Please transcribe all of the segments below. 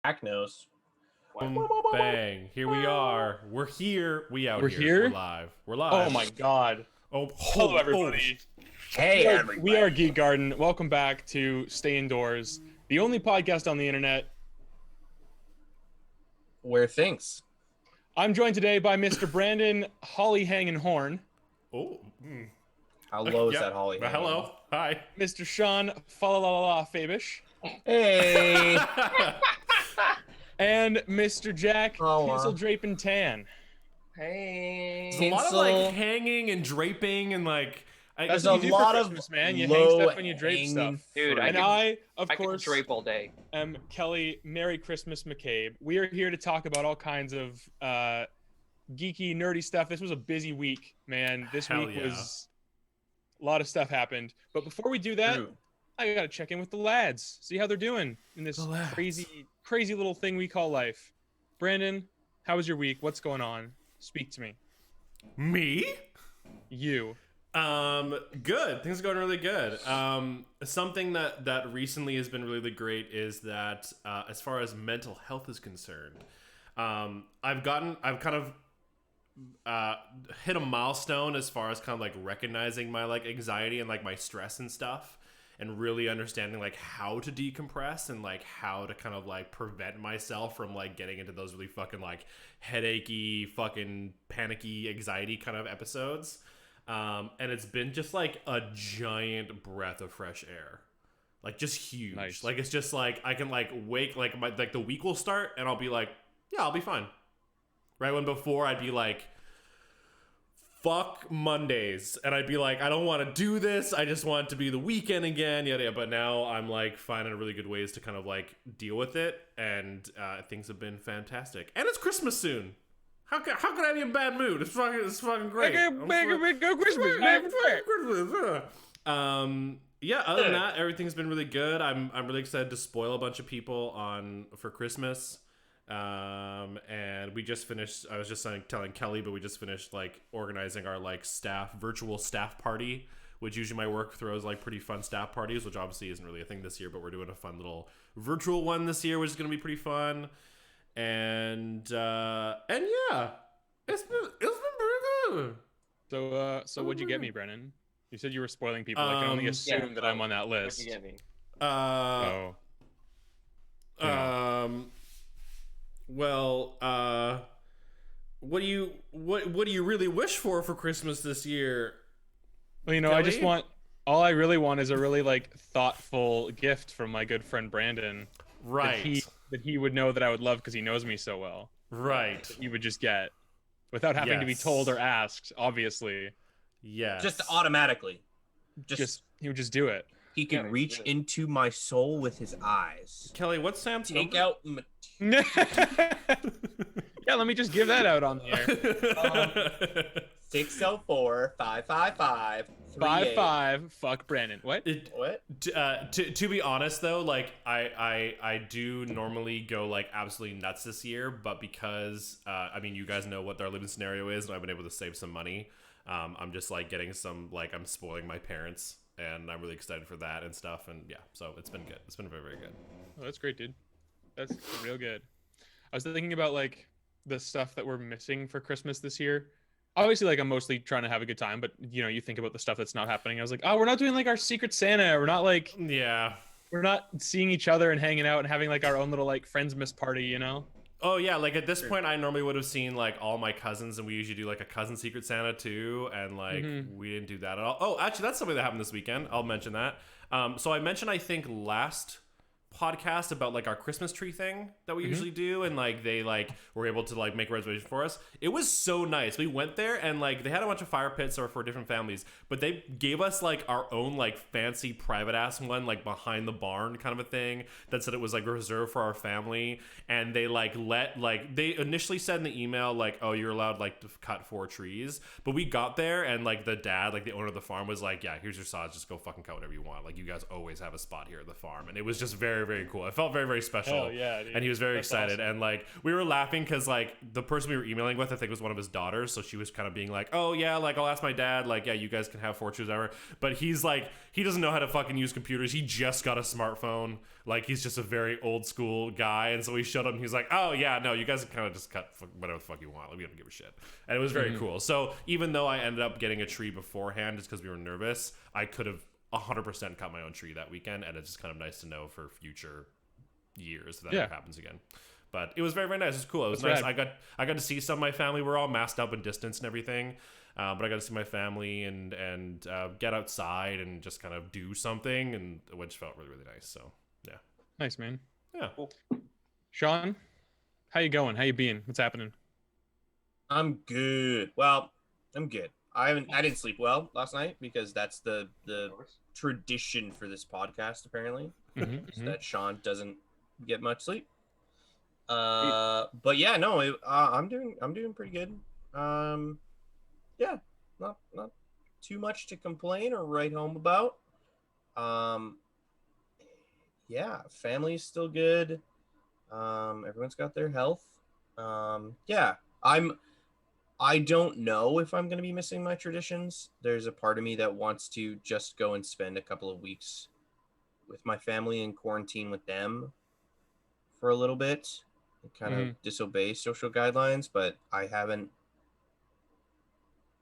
Jack knows. Bang. Here we are. We're here. We out We're here. here? We're live. We're live. Oh my god. Oh, Hello, everybody. Hey, everybody. We are Geek Garden. Welcome back to Stay Indoors, the only podcast on the internet. Where things? I'm joined today by Mr. Brandon Holly Hangin' Horn, Oh. How low is Yeah. that Holly? Hello. Hi. Mr. Sean Falalala Fabish, Hey. and Mr. Jack Hazel Drapin' Tan. Hey. There's a lot of like hanging and draping and like. That's There's what a you do for lot of Christmas, man. You hang stuff and you drape hanging stuff. Dude, fruit. And I of can course, drape all day. Kelly. Merry Christmas, McCabe. We are here to talk about all kinds of geeky, nerdy stuff. This was a busy week, man. This Hell week yeah. was a lot of stuff happened. But before we do that, True. I gotta check in with the lads, see how they're doing in this The lads. crazy little thing we call life. Brandon, how was your week? What's going on? Speak to me. Me? You. Good. Things are going really good. Something that recently has been really great is that as far as mental health is concerned, I've kind of hit a milestone as far as kind of like recognizing my like anxiety and like my stress and stuff, and really understanding like how to decompress and like how to kind of like prevent myself from like getting into those really fucking like headachy, fucking panicky, anxiety kind of episodes. And it's been just like a giant breath of fresh air, like just huge. Nice. Like it's just like I can like wake like the week will start and I'll be like, yeah, I'll be fine. Right when before I'd be like, fuck Mondays, and I'd be like, I don't want to do this. I just want it to be the weekend again. Yeah. But now I'm like finding really good ways to kind of like deal with it, and things have been fantastic. And it's Christmas soon. How can I be in a bad mood? It's fucking great. Go Christmas, man. Yeah, other than that, everything's been really good. I'm really excited to spoil a bunch of people for Christmas. And we just finished, I was just telling Kelly, but we just finished like organizing our like virtual staff party, which usually my work throws like pretty fun staff parties, which obviously isn't really a thing this year, but we're doing a fun little virtual one this year, which is going to be pretty fun. And yeah, it's been pretty good. So what'd you get me, Brennan? You said you were spoiling people. I can only assume that I'm on that What'd list. you get me? Oh. Well, what do you really wish for Christmas this year? Well, Kelly? all I really want is a really like thoughtful gift from my good friend Brandon. Right. That he would know that I would love because he knows me so well. Right. He would just get without having to be Yes. told or asked, obviously. Yes. Just automatically. He would just do it. He can Yeah, reach yeah. into my soul with his eyes. Kelly, what's Sam's Take number? out. Yeah, let me just give that out on the air. 604-555. 5-5. Fuck Brandon. What? What? To be honest though, like I do normally go like absolutely nuts this year, but because I mean you guys know what our living scenario is, and I've been able to save some money. I'm just like getting some like I'm spoiling my parents, and I'm really excited for that and stuff. And yeah, so it's been good. It's been very, very good. Oh, that's great, dude. That's real good. I was thinking about like the stuff that we're missing for Christmas this year. Obviously, like I'm mostly trying to have a good time, but you think about the stuff that's not happening. I was like, oh, we're not doing like our Secret Santa. We're not like Yeah. we're not seeing each other and hanging out and having like our own little like Friendsmas party, Oh yeah, like at this point I normally would have seen like all my cousins, and we usually do like a cousin Secret Santa too, and like we didn't do that at all. Oh, actually that's something that happened this weekend. I'll mention that. So I mentioned I think last podcast about like our Christmas tree thing that we usually do, and like they like were able to like make a reservation for us. It was so nice. We went there and like they had a bunch of fire pits or for different families, but they gave us like our own like fancy private ass one like behind the barn kind of a thing that said it was like reserved for our family. And they like they initially said in the email like, oh, you're allowed like to cut 4 trees, but we got there and like the dad, like the owner of the farm, was like, yeah, here's your saws, just go fucking cut whatever you want, like you guys always have a spot here at the farm. And it was just very very, very cool. It felt very, very special. Hell yeah, dude. And he was very That's excited. awesome. And like we were laughing because like the person we were emailing with, I think was one of his daughters. So she was kind of being like, oh yeah, like I'll ask my dad, like, yeah, you guys can have fortunes ever. But he's like, he doesn't know how to fucking use computers. He just got a smartphone. Like he's just a very old school guy. And so we showed him, he's like, oh yeah, no, you guys can kind of just cut whatever the fuck you want. Like, we don't give a shit. And it was very cool. So even though I ended up getting a tree beforehand just because we were nervous, I could have 100% cut my own tree that weekend, and it's just kind of nice to know for future years if that ever happens again. But it was very, very nice. It was cool. It was nice. Rad. I got to see some of my family. We're all masked up and distanced and everything, but I got to see my family and get outside and just kind of do something, and which felt really, really nice. So yeah, Nice, man. yeah. Cool. Sean, how you going? How you being? What's happening? I'm good. Well, I'm good. I didn't sleep well last night because that's the tradition for this podcast apparently. Is that Sean doesn't get much sleep. But yeah, no, I'm doing pretty good. Yeah, not too much to complain or write home about. Yeah, family's still good. Everyone's got their health. Yeah, I don't know if I'm going to be missing my traditions. There's a part of me that wants to just go and spend a couple of weeks with my family and quarantine with them for a little bit and kind of disobey social guidelines, but I haven't.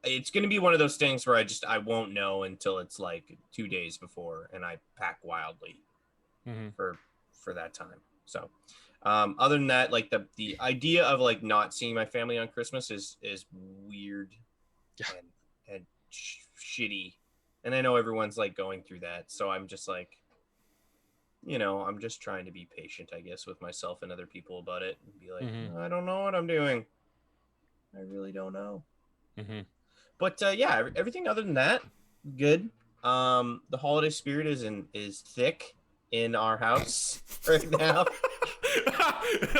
It's going to be one of those things where I won't know until it's like 2 days before and I pack wildly for that time. So other than that, like the idea of like not seeing my family on Christmas is weird and shitty. And I know everyone's like going through that. So I'm just like, I'm just trying to be patient, I guess, with myself and other people about it and be like, I don't know what I'm doing. I really don't know. But yeah, everything other than that, good. The holiday spirit is thick in our house right now.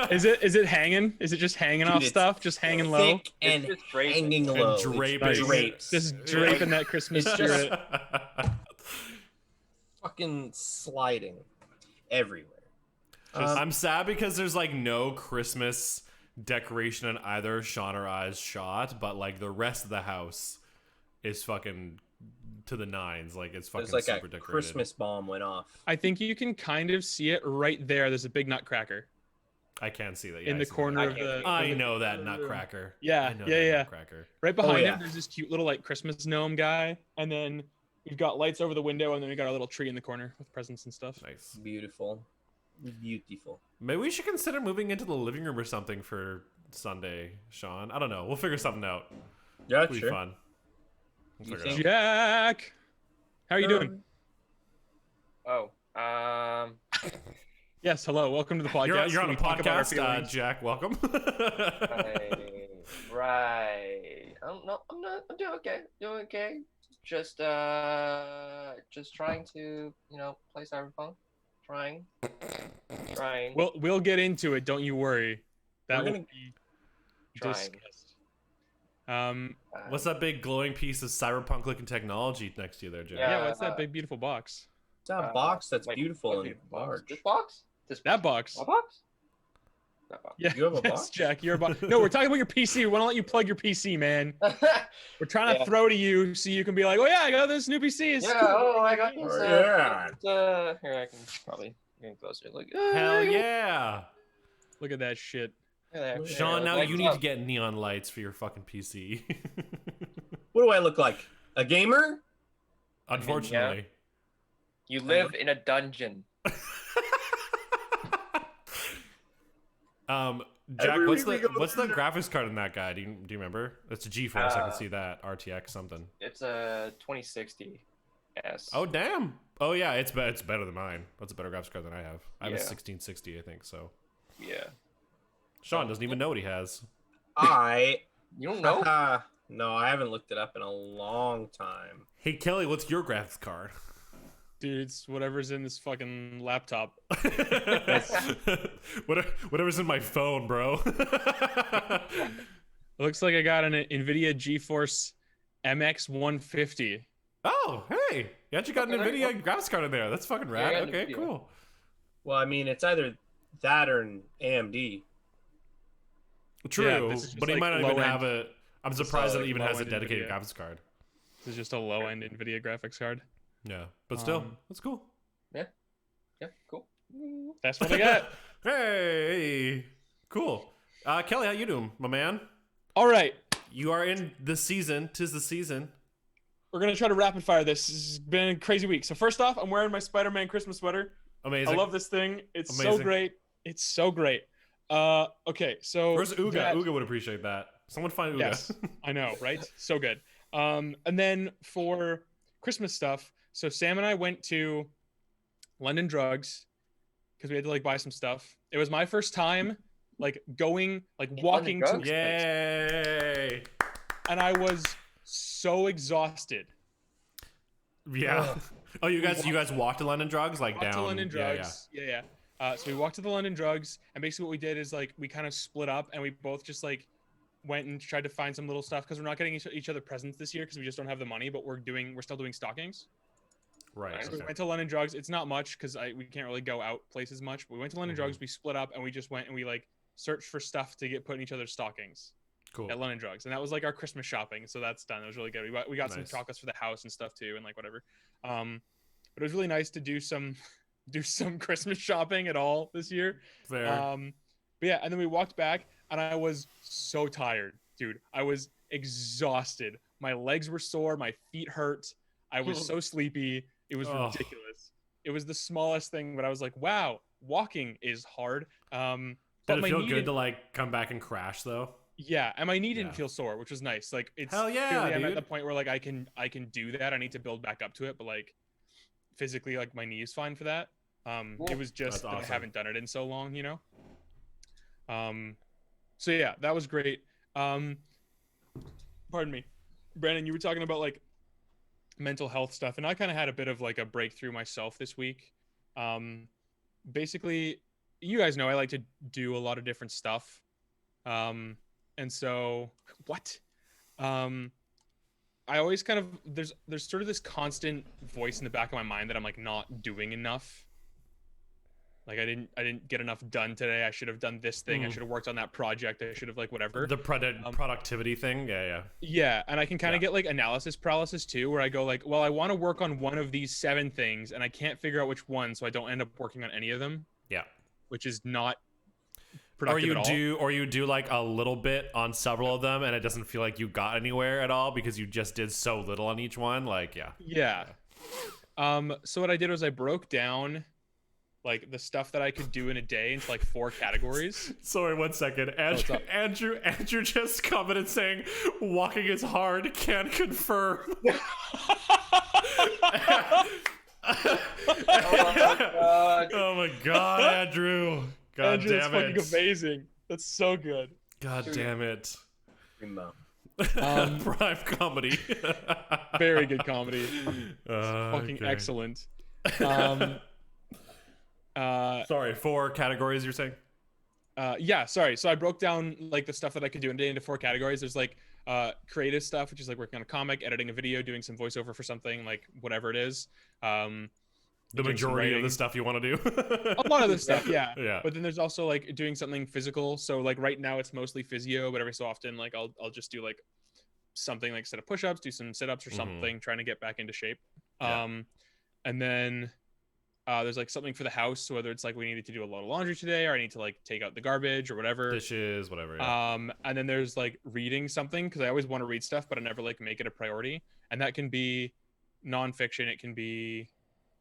Is it hanging? Is it just hanging off stuff? Just hanging low? Thick and hanging low. And draping. Just draping that Christmas spirit. Fucking sliding everywhere. I'm sad because there's like no Christmas decoration in either Sean or I's shot, but like the rest of the house is fucking to the nines. Like it's fucking like super a decorated. Christmas bomb went off. I think you can kind of see it right there. There's a big nutcracker I can't see that. in the corner of the. I know that nutcracker. Yeah, I know yeah, that yeah. Nutcracker. Right behind him, there's this cute little like Christmas gnome guy, and then we've got lights over the window, and then we got a little tree in the corner with presents and stuff. Nice. Beautiful. Maybe we should consider moving into the living room or something for Sunday, Sean. I don't know. We'll figure something out. Yeah, It'll be fun. We'll figure it out. Jack, how are you doing? Oh, Yes, hello. Welcome to the podcast. You're on a We talk about our podcast, feelings. Jack. Welcome. right. I'm doing okay. Doing okay. Just trying to, play Cyberpunk. Trying. We'll get into it. Don't you worry. That We're will gonna- be Trying. discussed. What's that big glowing piece of cyberpunk-looking technology next to you there, Jack? Yeah, what's that big beautiful box? It's a box that's Like, beautiful what and beautiful box? large. This box? That box. My box? That box. Yeah, You have a yes, box? Jack. You're a box. No, we're talking about your PC. We want to let you plug your PC, man. We're trying to Yeah. throw to you so you can be like, oh yeah, I got this new PC. It's Yeah. cool. Oh, I got this. Yeah. Here, I can probably get closer. Look. Hell yeah. Look at that shit. There. Sean, now Like, you need to get neon lights for your fucking PC. What do I look like? A gamer? Unfortunately. You live in a dungeon. Jack, Every what's week the we go what's the through graphics card in that guy? Do you remember? It's a GeForce. I can see that. RTX something. It's a 2060 S. Oh damn. Oh yeah, it's better than mine. That's a better graphics card than I have. I have a Yeah. 1660, I think. So Yeah. Sean doesn't even know what he has. You don't know? No, I haven't looked it up in a long time. Hey Kelly, what's your graphics card? Dude, it's whatever's in this fucking laptop. Whatever's in my phone, bro. It looks like I got an NVIDIA GeForce MX 150. Oh, hey. You actually got an Okay, there you NVIDIA graphics card in there. That's fucking rad. Yeah, I got Okay, NVIDIA. cool. Well, I mean, it's either that or an AMD. True, this is just but he like might not low even end. have a. I'm This is surprised that like it even has a low-end dedicated NVIDIA. graphics card. This is just a low-end NVIDIA graphics card. Yeah, but still, that's cool. Yeah, cool. That's what I got. Hey, cool. Kelly, how you doing, my man? All right, You are in the season. 'Tis the season. we're gonna try to rapid fire this. This has been a crazy week. So first off, I'm wearing my Spider-Man Christmas sweater. Amazing. I love this thing. It's so Amazing. great. It's so great. Okay, so Where's Uga? that- Uga would appreciate that. Someone find Uga. Yes, I know, right? So good. And then for Christmas stuff, so Sam and I went to London Drugs because we had to like buy some stuff. It was my first time like walking to Drugs? this place. Yay! And I was so exhausted. Yeah. Oh, you guys walked to London Drugs, like Walked down. to London Yeah, Drugs. Yeah. So we walked to the London Drugs, and basically what we did is like we kind of split up, and we both just like went and tried to find some little stuff because we're not getting each other presents this year because we just don't have the money, but we're still doing stockings. Right. So we Okay. went to London Drugs. It's not much because we can't really go out places much. But we went to London Drugs. We split up, and we just went and we like searched for stuff to get put in each other's stockings Cool. at London Drugs, and that was like our Christmas shopping. So that's done. It was really good. We got some Nice. chocolates for the house and stuff too, and like whatever. But it was really nice to do some Christmas shopping at all this year. Fair. But yeah, and then we walked back, and I was so tired, dude. I was exhausted. My legs were sore. My feet hurt. I was so sleepy. It was Oh. ridiculous. It was the smallest thing, but I was like, wow, walking is hard. Did But it my feel knee good didn't- to like come back and crash though? yeah, and my knee didn't Yeah. feel sore, which was nice. Like it's Hell yeah, clearly I'm at dude. the point where like I can do that. I need to build back up to it, but like physically, like my knee is fine for that. It was just That's that I awesome. haven't done it in so long, you know. So yeah, that was great. Pardon me, Brandon. You were talking about like mental health stuff, and I kind of had a bit of like a breakthrough myself this week. Basically, you guys know I like to do a lot of different stuff. And so what? I always kind of there's sort of this constant voice in the back of my mind that I'm like not doing enough. Like I didn't get enough done today. I should have done this thing. I should have worked on that project. I should have like whatever. The productivity thing. Yeah. Yeah, and I can kind of get like analysis paralysis too, where I go like, well, I want to work on one of these 7 things, and I can't figure out which one, so I don't end up working on any of them. Yeah. Which is not Or productive at all. you do like a little bit on several of them, and it doesn't feel like you got anywhere at all because you just did so little on each one. Like, yeah. Yeah. So what I did was I broke down like the stuff that I could do in a day into like 4 categories. Sorry, 1 second. what's up? Andrew just commented saying, "Walking is hard. Can confirm." Oh my god, Andrew. God Andrew, that's damn fucking it. amazing. That's so good. God damn it. Primo. Prime comedy. Very good comedy. Fucking Okay. excellent. Sorry, 4 categories you're saying? Yeah, sorry. So I broke down like the stuff that I could do in a day into 4 categories. There's like creative stuff, which is like working on a comic, editing a video, doing some voiceover for something, like whatever it is. The doing some majority of writing. the stuff you want to do. A lot of this stuff, yeah. Yeah. But then there's also like doing something physical. So like right now it's mostly physio, but every so often like I'll just do like something like set of push-ups, do some sit-ups or something, trying to get back into shape. Yeah. And then there's like something for the house. So whether it's like we needed to do a lot of laundry today, or I need to like take out the garbage or whatever. Dishes, whatever. Yeah. And then there's like reading something because I always want to read stuff, but I never like make it a priority. And that can be nonfiction. It can be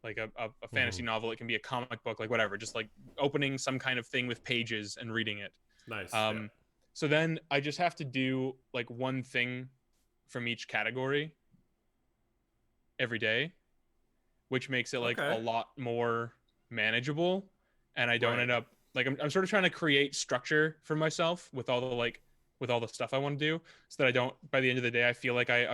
like a fantasy novel. It can be a comic book, like whatever. Just like opening some kind of thing with pages and reading it. Nice. So then I just have to do like one thing from each category every day, which makes it like Okay. a lot more manageable. And I don't Right. end up like I'm sort of trying to create structure for myself with all the stuff I want to do, so that I don't, by the end of the day, I feel like I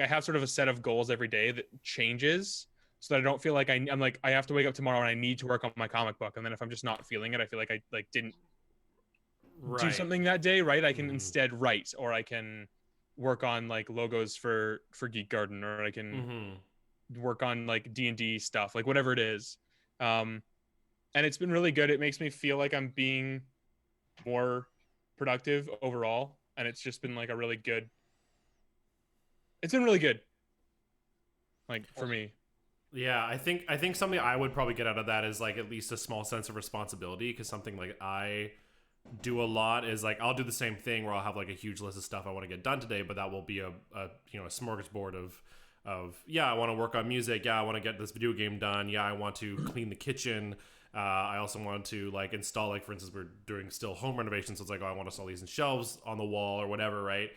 have sort of a set of goals every day that changes, so that I don't feel like I'm like I have to wake up tomorrow and I need to work on my comic book, and then if I'm just not feeling it, I feel like I like didn't do something that day, right? I can instead write, or I can work on like logos for Geek Garden, or I can work on like D&D stuff, like whatever it is. and it's been really good. It makes me feel like I'm being more productive overall, and it's just been like a really good. It's been really good, like for me. Yeah, I think something I would probably get out of that is like at least a small sense of responsibility, because something like I do a lot is like I'll do the same thing where I'll have like a huge list of stuff I want to get done today, but that will be a you know, a smorgasbord of yeah, I want to work on music, yeah, I want to get this video game done, yeah, I want to clean the kitchen, I also want to like install, like for instance we're doing still home renovations, so it's like, oh, I want to install these in shelves on the wall or whatever, right?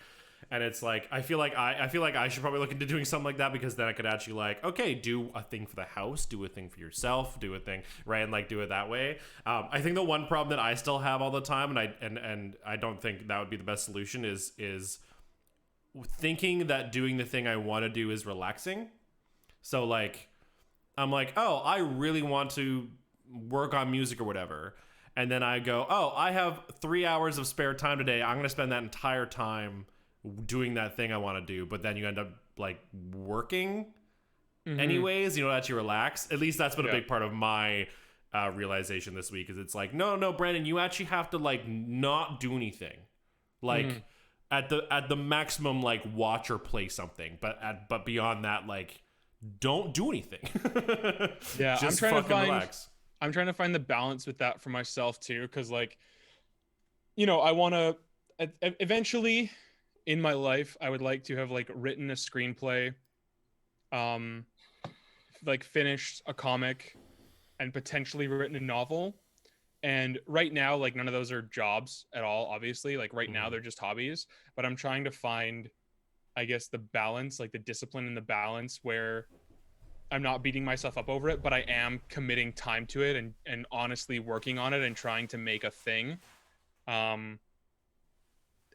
And it's like I feel like I should probably look into doing something like that, because then I could actually like, okay, do a thing for the house, do a thing for yourself, do a thing, right, and like do it that way. I think the one problem that I still have all the time, and I don't think that would be the best solution, is thinking that doing the thing I want to do is relaxing. So like I'm like, oh, I really want to work on music or whatever, and then I go, oh, I have 3 hours of spare time today, I'm gonna spend that entire time doing that thing I want to do, but then you end up like working anyways, you know, that you relax. At least that's been a big part of my realization this week, is it's like, no, Brandon, you actually have to like not do anything, like at the maximum, like watch or play something, but beyond that, like don't do anything. Yeah, just relax. I'm trying to find the balance with that for myself too, because like, you know, I want to eventually in my life, I would like to have like written a screenplay, like finished a comic, and potentially written a novel. And right now, like none of those are jobs at all, obviously. Like right now they're just hobbies, but I'm trying to find, I guess, the balance, like the discipline and the balance where I'm not beating myself up over it, but I am committing time to it and honestly working on it and trying to make a thing.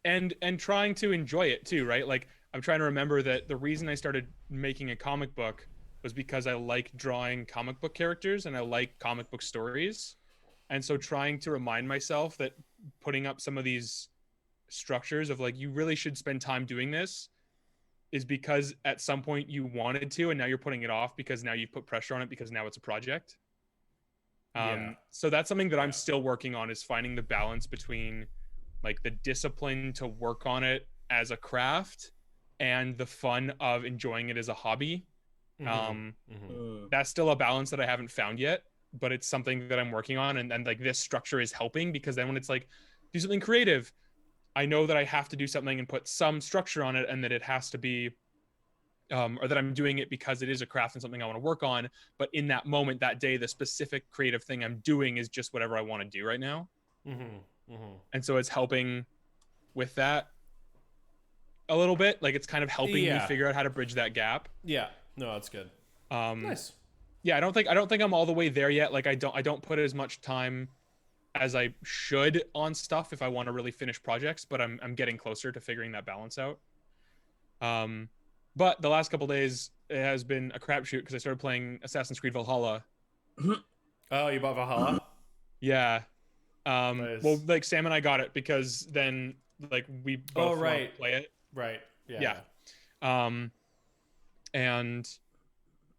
And trying to enjoy it too, right? Like I'm trying to remember that the reason I started making a comic book was because I like drawing comic book characters and I like comic book stories. And so trying to remind myself that putting up some of these structures of like, you really should spend time doing this, is because at some point you wanted to, and now you're putting it off because now you've put pressure on it because now it's a project. So that's something that I'm still working on, is finding the balance between like the discipline to work on it as a craft and the fun of enjoying it as a hobby. That's still a balance that I haven't found yet, but it's something that I'm working on. And like this structure is helping, because then when it's like, do something creative, I know that I have to do something and put some structure on it, and that it has to be, or that I'm doing it because it is a craft and something I want to work on. But in that moment, that day, the specific creative thing I'm doing is just whatever I want to do right now. And so it's helping with that a little bit. Like it's kind of helping me figure out how to bridge that gap. Yeah, no, that's good. Nice. Yeah, I don't think I'm all the way there yet. Like I don't put as much time as I should on stuff if I want to really finish projects, but I'm getting closer to figuring that balance out. But the last couple days it has been a crapshoot, because I started playing Assassin's Creed Valhalla. Oh, you bought Valhalla? Yeah. Nice. Well, like Sam and I got it because then like we both want to play it. Right. Yeah. And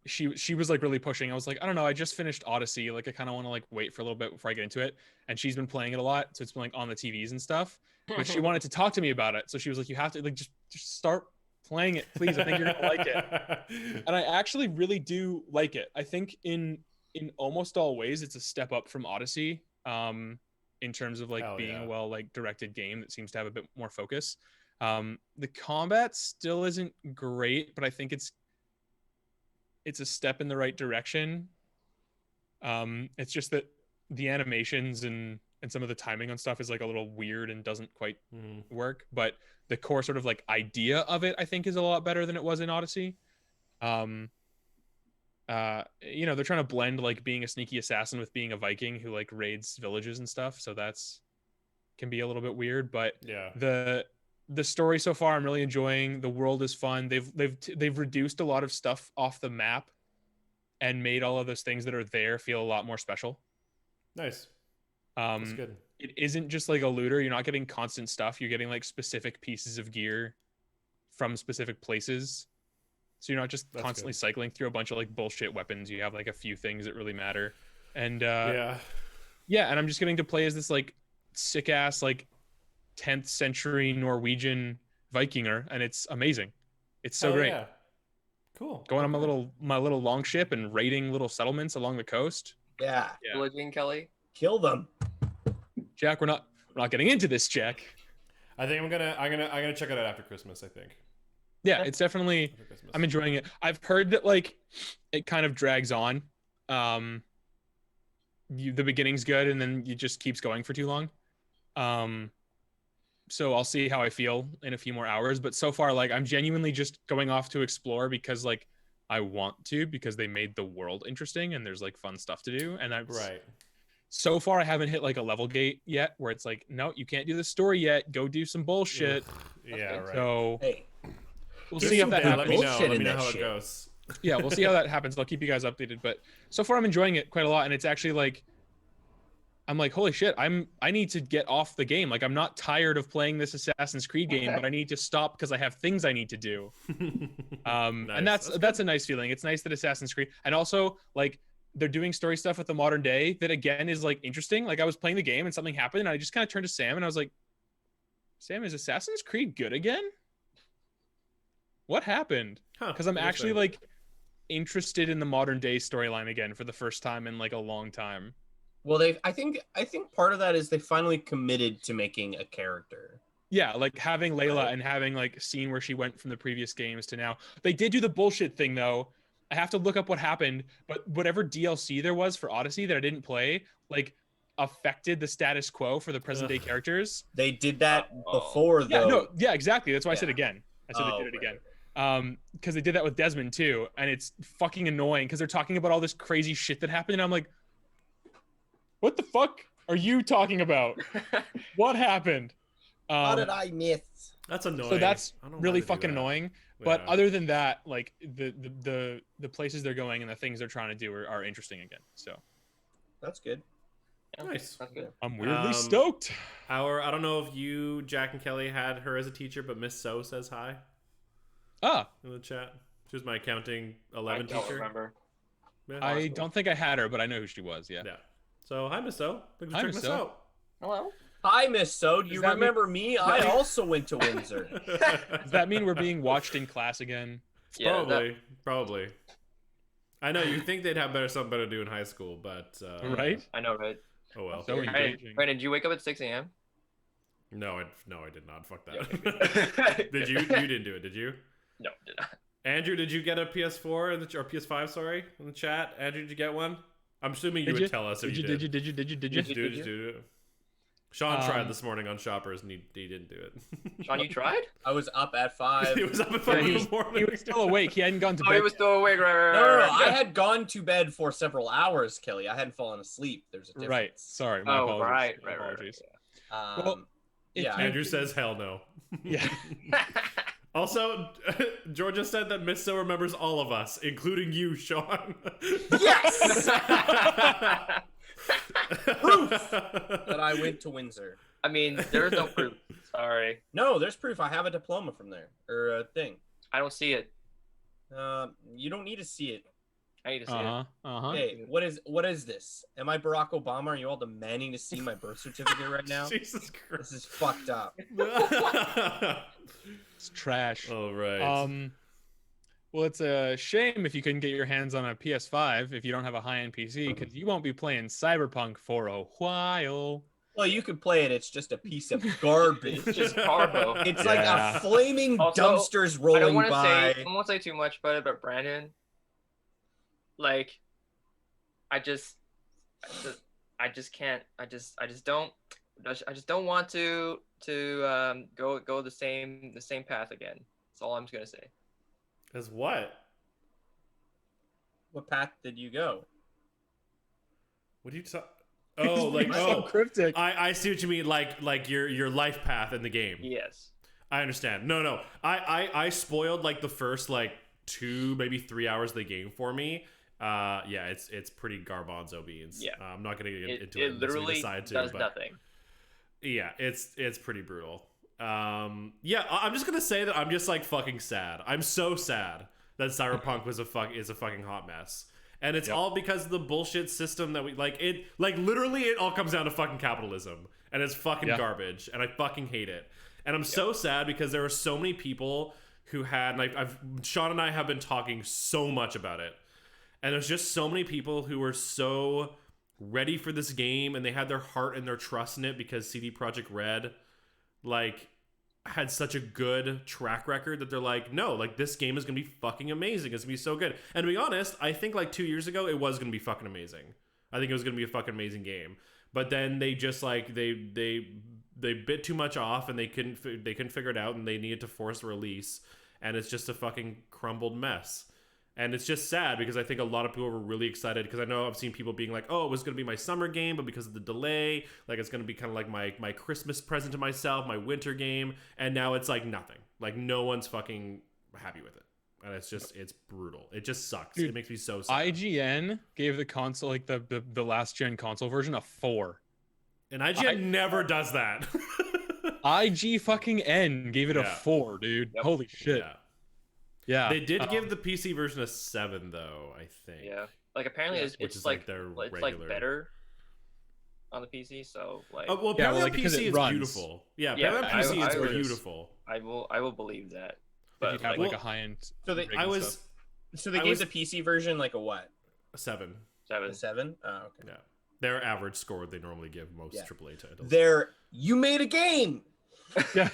she was like really pushing. I was like, I don't know, I just finished Odyssey. Like I kind of want to like wait for a little bit before I get into it. And she's been playing it a lot, so it's been like on the TVs and stuff. But she wanted to talk to me about it, so she was like, you have to like just start playing it, please. I think you're gonna like it. And I actually really do like it. I think in almost all ways it's a step up from Odyssey. In terms of like being a well like directed game that seems to have a bit more focus. The combat still isn't great, but I think it's a step in the right direction. It's just that the animations and some of the timing on stuff is like a little weird and doesn't quite work, but the core sort of like idea of it I think is a lot better than it was in Odyssey. You know, they're trying to blend like being a sneaky assassin with being a Viking who like raids villages and stuff, so that's can be a little bit weird, but yeah, the story so far I'm really enjoying. The world is fun. They've reduced a lot of stuff off the map and made all of those things that are there feel a lot more special. Nice. That's good. It isn't just like a looter. You're not getting constant stuff. You're getting like specific pieces of gear from specific places. So you're not just constantly cycling through a bunch of like bullshit weapons. You have like a few things that really matter. And Yeah. yeah, and I'm just getting to play as this like sick ass like 10th century Norwegian Vikinger, and it's amazing. It's so Hell great. Yeah. Cool. Going on my little long ship and raiding little settlements along the coast. Yeah. Pillaging, Kelly. Kill them. Jack, we're not getting into this, Jack. I think I'm gonna check it out after Christmas, I think. Yeah, it's definitely I'm enjoying it. I've heard that like it kind of drags on. The beginning's good and then it just keeps going for too long. So I'll see how I feel in a few more hours, but so far like I'm genuinely just going off to explore because like I want to, because they made the world interesting and there's like fun stuff to do. And Right. So far I haven't hit like a level gate yet where it's like, no, you can't do the story yet, go do some bullshit. Yeah, right. So Hey, we'll do see if some that good happens. bullshit Let in me know that how shit. it goes. Yeah, we'll see how that happens. I'll keep you guys updated, but so far I'm enjoying it quite a lot, and it's actually like I'm like, holy shit, I need to get off the game. Like I'm not tired of playing this Assassin's Creed game, but I need to stop because I have things I need to do. Nice. And that's a nice feeling. It's nice that Assassin's Creed, and also like they're doing story stuff with the modern day that again is like interesting. Like I was playing the game and something happened, and I just kind of turned to Sam and I was like, Sam, is Assassin's Creed good again? What happened? Because I'm actually like interested in the modern day storyline again for the first time in like a long time. Well, I think part of that is they finally committed to making a character. Yeah, like having Layla Right. and having like seen where she went from the previous games to now. They did do the bullshit thing though. I have to look up what happened, but whatever DLC there was for Odyssey that I didn't play, like affected the status quo for the present day characters. They did that Oh. before, Yeah, though. no, yeah, exactly. That's why I said Yeah. again. I said Oh, they did it right, again. Because they did that with Desmond too, and it's fucking annoying because they're talking about all this crazy shit that happened, and I'm like, what the fuck are you talking about? What happened? How did I miss? That's annoying. So that's I don't know really why they do fucking that. annoying. But Yeah. other than that, like the places they're going and the things they're trying to do are interesting again. So That's good. Nice. That's good. I'm weirdly Um, stoked. I don't know if you, Jack and Kelly, had her as a teacher, but Miss So says hi Ah, in the chat. She was my accounting I 11 don't teacher. remember. Yeah. I don't think I had her, but I know who she was. Yeah. Yeah. So hi, Miss So. Thanks for Hi, checking Miss us So. out. Hello. Hi, Miss So. Do you that mean- remember me? I mean- also went to Windsor. Does that mean we're being watched in class again? Yeah, Probably. I know you think they'd have something better to do in high school, but Right? I know, right? oh well. So engaging. Brandon, did you wake up at 6 a.m.? No, I did not. Fuck Yeah, that. okay. Did you? You didn't do it, did you? No, did not. Andrew, did you get a PS4 or PS5? Sorry, in the chat. Andrew, did you get one? I'm assuming you Did would you? tell us if Did you you? did. Did you? Did you? Did you? Just do it. Did Just do it. Sean Um, tried this morning on Shoppers and he didn't do it. Sean, you tried? I was up at 5. He was up at Yeah, 5 in he, the morning. he was still awake. He hadn't gone to Oh, bed. he was still awake, right? No. I had gone to bed for several hours, Kelly. I hadn't fallen asleep. There's a difference. Right. Sorry. My Oh, apologies. right, My right. apologies. Um, if yeah. you- Andrew says hell no. Yeah. Also, Georgia said that Miss So remembers all of us, including you, Sean. Yes! Proof that I went to Windsor. I mean, there's no proof. Sorry. No, there's proof. I have a diploma from there, or a thing. I don't see it. You don't need to see it. I need to see Uh-huh. Uh-huh. Hey, what is this? Am I Barack Obama? Are you all demanding to see my birth certificate right now? Jesus This is fucked up. It's trash. All right. Well, it's a shame if you couldn't get your hands on a PS5 if you don't have a high-end PC, because you won't be playing Cyberpunk for a while. Well, you could play it. It's just a piece of garbage. It's just carbo. It's like Yeah. a flaming Also, dumpsters I rolling don't want to by. say. I won't say too much about it, but Brandon, like, I just can't. I just don't want to go the same path again. That's all I'm just gonna say. As what? What path did you go? What do you talk? Oh, like So cryptic. I see what you mean. Like your life path in the game. Yes. I understand. No. I spoiled like the first like 2 maybe 3 hours of the game for me. Yeah, it's pretty garbanzo beans. Yeah. I'm not gonna get into It it unless we literally decide to, does but nothing. yeah, it's pretty brutal. Yeah, I'm just gonna say that I'm just like fucking sad. I'm so sad that Cyberpunk is a fucking hot mess. And it's all because of the bullshit system that we literally it all comes down to fucking capitalism, and it's fucking garbage, and I fucking hate it. And I'm so sad because there are so many people who had, like, Sean and I have been talking so much about it, and there's just so many people who were so ready for this game, and they had their heart and their trust in it because CD Projekt Red like had such a good track record that they're like, no, like, this game is gonna be fucking amazing, it's gonna be so good. And to be honest, I think like 2 years ago it was gonna be fucking amazing. I think it was gonna be a fucking amazing game, but then they just like they bit too much off, and they couldn't figure it out, and they needed to force a release, and it's just a fucking crumbled mess. And it's just sad because I think a lot of people were really excited, because I know I've seen people being like, oh, it was going to be my summer game, but because of the delay, like, it's going to be kind of like my Christmas present to myself, my winter game. And now it's like nothing. Like, no one's fucking happy with it. And it's brutal. It just sucks. Dude, it makes me so sad. IGN gave the console, like the last gen console version, a 4. And IGN never does that. IG fucking N gave it a 4, dude. Yep. Holy shit. Yeah, they did give the PC version a 7, though, I think. Yeah, like, apparently it's like better on the PC. So like, well, apparently on PC it's beautiful. Yeah, apparently on PC it's beautiful. I will believe that. But you have like a high end. So they gave the PC version like a what? A 7. 7. Oh, okay. Yeah, their average score they normally give most AAA titles. You made a game. Yeah,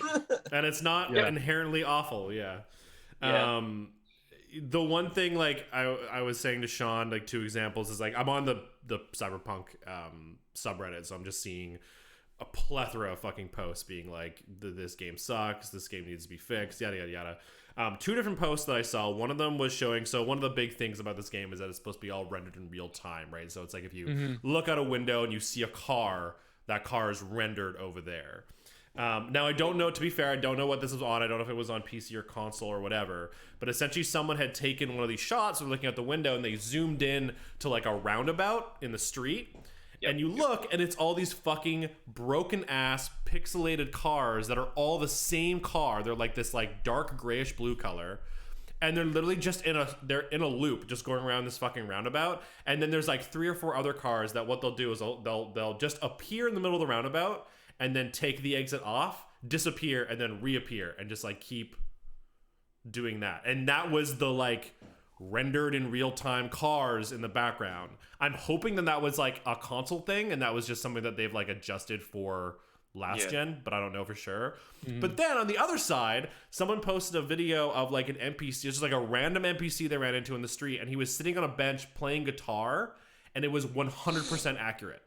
and it's not inherently awful. Yeah. The one thing, like, I was saying to Sean, like, 2 examples is, like, I'm on the Cyberpunk subreddit, so I'm just seeing a plethora of fucking posts being like, this game sucks, this game needs to be fixed, yada yada yada. 2 different posts that I saw. One of them was showing, so one of the big things about this game is that it's supposed to be all rendered in real time, right? So it's like if you look out a window and you see a car, that car is rendered over there. Now, I don't know, to be fair, I don't know what this was on. I don't know if it was on PC or console or whatever, but essentially someone had taken one of these shots, so looking out the window, and they zoomed in to like a roundabout in the street, and you look, and it's all these fucking broken ass pixelated cars that are all the same car. They're like this like dark grayish blue color, and they're literally just in a loop, just going around this fucking roundabout. And then there's like 3 or 4 other cars that what they'll do is they'll just appear in the middle of the roundabout, and then take the exit off, disappear, and then reappear, and just like keep doing that. And that was the like rendered in real time cars in the background. I'm hoping that was like a console thing, and that was just something that they've like adjusted for last gen, but I don't know for sure. But then on the other side, someone posted a video of like an NPC, just like a random NPC they ran into in the street, and he was sitting on a bench playing guitar, and it was 100% accurate.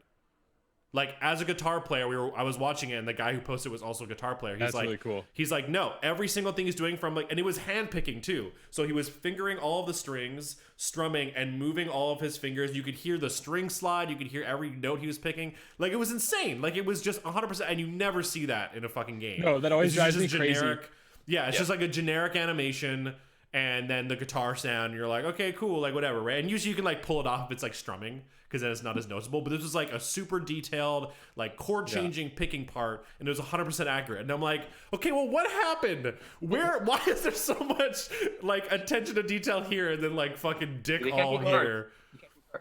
Like, as a guitar player, I was watching it, and the guy who posted was also a guitar player. That's really cool. He's like, no, every single thing he's doing from like, and it was hand picking too. So he was fingering all of the strings, strumming, and moving all of his fingers. You could hear the string slide. You could hear every note he was picking. Like, it was insane. Like, it was just 100%, and you never see that in a fucking game. No, that always drives me crazy. Generic, yeah, it's just like a generic animation, and then the guitar sound. And you're like, okay, cool, like whatever, right? And usually you can like pull it off if it's like strumming, because then it's not as noticeable. But this was like a super detailed, like chord changing picking part, and it was 100% accurate. And I'm like, okay, well, what happened? Why is there so much like attention to detail here, and then like fucking dick all here?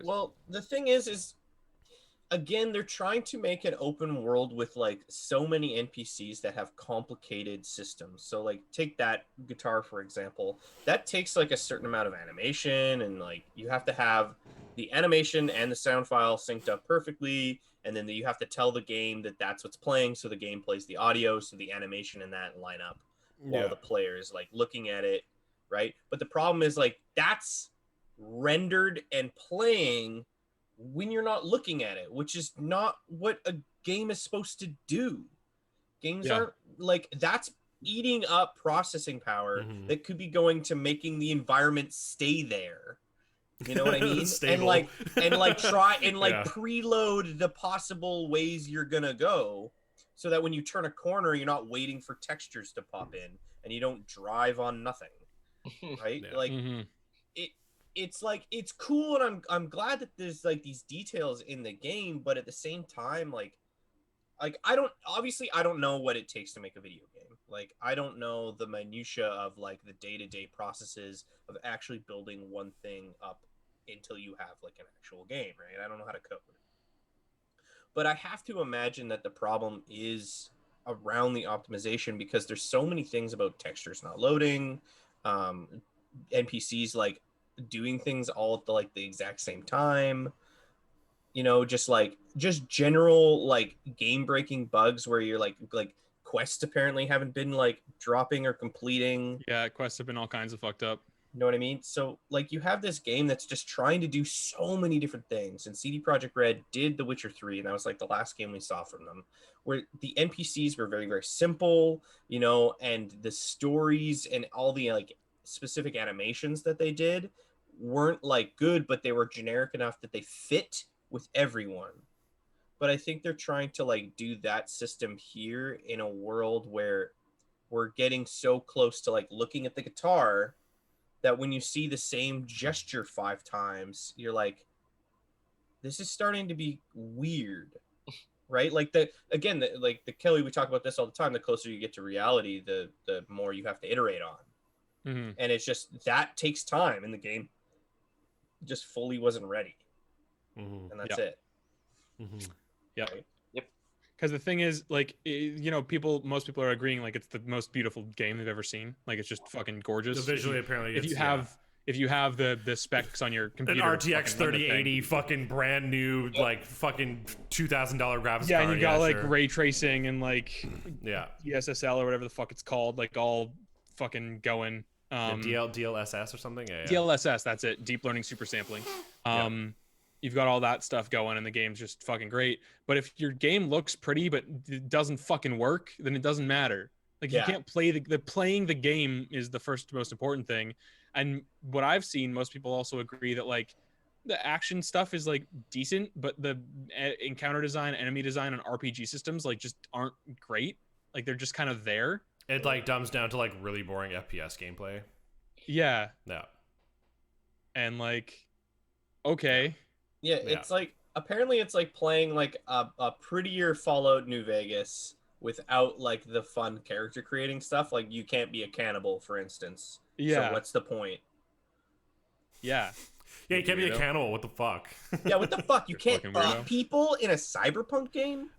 Well, the thing is again, they're trying to make an open world with like so many NPCs that have complicated systems. So like take that guitar for example. That takes like a certain amount of animation, and like you have to have the animation and the sound file synced up perfectly, and then you have to tell the game that that's what's playing, so the game plays the audio, so the animation and that line up while the player is like looking at it, right? But the problem is like that's rendered and playing when you're not looking at it, which is not what a game is supposed to do. Games aren't like, that's eating up processing power that could be going to making the environment stay there. You know what I mean? and like try and like preload the possible ways you're gonna go, so that when you turn a corner, you're not waiting for textures to pop in, and you don't drive on nothing, right? Like it's like, it's cool, and I'm glad that there's like these details in the game, but at the same time, like I don't know what it takes to make a video game. Like, I don't know the minutia of like the day-to-day processes of actually building one thing up until you have like an actual game, right? I don't know how to code. But I have to imagine that the problem is around the optimization because there's so many things about textures not loading, um, NPCs like doing things all at the exact same time. Just general like game breaking bugs where you're like quests apparently haven't been like dropping or completing. Yeah, quests have been all kinds of fucked up. You know what I mean? So like you have this game that's just trying to do so many different things. And CD Projekt Red did The Witcher 3, and that was like the last game we saw from them, where the NPCs were very, very simple, and the stories and all the like specific animations that they did weren't like good, but they were generic enough that they fit with everyone. But I think they're trying to like do that system here in a world where we're getting so close to like looking at the guitar that when you see the same gesture 5 times, you're like, this is starting to be weird, right? Like the Kelly, we talk about this all the time. The closer you get to reality, the more you have to iterate on, and it's just that takes time, and the game just fully wasn't ready, and that's it. Yeah. Right? Because the thing is, like, most people are agreeing like it's the most beautiful game they've ever seen. Like, it's just fucking gorgeous. Visually, apparently, if you have the specs on your computer, an RTX 3080, fucking brand new, like fucking $2,000 graphics card. Yeah, and you got like ray tracing and like yeah, ESSL or whatever the fuck it's called, like all fucking going. DLSS or something. Yeah. DLSS, that's it. Deep learning super sampling. You've got all that stuff going, and the game's just fucking great. But if your game looks pretty but it doesn't fucking work, then it doesn't matter. Like you can't play playing the game is the first most important thing. And what I've seen, most people also agree that like the action stuff is like decent, but the encounter design, enemy design, and RPG systems like just aren't great. Like they're just kind of there. It like dumbs down to like really boring FPS gameplay. Yeah. No. And like, okay. Yeah, it's like apparently it's like playing like a prettier Fallout New Vegas without like the fun character creating stuff. Like you can't be a cannibal, for instance. Yeah. So what's the point? Yeah. Yeah, you can't be a cannibal. What the fuck? Yeah, what the fuck? You can't eat people in a Cyberpunk game?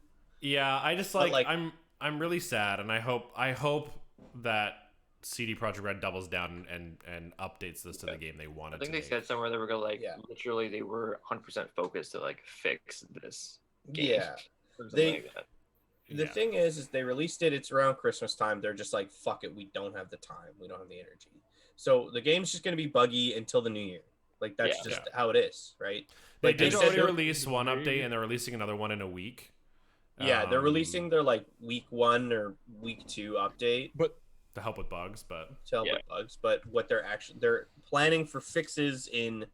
Yeah, I just like I'm really sad, and I hope that CD Projekt Red doubles down and updates this to the game they wanted. I think they said somewhere they were gonna literally they were 100% focused to like fix this game. Yeah, the thing is they released it. It's around Christmas time. They're just like, fuck it, we don't have the time, we don't have the energy. So the game's just gonna be buggy until the new year. Like that's just how it is, right? They like did already release one update, and they're releasing another one in a week. Yeah, they're releasing their like week 1 or week 2 update, but to help with bugs. But what they're planning for fixes in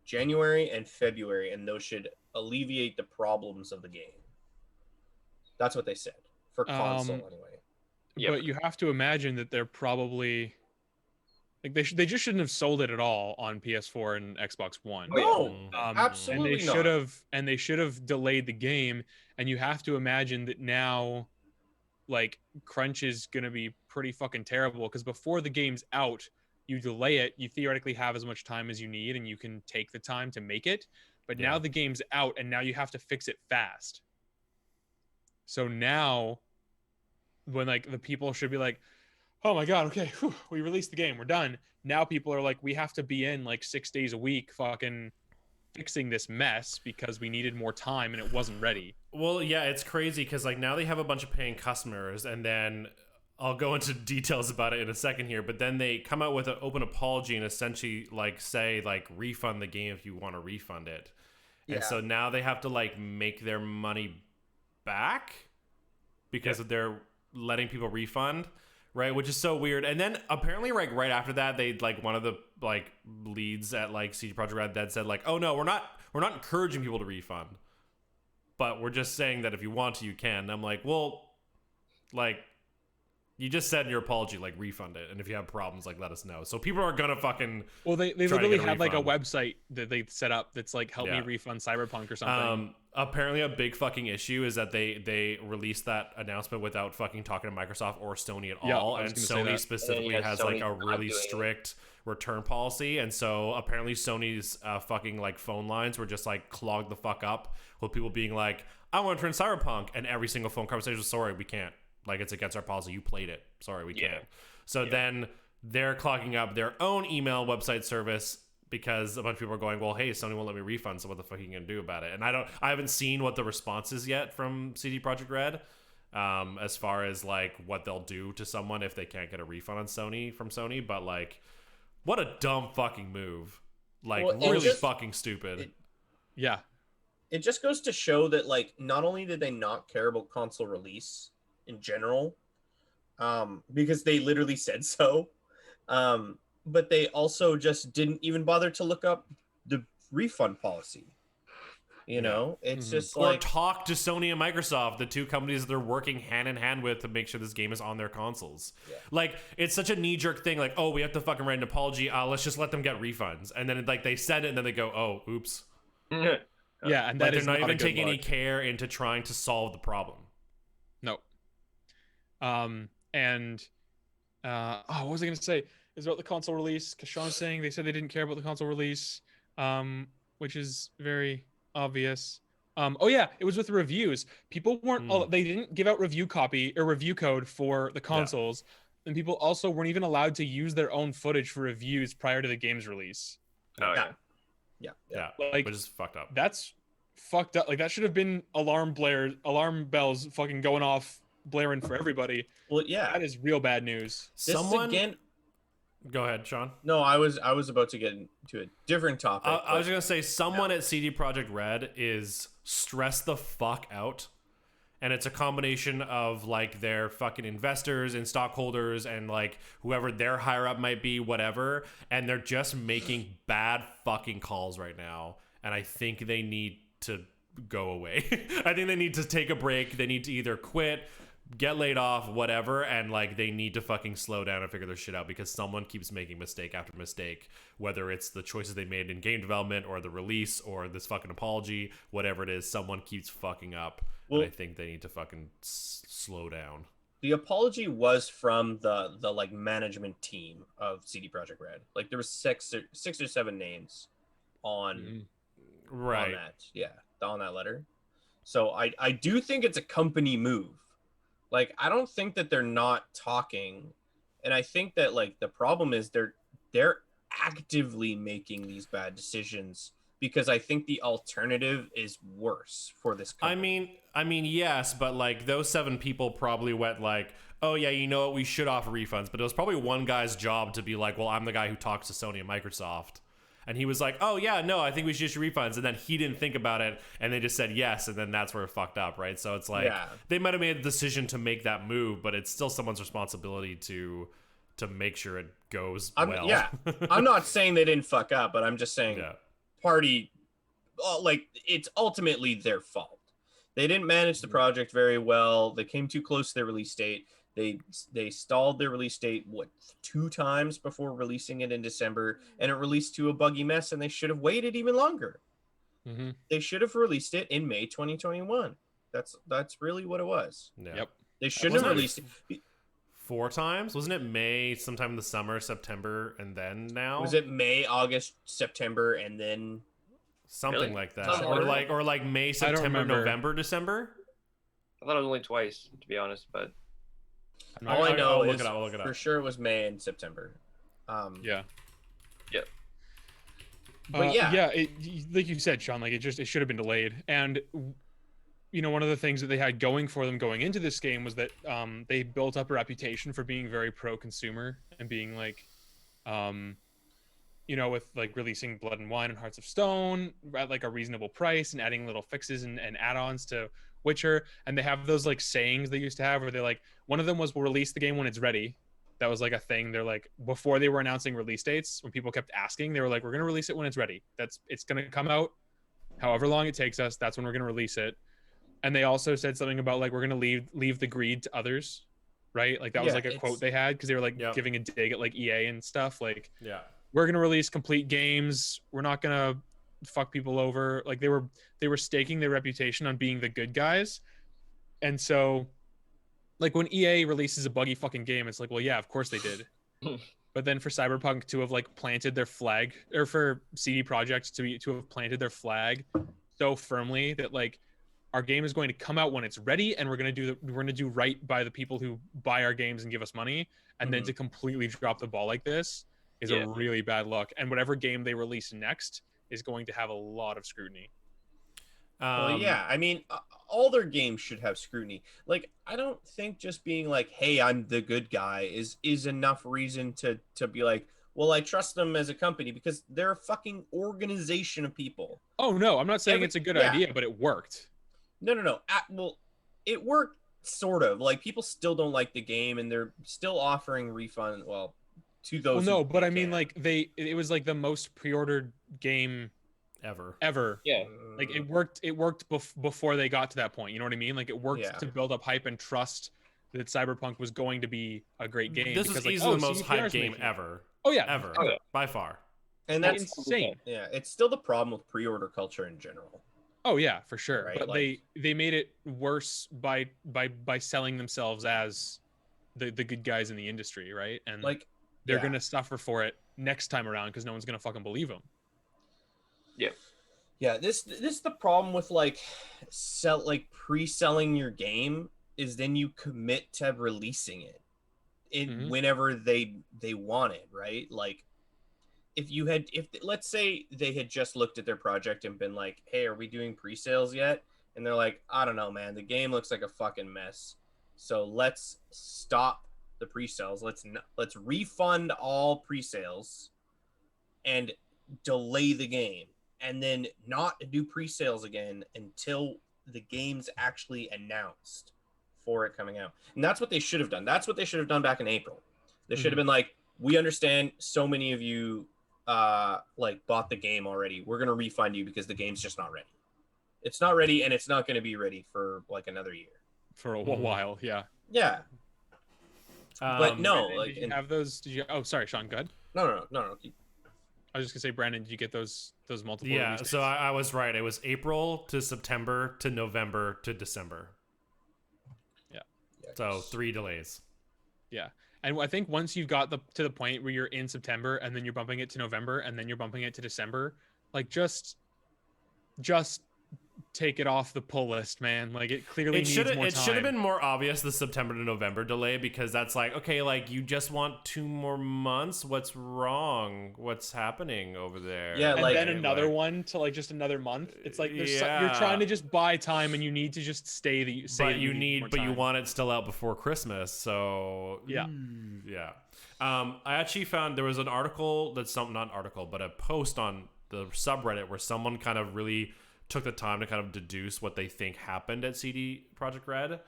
January and February, and those should alleviate the problems of the game. That's what they said for console anyway. But you have to imagine that they're probably like they just shouldn't have sold it at all on PS4 and Xbox One. No, absolutely not. And they should have delayed the game. And you have to imagine that now, like crunch is gonna be pretty fucking terrible because before the game's out, you delay it, you theoretically have as much time as you need, and you can take the time to make it. But now the game's out, and now you have to fix it fast. So now, when like the people should be like, oh my god, okay, we released the game, we're done. Now people are like, we have to be in like 6 days a week fucking fixing this mess because we needed more time and it wasn't ready. Well, yeah, it's crazy because like now they have a bunch of paying customers, and then I'll go into details about it in a second here, but then they come out with an open apology and essentially like say like refund the game if you want to refund it. And so now they have to like make their money back because of their letting people refund, right? Which is so weird. And then apparently like right after that, they like one of the like leads at like CD Projekt Red that said like, oh no, we're not encouraging people to refund, but we're just saying that if you want to, you can. And I'm like, well, like You just said in your apology, like, refund it, and if you have problems, like, let us know. So people are gonna fucking. Well, they try to literally get a have like a refund. website that they set up that's like help me Yeah. refund Cyberpunk or something. Apparently a big fucking issue is that they released that announcement without fucking talking to Microsoft or Sony at Yeah, all, I was and gonna say Sony that. specifically And then you has have like Sony a not really doing it. strict return policy, and so apparently Sony's fucking like phone lines were just like clogged the fuck up with people being like, I want to return Cyberpunk, and every single phone conversation was, sorry, we can't, like, it's against our policy, you played it, sorry, we can't. So then they're clogging up their own email website service because a bunch of people are going, well, hey, Sony won't let me refund, so what the fuck are you gonna do about it? And I haven't seen what the response is yet from CD Projekt Red, as far as like what they'll do to someone if they can't get a refund on from Sony. But like, what a dumb fucking move! Like, Well, really fucking stupid. Yeah. It just goes to show that, like, not only did they not care about console release in general, because they literally said so, but they also just didn't even bother to look up the refund policy. You know, it's just Or like, talk to Sony and Microsoft, the two companies that they're working hand in hand with to make sure this game is on their consoles. Yeah. Like, it's such a knee-jerk thing, like, oh, we have to fucking write an apology, let's just let them get refunds. And then like they send it and then they go, oh, oops. Yeah, and Like, that they're is not not even a good taking any look. care into trying to solve the problem. No. What was I gonna say? Is about the console release. Because Sean's saying they said they didn't care about the console release, which is very obvious. Oh yeah, it was with the reviews. People weren't. They didn't give out review copy or review code for the consoles, and people also weren't even allowed to use their own footage for reviews prior to the game's release. Oh yeah. Yeah, Like, which is fucked up. That's fucked up. Like, that should have been alarm bells fucking going off, blaring for everybody. well, yeah, That is real bad news. Someone again. Go ahead, Sean. No, I was about to get into a different topic. I was gonna say someone at CD Projekt Red is stressed the fuck out, and it's a combination of like their fucking investors and stockholders and like whoever their higher up might be, whatever, and they're just making bad fucking calls right now, and I think they need to go away. I think they need to take a break. They need to either quit, get laid off, whatever, and like they need to fucking slow down and figure their shit out, because someone keeps making mistake after mistake, whether it's the choices they made in game development or the release or this fucking apology, whatever it is, someone keeps fucking up. Well, and I think they need to fucking slow down. the apology was from the like management team of CD Projekt Red. Like, there was six or seven names on Right. on that letter. So I do think it's a company move. Like, I don't think that they're not talking, and I think that like the problem is they're actively making these bad decisions, because I think the alternative is worse for this company. I mean, yes, but like those 7 people probably went like, oh yeah, you know what, we should offer refunds, but it was probably one guy's job to be like, well, I'm the guy who talks to Sony and Microsoft. And he was like, oh yeah, no, I think we should issue refunds. And then he didn't think about it, and they just said yes, and then that's where it fucked up, right? So it's like, they might have made a decision to make that move, but it's still someone's responsibility to make sure it goes well. Yeah, I'm not saying they didn't fuck up, but I'm just saying like, it's ultimately their fault. They didn't manage the project very well. They came too close to their release date. They stalled their release date 2 times before releasing it in December, and it released to a buggy mess, and they should have waited even longer. They should have released it in May 2021. That's really what it was. Yep. They shouldn't have released it 4 times. Wasn't it May, sometime in the summer, September, and then now? Was it May, August, September, and then something like that? Something Or like May, September, November, December? I thought it was only twice, to be honest, but all I know I'll is look it up. for sure it was May and September. Yeah. But like you said, Sean, like it should have been delayed. And you know, one of the things that they had going for them going into this game was that they built up a reputation for being very pro-consumer and being like, you know, with like releasing Blood and Wine and Hearts of Stone at like a reasonable price and adding little fixes and add-ons to Witcher. And they have those like sayings they used to have where they're like, one of them was, we'll release the game when it's ready. That was like a thing. They're like, before they were announcing release dates, when people kept asking, they were like, we're going to release it when it's ready. It's going to come out however long it takes us. That's when we're going to release it. And they also said something about like, we're going to leave the greed to others. right? Like that was like a quote they had because they were like Yep. giving a dig at like EA and stuff. Like, Yeah. we're gonna release complete games. We're not gonna fuck people over. Like they were staking their reputation on being the good guys. And so, like when EA releases a buggy fucking game, it's like, well, yeah, of course they did. But then for Cyberpunk to have like planted their flag, or for CD Projekt to have planted their flag so firmly that like our game is going to come out when it's ready, and we're gonna do right by the people who buy our games and give us money, and then to completely drop the ball like this is a really bad look. And whatever game they release next is going to have a lot of scrutiny. Well, yeah, I mean, all their games should have scrutiny. Like, I don't think just being like, "Hey, I'm the good guy," is enough reason to be like, "Well, I trust them as a company," because they're a fucking organization of people. Oh no, I'm not saying it's a good idea, but it worked. No. Well, it worked sort of. Like, people still don't like the game, and they're still offering refund. Well, to those. Well, no, but I mean, like it was like the most pre-ordered game ever. Yeah. Like it worked before they got to that point. You know what I mean? Like it worked to build up hype and trust that Cyberpunk was going to be a great game. This is easily the most hyped game ever. Oh yeah, ever, by far. And that's insane. Yeah, it's still the problem with pre-order culture in general. Oh yeah, for sure. Right? But like, they made it worse by selling themselves as the good guys in the industry, right? And like they're gonna suffer for it next time around because no one's gonna fucking believe them. Yeah, this is the problem with like pre-selling your game, is then you commit to releasing it in whenever they want it, right? Like if let's say they had just looked at their project and been like, "Hey, are we doing pre-sales yet?" And they're like, "I don't know, man. The game looks like a fucking mess. So let's stop the pre-sales. Let's refund all pre-sales and delay the game, and then not do pre-sales again until the game's actually announced for it coming out." And that's what they should have done. That's what they should have done back in April. They should have been like, "We understand so many of you like bought the game already. We're going to refund you because the game's just not ready. It's not ready, and it's not going to be ready for like another year." For a while, yeah. Yeah. But no, like, did you have those? Did you? Oh, sorry, Sean. Go ahead. No. I was just gonna say, Brandon, did you get those multiple? Yeah, so I was right. It was April to September to November to December. Yeah. So 3 delays. Yeah, and I think once you've got to the point where you're in September and then you're bumping it to November and then you're bumping it to December, like just take it off the pull list, man. Like it clearly needs more time. It should have been more obvious, the September to November delay, because that's like, okay, like you just want 2 more months. What's wrong? What's happening over there? Yeah, and like, then another one to like just another month. It's like you're trying to just buy time, and you need to just you want it still out before Christmas. So yeah. I actually found there was an article but a post on the subreddit where someone kind of really took the time to kind of deduce what they think happened at CD Projekt Red,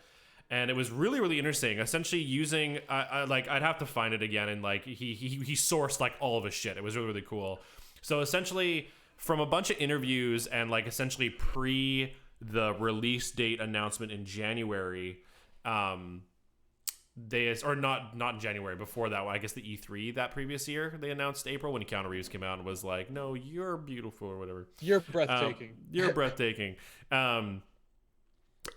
and it was really, really interesting. Essentially, using I'd have to find it again, and like he sourced like all of his shit. It was really, really cool. So essentially, from a bunch of interviews and like essentially pre the release date announcement in January, not in January, before that, I guess the E3 that previous year, they announced April when Keanu Reeves came out and was like, "No, you're beautiful," or whatever. You're breathtaking. You're breathtaking.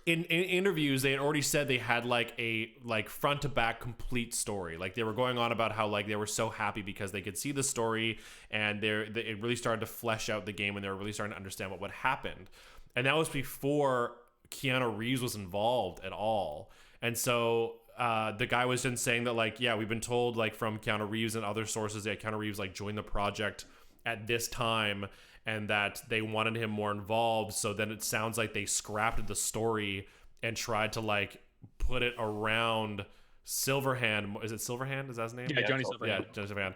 In interviews, they had already said they had like a front to back complete story. Like they were going on about how like they were so happy because they could see the story, and it really started to flesh out the game, and they were really starting to understand what happened. And that was before Keanu Reeves was involved at all. And so the guy was just saying that like, yeah, we've been told like from Keanu Reeves and other sources that Keanu Reeves like joined the project at this time, and that they wanted him more involved. So then it sounds like they scrapped the story and tried to like put it around Silverhand. Is it Silverhand? Is that his name? Yeah, Johnny Silverhand. Yeah, Johnny Silverhand.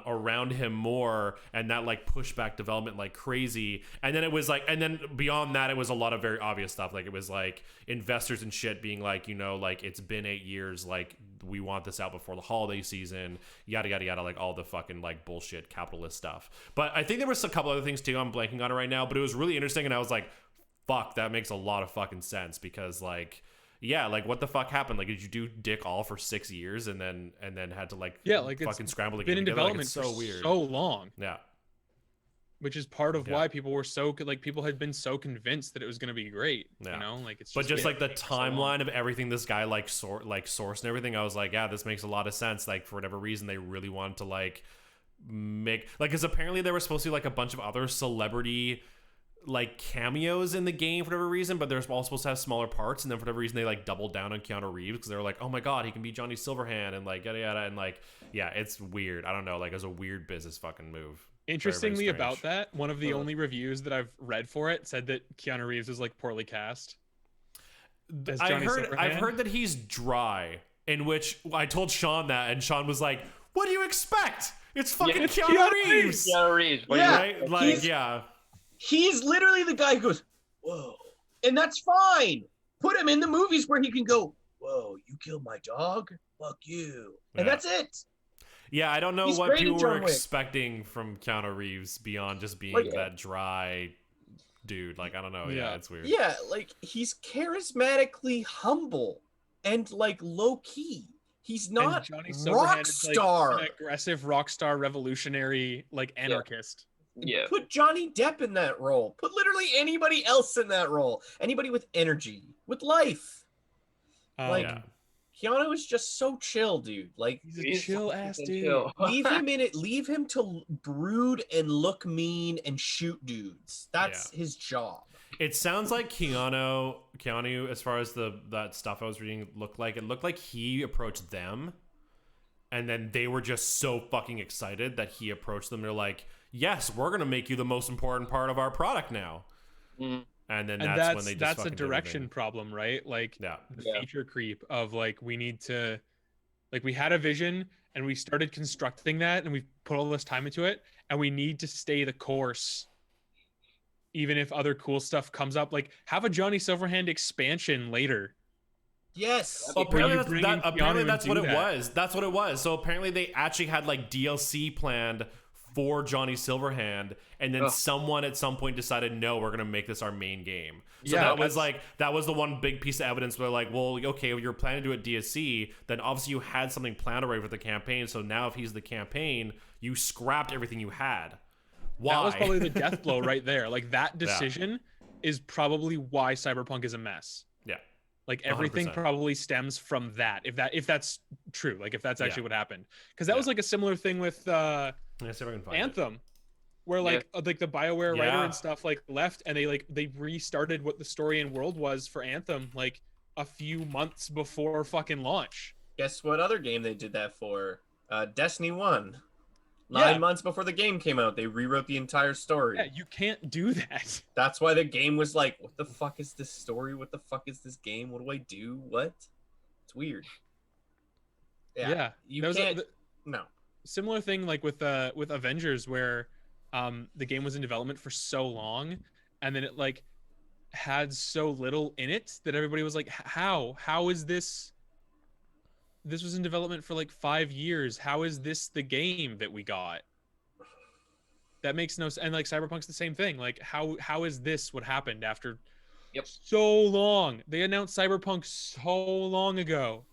Around him more, and that like pushed back development like crazy. And then it was like, and then beyond that, it was a lot of very obvious stuff. Like it was like investors and shit being like, you know, like it's been 8 years, like we want this out before the holiday season, yada yada yada, like all the fucking like bullshit capitalist stuff. But I think there was a couple other things too. I'm blanking on it right now, but it was really interesting, and I was like, fuck, that makes a lot of fucking sense, because like, yeah, like what the fuck happened? Like, did you do dick all for 6 years and then had to like fucking scramble to been get in together? development Like, it's so for weird. so long. Yeah. Which is part of why people were so like people had been so convinced that it was going to be great. Yeah. You know, like it's just like the timeline of everything this guy like sourced and everything. I was like, yeah, this makes a lot of sense. Like for whatever reason, they really wanted to like make like because apparently there was supposed to be like a bunch of other celebrity like cameos in the game for whatever reason, but they're all supposed to have smaller parts, and then for whatever reason they like doubled down on Keanu Reeves because they were like, oh my god, he can be Johnny Silverhand and like yada yada, and like yeah, it's weird. I don't know, like it was a weird business fucking move. Interestingly about that, one of the only reviews that I've read for it said that Keanu Reeves was like poorly cast. I've heard that he's dry, in which I told Sean that, and Sean was like, what do you expect? It's fucking Keanu Reeves. Keanu Reeves. Yeah, right? Like, yeah. He's literally the guy who goes, whoa. And that's fine. Put him in the movies where he can go, whoa, you killed my dog? Fuck you. And that's it. Yeah, I don't know He's what people were Wick. expecting from Keanu Reeves beyond just being Like, that dry dude. Like, I don't know. Yeah, it's weird. Yeah, like, he's charismatically humble and, like, low-key. He's not Johnny rock star. Like, an aggressive rock star revolutionary, like, anarchist. Yeah. Put Johnny Depp in that role. Put literally anybody else in that role. Anybody with energy, with life. Keanu is just so chill, dude. Like he's a chill ass dude. Leave him in it. Leave him to brood and look mean and shoot dudes. That's his job. It sounds like Keanu, as far as that stuff I was reading, it looked like he approached them, and then they were just so fucking excited that he approached them. They're like, "Yes, we're gonna make you the most important part of our product now." And then that's when they just that's a direction problem, right? Like the feature creep of like we need to, like we had a vision and we started constructing that and we put all this time into it and we need to stay the course. Even if other cool stuff comes up, like have a Johnny Silverhand expansion later. Yes. Apparently that's what it was. That's what it was. So apparently they actually had like DLC planned for Johnny Silverhand, and then someone at some point decided, no, we're gonna make this our main game. So that was the one big piece of evidence where like, well, okay, if you're planning to do it DSC, then obviously you had something planned already for the campaign. So now if he's the campaign, you scrapped everything you had. Why? That was probably the death blow right there. Like that decision is probably why Cyberpunk is a mess. Yeah. Like everything 100%. Probably stems from that. If that's true, like if that's actually what happened, because that was like a similar thing with Anthem, where like the BioWare writer and stuff like left, and they restarted what the story and world was for Anthem like a few months before fucking launch. Guess what other game they did that for? Destiny 1. 9 months before the game came out, they rewrote the entire story. Yeah, you can't do that. That's why the game was like, what the fuck is this story? What the fuck is this game? What do I do? What? It's weird. Yeah. You can't... No. Similar thing like with Avengers, where the game was in development for so long, and then it like had so little in it that everybody was like, how is this was in development for like 5 years, how is this the game that we got? That makes no sense. And like Cyberpunk's the same thing. Like how is this what happened after so long? They announced Cyberpunk so long ago.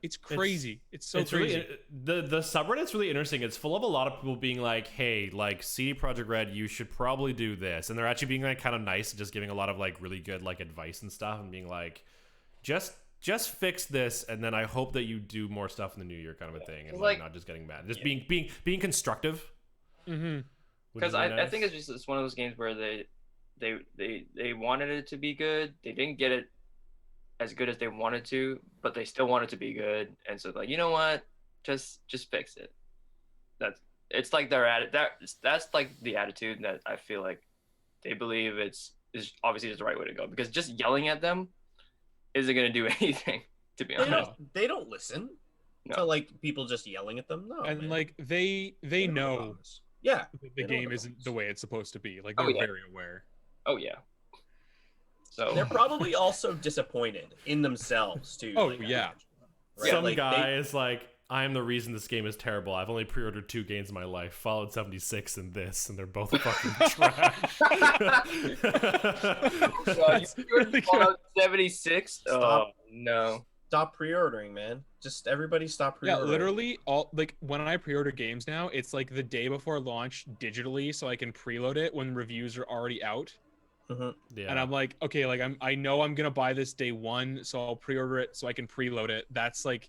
It's crazy. It's so crazy. Really, the subreddit's really interesting. It's full of a lot of people being like, hey, like CD Projekt Red, you should probably do this. And they're actually being like kind of nice and just giving a lot of like really good like advice and stuff and being like, just fix this, and then I hope that you do more stuff in the new year, kind of a thing, and like not just getting mad, just being constructive. Because I think it's one of those games where they wanted it to be good, they didn't get it as good as they wanted to, but they still want it to be good, and so like, you know what, just fix it. It's like that's like the attitude that I feel like they believe is obviously just the right way to go, because just yelling at them isn't going to do anything, to be honest. They don't listen to like people just yelling at them. No, and like they know that the game isn't the way it's supposed to be. Like they're very aware. Oh yeah. So they're probably also disappointed in themselves too. Oh like, yeah. Right? Some guy is like, I am the reason this game is terrible. I've only pre-ordered 2 games in my life, Fallout 76 and this, and they're both fucking trash. You Fallout 76? Oh, no. Stop pre-ordering, man. Just everybody stop pre-ordering. Yeah, literally when I pre-order games now, it's like the day before launch digitally, so I can preload it when reviews are already out. Yeah. And I'm like, okay, like I know I'm gonna buy this day 1, so I'll pre-order it so I can preload it. That's it.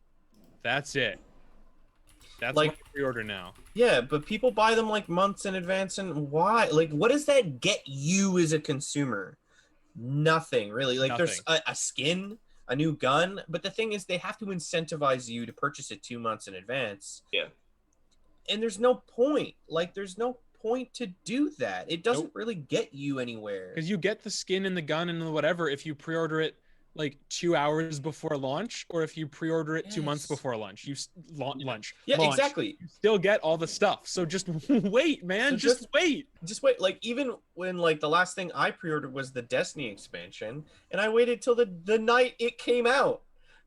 That's like I pre-order now. Yeah, but people buy them like months in advance, and why? Like, what does that get you as a consumer? Nothing really. Like, there's a skin, a new gun, but the thing is, they have to incentivize you to purchase it 2 months in advance. Yeah. And there's no point. Like, there's no point to do that. It doesn't really get you anywhere. Because you get the skin and the gun and the whatever if you pre-order it like 2 hours before launch, or if you pre-order it 2 months before launch. Launch. Exactly. You still get all the stuff. So just wait, man. So just wait. Just wait. Like, even when like the last thing I pre-ordered was the Destiny expansion, and I waited till the night it came out.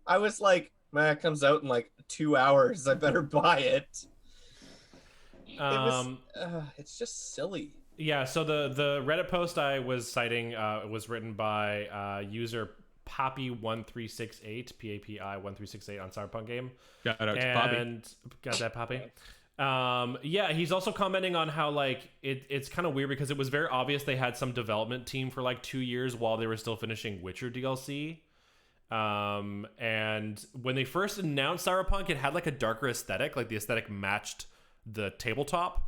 I was like, man, it comes out in like 2 hours. I better buy it. It's just silly. Yeah, so the Reddit post I was citing was written by user Poppy1368, PAPI1368 on Cyberpunk game. Shout out to Poppy. And got that, Poppy? Yeah, he's also commenting on how like it's kind of weird because it was very obvious they had some development team for like 2 years while they were still finishing Witcher DLC. And when they first announced Cyberpunk, it had like a darker aesthetic, like the aesthetic matched the tabletop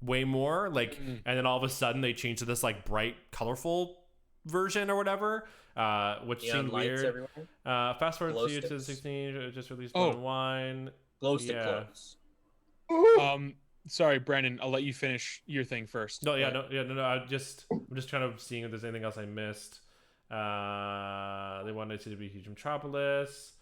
way more, like, and then all of a sudden they changed to this like bright, colorful version or whatever, which seemed weird. Fast forward to 2016, just released Wine. Glow stick clothes. Sorry, Brandon, I'll let you finish your thing first. No. I'm just trying to seeing if there's anything else I missed. They wanted it to be a huge metropolis.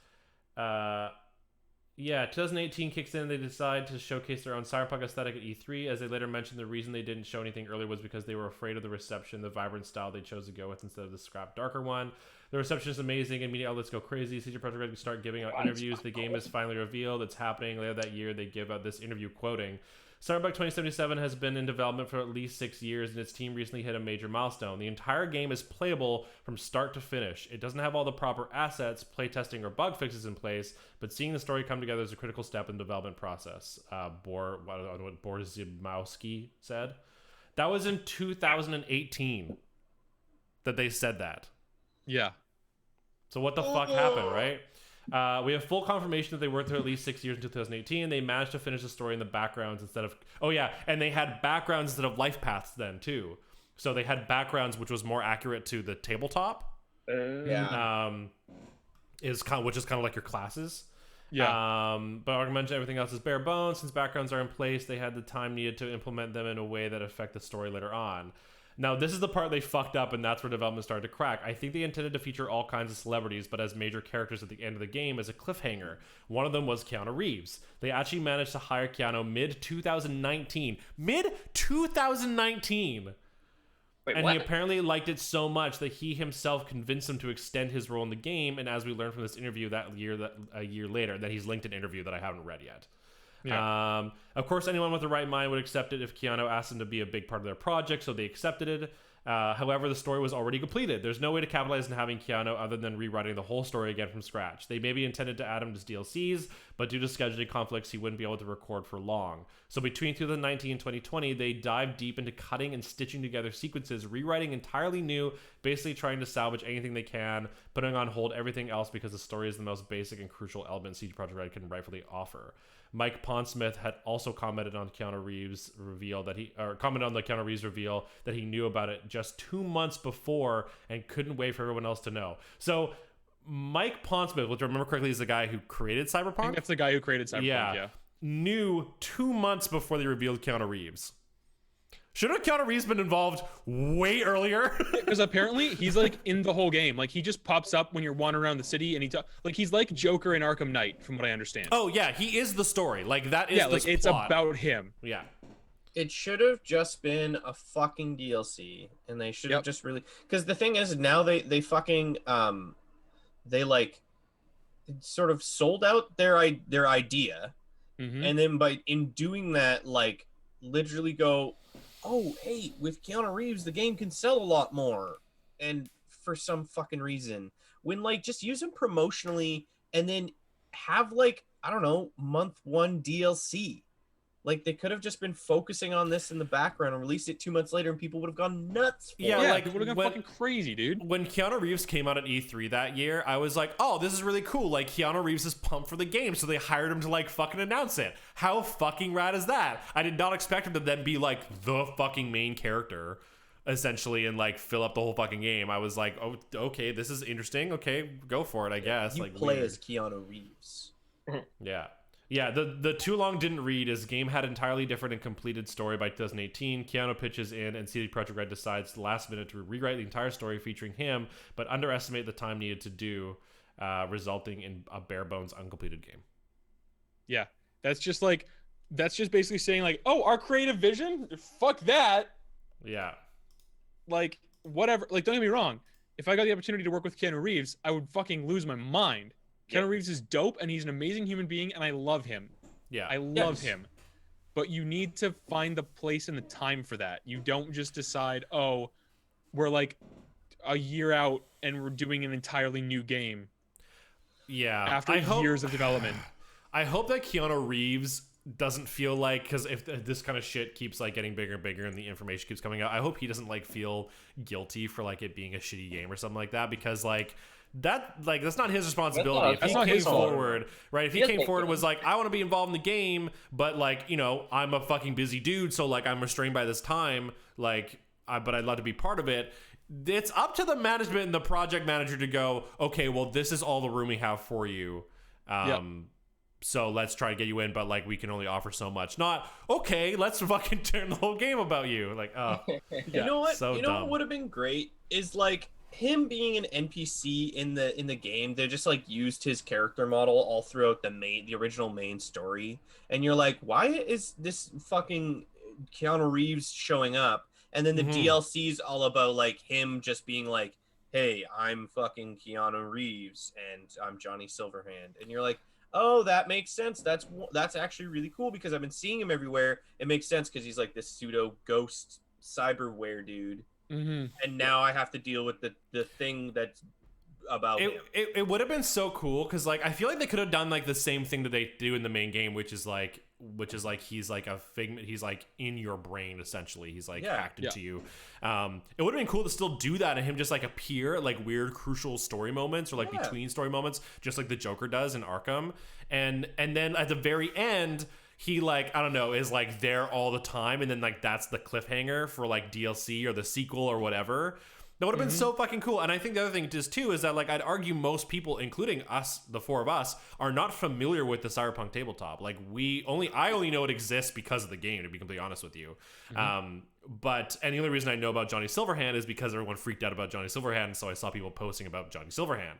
Yeah, 2018 kicks in. They decide to showcase their own Cyberpunk aesthetic at E3. As they later mentioned, the reason they didn't show anything earlier was because they were afraid of the reception, the vibrant style they chose to go with instead of the scrap, darker one. The reception is amazing, and media outlets go crazy. CD Projekt Red start giving out interviews. The game is finally revealed. It's happening. Later that year, they give out this interview quoting, Cyberpunk 2077 has been in development for at least 6 years, and its team recently hit a major milestone. The entire game is playable from start to finish. It doesn't have all the proper assets, playtesting, or bug fixes in place, but seeing the story come together is a critical step in the development process, what Borzymowski said. That was in 2018 that they said that. Yeah. So what the fuck happened, right? We have full confirmation that they worked through at least 6 years in 2018. They managed to finish the story in the backgrounds instead of... Oh, yeah. And they had backgrounds instead of life paths then, too. So they had backgrounds which was more accurate to the tabletop. Yeah. Which is kind of like your classes. Yeah. But I mentioned everything else is bare bones. Since backgrounds are in place, they had the time needed to implement them in a way that affect the story later on. Now, this is the part they fucked up, and that's where development started to crack. I think they intended to feature all kinds of celebrities, but as major characters at the end of the game as a cliffhanger. One of them was Keanu Reeves. They actually managed to hire Keanu mid-2019. Mid-2019! Wait, and what? he apparently liked it so much that he himself convinced him to extend his role in the game, and as we learned from this interview a year later, that he's linked an interview that I haven't read yet. Yeah. Of course, anyone with the right mind would accept it if Keanu asked them to be a big part of their project, so they accepted it. However, the story was already completed. There's no way to capitalize on having Keanu other than rewriting the whole story again from scratch. They maybe intended to add him to DLCs, but due to scheduling conflicts, he wouldn't be able to record for long. So between 2019 and 2020, they dived deep into cutting and stitching together sequences, rewriting entirely new, basically trying to salvage anything they can, putting on hold everything else because the story is the most basic and crucial element CD Projekt Red can rightfully offer. Mike Pondsmith had also commented on Keanu Reeves' reveal that he knew about it just 2 months before and couldn't wait for everyone else to know. So Mike Pondsmith, which I remember correctly, is the guy who created Cyberpunk. I think that's the guy who created Cyberpunk. Yeah. Knew 2 months before they revealed Keanu Reeves. Shouldn't Keanu Reeves been involved way earlier? Because apparently he's like in the whole game. Like he just pops up when you're wandering around the city, and he's like Joker in Arkham Knight, from what I understand. Oh yeah, he is the story. Like that is the it's plot. about him. Yeah. It should have just been a fucking DLC, and they should have just really. Because the thing is, now they fucking they like sort of sold out their idea. and then in doing that, like literally go, oh hey, with Keanu Reeves the game can sell a lot more, and for some fucking reason, when like just use him promotionally and then have like, I don't know, month 1 DLC. Like they could have just been focusing on this in the background and released it 2 months later, and people would have gone nuts for Yeah, it. like it would have gone fucking crazy, dude. When Keanu Reeves came out at E3 that year, I was like, oh, this is really cool. Like Keanu Reeves is pumped for the game, so they hired him to like fucking announce it. How fucking rad is that? I did not expect him to then be like the fucking main character, essentially, and like fill up the whole fucking game. I was like, oh, okay, this is interesting. Okay, go for it, I guess. You like play weird. as Keanu Reeves. Yeah, the too long didn't read is game had entirely different and completed story by 2018. Keanu pitches in and CD Projekt Red decides last minute to rewrite the entire story featuring him, but underestimate the time needed to do, resulting in a bare bones uncompleted game. Yeah, that's just basically saying like, oh, our creative vision, fuck that. Yeah. Like, whatever. Like, don't get me wrong. If I got the opportunity to work with Keanu Reeves, I would fucking lose my mind. Keanu Reeves is dope, and he's an amazing human being, and I love him. Yeah. I love him. But you need to find the place and the time for that. You don't just decide, oh, we're like a year out, and we're doing an entirely new game. Yeah. After years of development. I hope that Keanu Reeves doesn't feel like, because if this kind of shit keeps like getting bigger and bigger and the information keeps coming out, I hope he doesn't like feel guilty for like it being a shitty game or something like that, because like that's not his responsibility. If he came forward, right? If he came forward and was like, I want to be involved in the game, but like, you know, I'm a fucking busy dude, so like I'm restrained by this time, like, but I'd love to be part of it. It's up to the management and the project manager to go, okay, well, this is all the room we have for you. So let's try to get you in, but like we can only offer so much. Not, okay, let's fucking turn the whole game about you. Like, oh, you know what? So you know dumb. what would have been great is like him being an NPC in the game. They just like used his character model all throughout the original main story, and you're like, why is this fucking Keanu Reeves showing up? And then the DLC's all about like him just being like, hey, I'm fucking Keanu Reeves and I'm Johnny Silverhand, and you're like, oh, that makes sense. That's actually really cool because I've been seeing him everywhere. It makes sense because he's like this pseudo ghost cyberware dude. And now I have to deal with the thing that's about him. It would have been so cool because like I feel like they could have done like the same thing that they do in the main game, which is like he's like a figment. He's like in your brain essentially. He's like hacked into you. It would have been cool to still do that and him just like appear at like weird crucial story moments or like between story moments, just like the Joker does in Arkham. And then at the very end, he like, I don't know, is like there all the time, and then like that's the cliffhanger for like DLC or the sequel or whatever. That would have been so fucking cool. And I think the other thing is too is that like I'd argue most people, including us, the four of us, are not familiar with the Cyberpunk tabletop. Like I only know it exists because of the game, to be completely honest with you. And the only reason I know about Johnny Silverhand is because everyone freaked out about Johnny Silverhand, and so I saw people posting about Johnny Silverhand.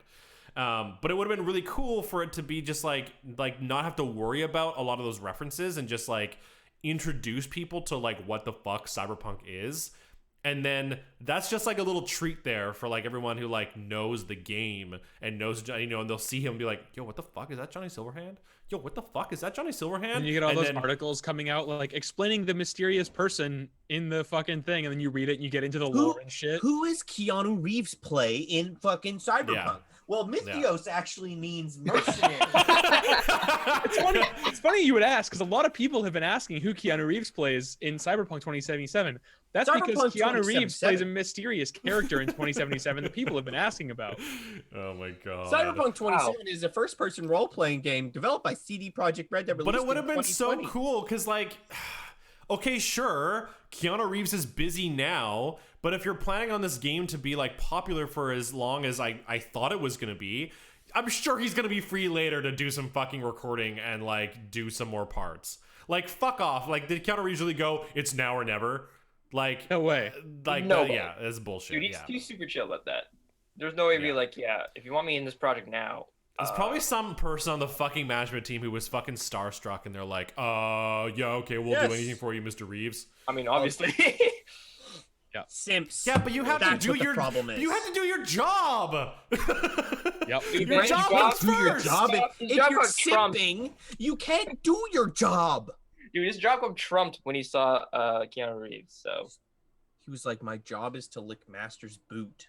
But it would have been really cool for it to be just like not have to worry about a lot of those references and just like introduce people to like what the fuck Cyberpunk is. And then that's just like a little treat there for like everyone who like knows the game and knows, you know, and they'll see him and be like, yo, what the fuck is that Johnny Silverhand? Yo, what the fuck is that Johnny Silverhand? And you get all those articles coming out like explaining the mysterious person in the fucking thing, and then you read it and you get into the lore and shit. Who is Keanu Reeves play in fucking Cyberpunk? Yeah. Well, Mythios actually means mercenary. It's funny you would ask, because a lot of people have been asking who Keanu Reeves plays in Cyberpunk 2077. That's because Keanu Reeves plays a mysterious character in 2077 that people have been asking about. Oh my god. Cyberpunk 27 is a first-person role-playing game developed by CD Projekt Red that released in 2020. But it would have been so cool, because like, okay, sure, Keanu Reeves is busy now, but if you're planning on this game to be like popular for as long as I thought it was going to be, I'm sure he's going to be free later to do some fucking recording and like do some more parts. Like, fuck off. Like, did Keanu Reeves really go, it's now or never? Like, no way. Like, no way. Yeah, it's bullshit. Dude, he's super chill about that. There's no way to be like, yeah, if you want me in this project now. There's probably some person on the fucking management team who was fucking starstruck and they're like, yeah, okay, we'll do anything for you, Mr. Reeves. I mean, obviously. Simps. Yeah, but you have to That's do what the your problem is. You have to do your job. Yep. Your job comes do your first. job. His If job you're got trumped. simping, you can't do your job. Dude, his job got trumped when he saw Keanu Reeves. So He was like, my job is to lick Master's boot.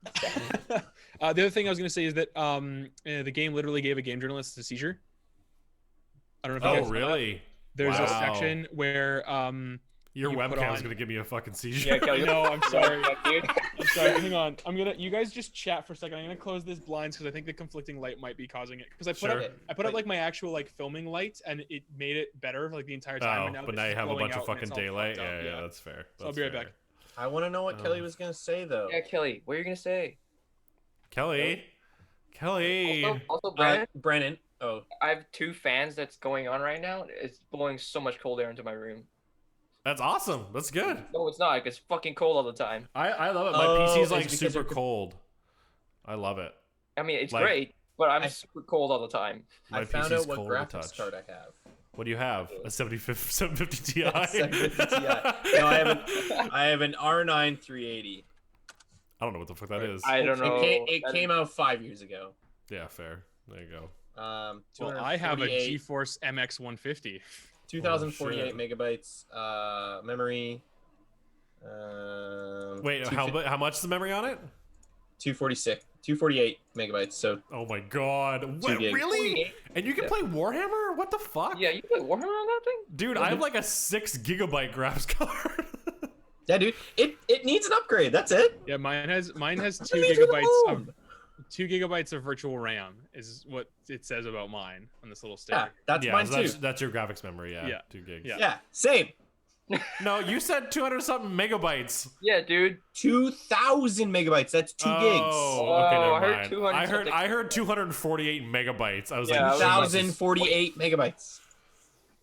The other thing I was going to say is that the game literally gave a game journalist a seizure. I don't know if you Oh, guys know that. really? There's a Wow. section where Your you put webcam's on- gonna give me a fucking seizure. yeah, Kelly. No, I'm sorry. Dude. I'm sorry. Hang on. You guys just chat for a second. I'm gonna close this blinds because I think the conflicting light might be causing it. Because I put up like my actual like filming light and it made it better like the entire time. Oh, but now you have a bunch of fucking daylight. Yeah, that's fair. So I'll be right back. I want to know what Kelly was gonna say though. Yeah, Kelly. What are you gonna say? Kelly. Also, Brandon. Brennan. Oh, I have 2 fans that's going on right now. It's blowing so much cold air into my room. That's awesome. That's good. No, it's not. It's fucking cold all the time. I love it. My Oh, PC's it's like because super you're- cold. I love it. I mean, it's Like- great, but I'm super cold all the time. My I found PC's out what cold to graphics touch. card I have. What do you have? A 750 Ti? 750 Ti. No, I have an R9 380. I don't know what the fuck that is. I don't know. It came out 5 years ago. Yeah, fair. There you go. Well, I have a 248 GeForce MX 150. 2048 Oh, megabytes memory. Wait, how much is the memory on it? 248 megabytes. So Oh my god. What, gigs. really? And you can Yeah. play Warhammer? What the fuck? Yeah, you play Warhammer on that thing? Dude, I have like a 6 gigabyte graphics card. yeah, dude, it needs an upgrade. That's it. Yeah, mine has 2 Leave it gigabytes of alone. 2 gigabytes of virtual RAM is what it says about mine on this little sticker. Yeah, that's yeah, mine so too. that's your graphics memory, yeah. Yeah. 2 gigs. Yeah. Yeah, same. No, you said 200 something megabytes. Yeah, dude. 2,000 megabytes. That's 2 gigs. Oh, okay, Oh, I never heard mind. 200 I heard something. 248 megabytes. I was Yeah, I like, was- 2,048 megabytes.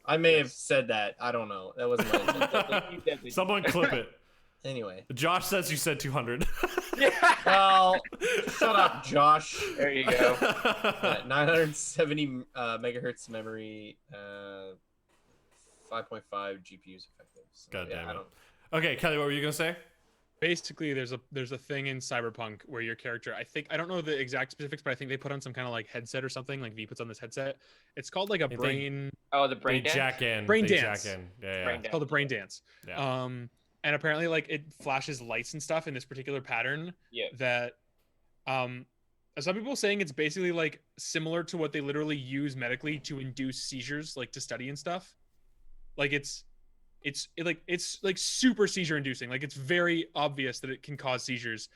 I may have said that. I don't know. That wasn't my intent. You definitely- someone clip it. Anyway. Josh says you said 200. Well, shut up, Josh. There you go. 970 megahertz memory, 5.5 GPUs effective. So, God damn I it. don't. Okay, Kelly, what were you gonna say? Basically, there's a thing in Cyberpunk where your character, I don't know the exact specifics, but I think they put on some kind of like headset or something. Like V puts on this headset. It's called like a think- brain. Oh, the They brain dance? jack in. Brain They dance. jack in. Yeah, yeah. Brain dance. Called the brain dance. Yeah. And apparently like it flashes lights and stuff in this particular pattern Yeah. that some people saying it's basically like similar to what they literally use medically to induce seizures, like to study and stuff. Like it's like super seizure inducing. Like it's very obvious that it can cause seizures.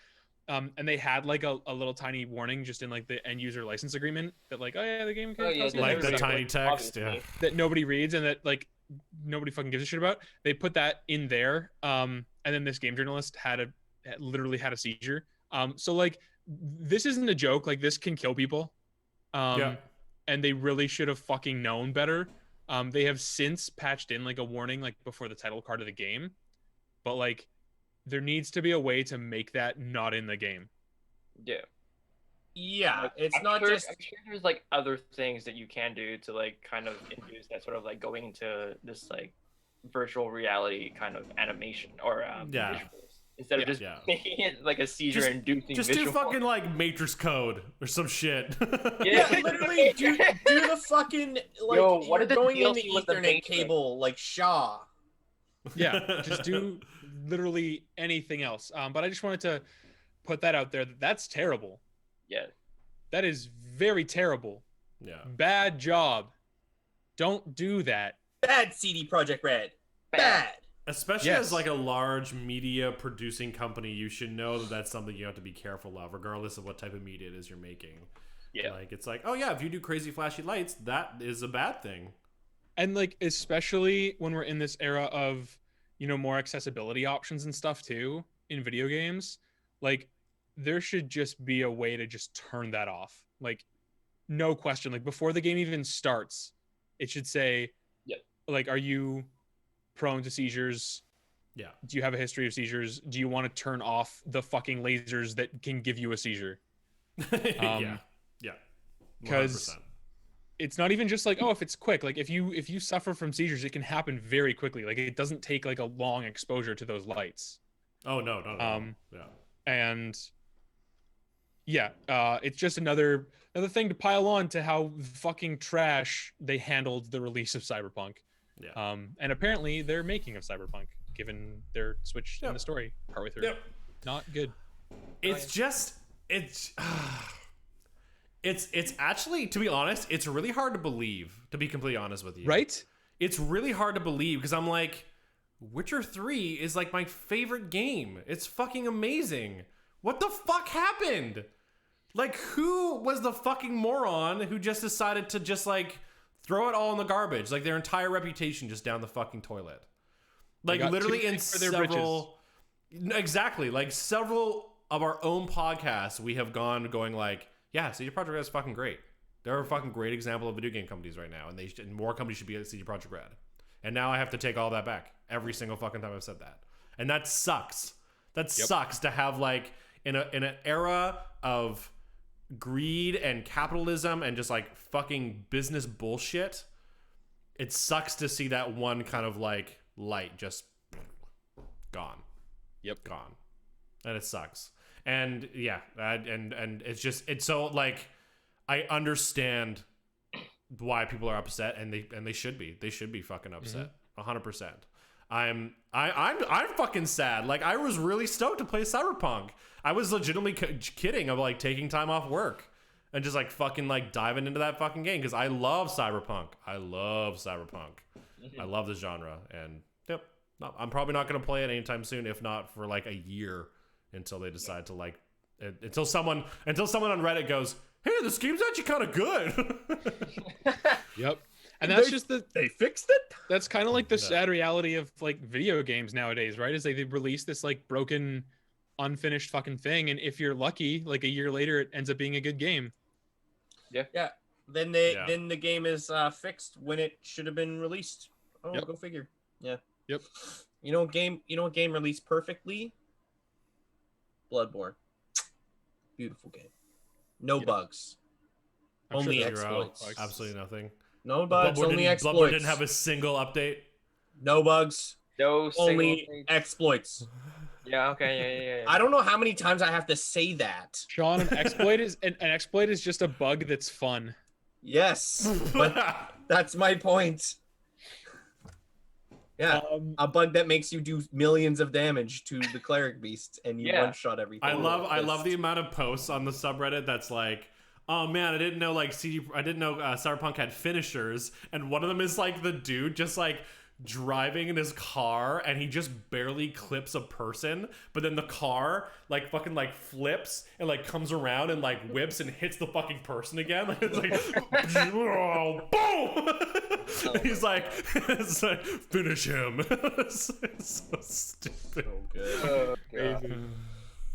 And they had like a little tiny warning just in like the end user license agreement that like, oh yeah, the game can Oh, yeah, cause Like seizures. the tiny text. Yeah. obviously. That nobody reads and that like nobody fucking gives a shit about. They put that in there. And then this game journalist literally had a seizure. So like this isn't a joke. Like this can kill people. Yeah. And they really should have fucking known better. They have since patched in like a warning like before the title card of the game, but like there needs to be a way to make that not in the game. Yeah. Yeah, it's I'm not sure, just. I'm sure there's like other things that you can do to like kind of induce that sort of like going into this like virtual reality kind of animation or Yeah. visuals instead of just Yeah. making it like a seizure inducing Just visual. do fucking like Matrix code or some shit. Yeah, literally do the fucking like Yo, what you're are the going in DLC the with the Ethernet Matrix? cable like Shaw. Yeah, just do literally anything else. But I just wanted to put that out there. That's terrible. Yeah. That is very terrible. Yeah. Bad job. Don't do that. Bad CD Project Red. Bad. Especially Yes. as like a large media producing company, you should know that that's something you have to be careful of, regardless of what type of media it is you're making. Yeah. Like it's like, oh yeah, if you do crazy flashy lights, that is a bad thing. And like especially when we're in this era of, more accessibility options and stuff too in video games, like there should just be a way to just turn that off. Like no question. Like before the game even starts, it should say, Yeah. like, are you prone to seizures? Yeah. Do you have a history of seizures? Do you want to turn off the fucking lasers that can give you a seizure? Yeah. 'Cause 100%. It's not even just like, oh, if it's quick, like if you suffer from seizures, it can happen very quickly. Like it doesn't take like a long exposure to those lights. Oh no. Yeah. And yeah, it's just another thing to pile on to how fucking trash they handled the release of Cyberpunk. Yeah. And apparently their making of Cyberpunk, given their switch in the story partway through. Yep. Not good. It's just it's it's actually, to be honest, it's really hard to believe, to be completely honest with you. Right? It's really hard to believe because I'm like, Witcher 3 is like my favorite game. It's fucking amazing. What the fuck happened? Like, who was the fucking moron who just decided to just like throw it all in the garbage? Like their entire reputation just down the fucking toilet. Like literally in several, exactly, like several of our own podcasts, we have going like, yeah, CD Projekt Red is fucking great. They're a fucking great example of video game companies right now, and more companies should be at CD Projekt Red. And now I have to take all that back every single fucking time I've said that, and that sucks. That sucks to have, like, in an era of greed and capitalism and just like fucking business bullshit. It sucks to see that one kind of like light just gone. Yep, gone, and it sucks. And yeah, and it's just, it's so like, I understand why people are upset, and they should be fucking upset 100%. I'm fucking sad. Like, I was really stoked to play Cyberpunk. I was legitimately kidding of like taking time off work and just like fucking like diving into that fucking game because I love Cyberpunk. I love the genre, and yep, I'm probably not gonna play it anytime soon, if not for like a year, until they decide to like, until someone on Reddit goes, hey, this game's actually kind of good. Yep. And that's they fixed it. That's kind of like the sad reality of like video games nowadays, right? Is they release this like broken, unfinished fucking thing, and if you're lucky, like a year later, it ends up being a good game. Yeah. Then the game is fixed when it should have been released. Oh, go figure. Yeah. Yep. You know what game released perfectly? Bloodborne. Beautiful game. No bugs. Only exploits. Absolutely nothing. No bugs, only exploits. Bloodborne didn't have a single update. No bugs. No only exploits. Yeah, okay, yeah. I don't know how many times I have to say that. Sean, an exploit is just a bug that's fun. Yes, but that's my point. Yeah, a bug that makes you do millions of damage to the cleric beast, and you one-shot everything. I love the amount of posts on the subreddit that's like, oh man, I didn't know Cyberpunk had finishers, and one of them is like the dude just like driving in his car and he just barely clips a person, but then the car like fucking like flips and like comes around and like whips and hits the fucking person again. Like, it's like boom. He's like, it's like, finish him. It's so stupid. So good.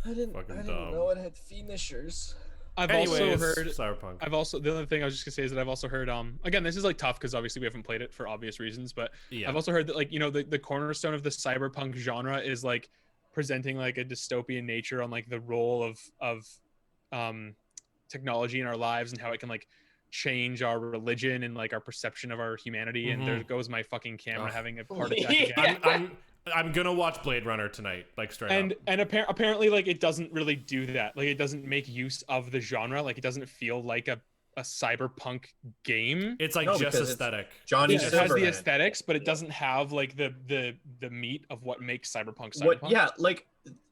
I didn't know it had finishers. I've also heard Cyberpunk. The other thing I was just gonna say is that I've also heard again, this is like tough because obviously we haven't played it for obvious reasons, but I've also heard that like, you know, the cornerstone of the cyberpunk genre is like presenting like a dystopian nature on like the role of technology in our lives and how it can like change our religion and like our perception of our humanity. And there goes my fucking camera having a heart attack again. I'm gonna watch Blade Runner tonight, like straight up. And apparently, like, it doesn't really do that. Like, it doesn't make use of the genre. Like, it doesn't feel like a cyberpunk game. It's like just aesthetic. Johnny Silverhand. It has the aesthetics, but it doesn't have like the meat of what makes cyberpunk. Like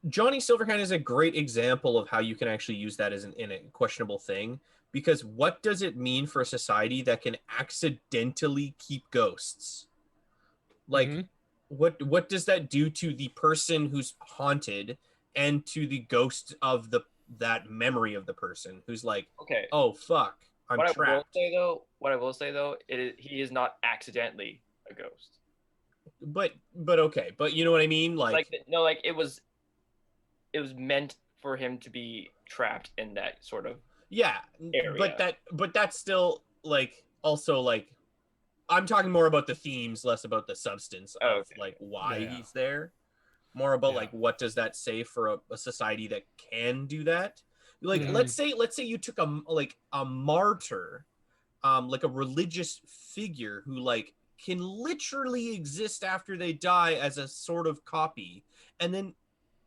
Johnny Silverhand is a great example of how you can actually use that as in a questionable thing. Because what does it mean for a society that can accidentally keep ghosts? Like. What does that do to the person who's haunted and to the ghost of that memory of the person who's like, okay, oh fuck, I'm trapped. What I will say though, he is not accidentally a ghost. But okay, but you know what I mean, like it was meant for him to be trapped in that sort of area. But that's still like also like. I'm talking more about the themes, less about the substance of like why he's there. More about like what does that say for a society that can do that? Like let's say you took a martyr, like a religious figure who like can literally exist after they die as a sort of copy, and then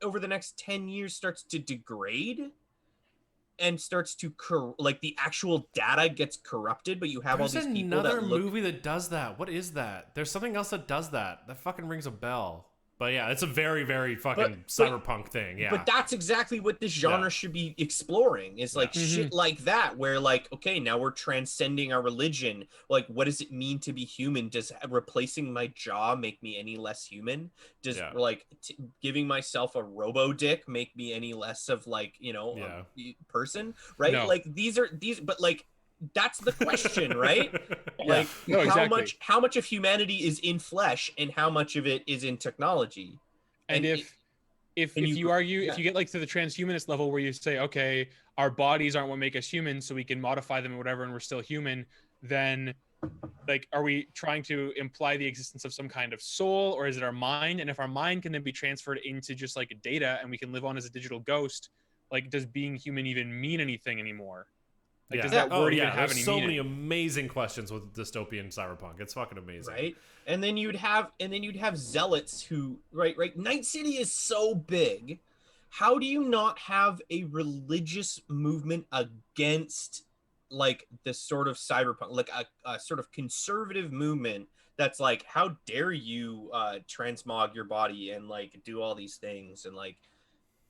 over the next 10 years starts to degrade and starts to like the actual data gets corrupted, but you have There's all these people another that look. movie that does that. What is that? There's something else that does that. That fucking rings a bell. But yeah, it's a very, very fucking cyberpunk thing. Yeah. But that's exactly what this genre should be exploring, is like shit like that, where like, okay, now we're transcending our religion. Like, what does it mean to be human? Does replacing my jaw make me any less human? Does like giving myself a robo dick make me any less of like, you know, a person? Right? No. Like but like, that's the question, right? Like, no, exactly. How much of humanity is in flesh and how much of it is in technology? And if you argue, if you get like to the transhumanist level where you say, okay, our bodies aren't what make us human, so we can modify them or whatever, and we're still human, then like, are we trying to imply the existence of some kind of soul, or is it our mind? And if our mind can then be transferred into just like data and we can live on as a digital ghost, like, does being human even mean anything anymore? Like, does that word even have any meaning? So many amazing questions with dystopian cyberpunk. It's fucking amazing, right? And then you'd have zealots who, right? Night City is so big. How do you not have a religious movement against like this sort of cyberpunk, like a sort of conservative movement that's like, how dare you transmog your body and like do all these things and like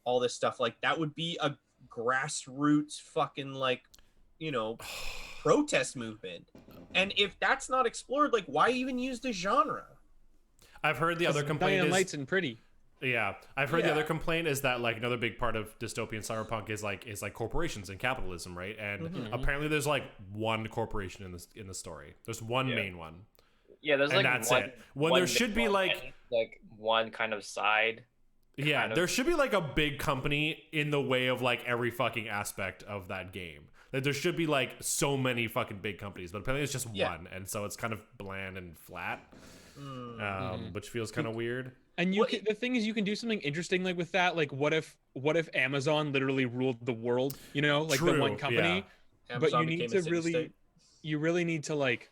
all this stuff? Like, that would be a grassroots fucking like, you know, protest movement. And if that's not explored, like, why even use the genre? I've heard the other complaint is lights and pretty. Yeah, I've heard the other complaint is that like another big part of dystopian cyberpunk is like corporations and capitalism, right? And apparently there's like one corporation in the story. There's one main one. Yeah, there's and like that's one, it. When there should be like one kind of side. Yeah, there should be like a big company in the way of like every fucking aspect of that game. Like, there should be like so many fucking big companies, but apparently it's just one, and so it's kind of bland and flat, which feels kind of weird. And the thing is, you can do something interesting like with that. Like, what if Amazon literally ruled the world? You know, like the one company. Yeah. But you really need to like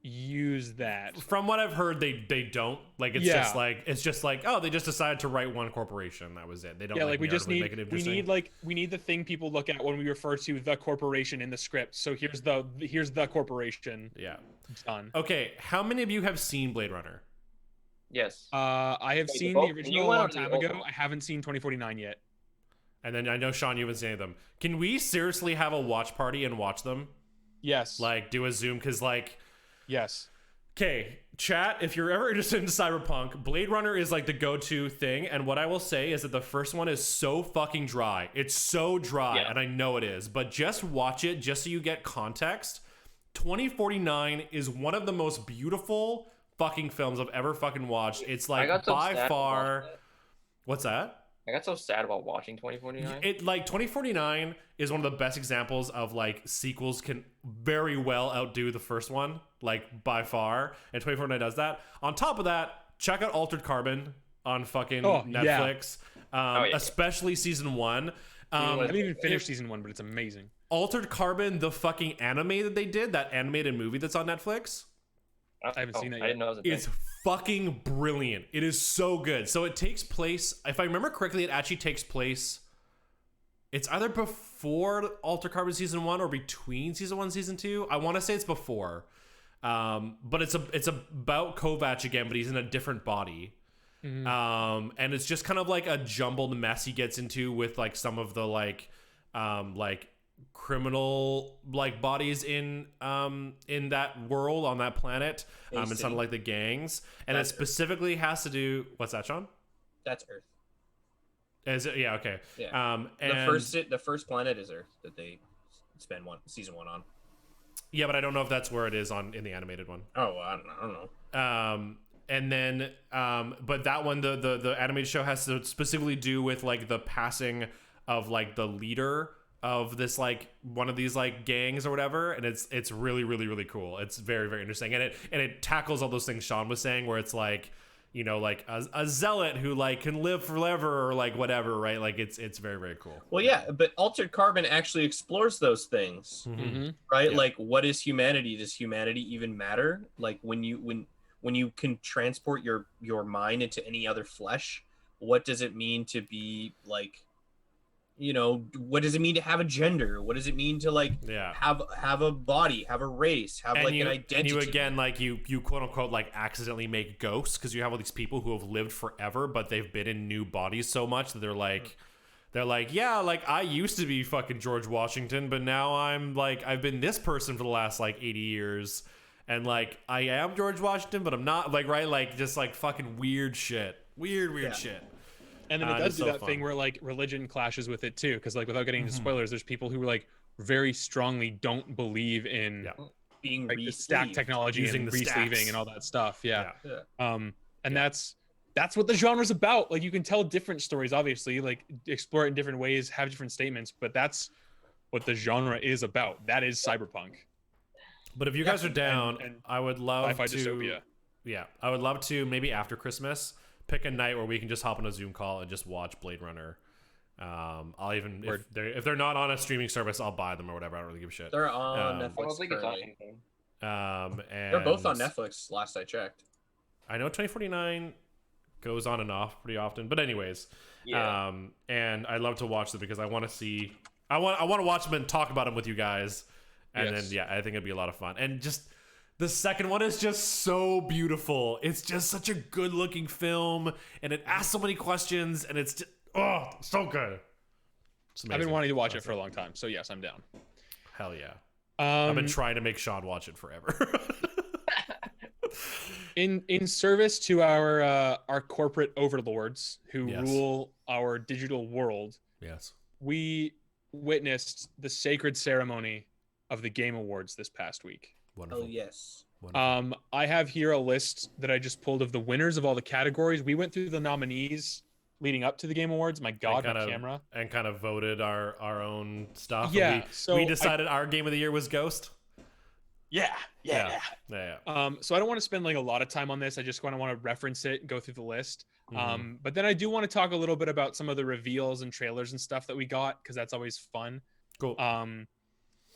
use that. From what I've heard, they don't like. It's just like oh, they just decided to write one corporation. That was it. They don't. Yeah, like we just need we need the thing people look at when we refer to the corporation in the script. So here's the corporation. Yeah, done. Okay, how many of you have seen Blade Runner? Yes. I have seen the original a long time ago. I haven't seen 2049 yet. And then I know Sean, you haven't seen any of them. Can we seriously have a watch party and watch them? Yes. Like do a Zoom because like. Yes. Okay, chat, if you're ever interested in Cyberpunk, Blade Runner is like the go-to thing, and what I will say is that the first one is so fucking dry. It's so dry, and I know it is, but just watch it just so you get context. 2049 is one of the most beautiful fucking films I've ever fucking watched. It's like by far... What's that? I got so sad about watching 2049. It like 2049 is one of the best examples of like sequels can very well outdo the first one, like by far. And 2049 does that. On top of that, check out Altered Carbon on fucking Netflix, especially season 1. I haven't even finished season 1, but it's amazing. Altered Carbon, the fucking anime that they did, that animated movie that's on Netflix. I haven't seen it yet. I didn't know it was a thing. It's fucking brilliant. It is so good. So it takes place, if I remember correctly, it actually takes place, it's either before Altered Carbon season 1 or between season 1 and season 2. I want to say it's before. But it's about Kovac again, but he's in a different body. And it's just kind of like a jumbled mess he gets into with like some of the like criminal like bodies in that world on that planet. It's not like the gangs, and it specifically has to do. What's that, Sean? That's Earth. Is it? Yeah. Okay. Yeah. And the first planet is Earth that they spend season 1 on. Yeah, but I don't know if that's where it is in the animated one. Oh, well, I don't know. And then, but that one, the animated show has to specifically do with like the passing of like the leader of this like one of these like gangs or whatever, and it's really really really cool. It's very very interesting, and it tackles all those things Sean was saying, where it's like, you know, like a zealot who like can live forever or like whatever, right? Like it's very very cool. Well, yeah, but Altered Carbon actually explores those things, right? Yeah. Like, what is humanity? Does humanity even matter? Like when you can transport your mind into any other flesh, what does it mean to be like, what does it mean to have a gender? What does it mean to like have a body, have a race, have like an identity? And you again, like you quote unquote like accidentally make ghosts because you have all these people who have lived forever, but they've been in new bodies so much that they're like, yeah, like I used to be fucking George Washington, but now I'm like, I've been this person for the last like 80 years. And like, I am George Washington, but I'm not, like, right? Like, just like fucking weird shit. Weird shit. And then it does do that thing where like religion clashes with it too, because like without getting into spoilers, there's people who like very strongly don't believe in being like the stack technology using and the re-sleeving and all that stuff. Yeah. And Yeah. that's what the genre's about. Like you can tell different stories, obviously, like explore it in different ways, have different statements, but that's what the genre is about. That is cyberpunk. But if you guys are down, and I would love sci-fi to. dystopia. Yeah, I would love to maybe after Christmas pick a night where we can just hop on a Zoom call and just watch Blade Runner. I'll even if they're not on a streaming service, I'll buy them or whatever. I don't really give a shit. They're on Netflix. Probably Currently. And They're both on Netflix. Last I checked. I know 2049 goes on and off pretty often, but anyways, and I love to watch them because I want to see. I want to watch them and talk about them with you guys, and then I think it'd be a lot of fun. And just the second one is just so beautiful. It's just such a good looking film, and it asks so many questions, and it's just, so good. I've been wanting to watch it for a long time, so yes, I'm down. Hell yeah. I've been trying to make Sean watch it forever. In service to our corporate overlords who rule our digital world, yes, we witnessed the sacred ceremony of the Game Awards this past week. Wonderful. Oh yes. Wonderful. I have here a list that I just pulled of the winners of all the categories. We went through the nominees leading up to the Game Awards. My God, my camera. And kind of voted our own stuff. Yeah. We decided our game of the year was Ghost. Yeah. So I don't want to spend like a lot of time on this. I just want to reference it and go through the list. Mm-hmm. But then I do want to talk a little bit about some of the reveals and trailers and stuff that we got, because that's always fun. Cool.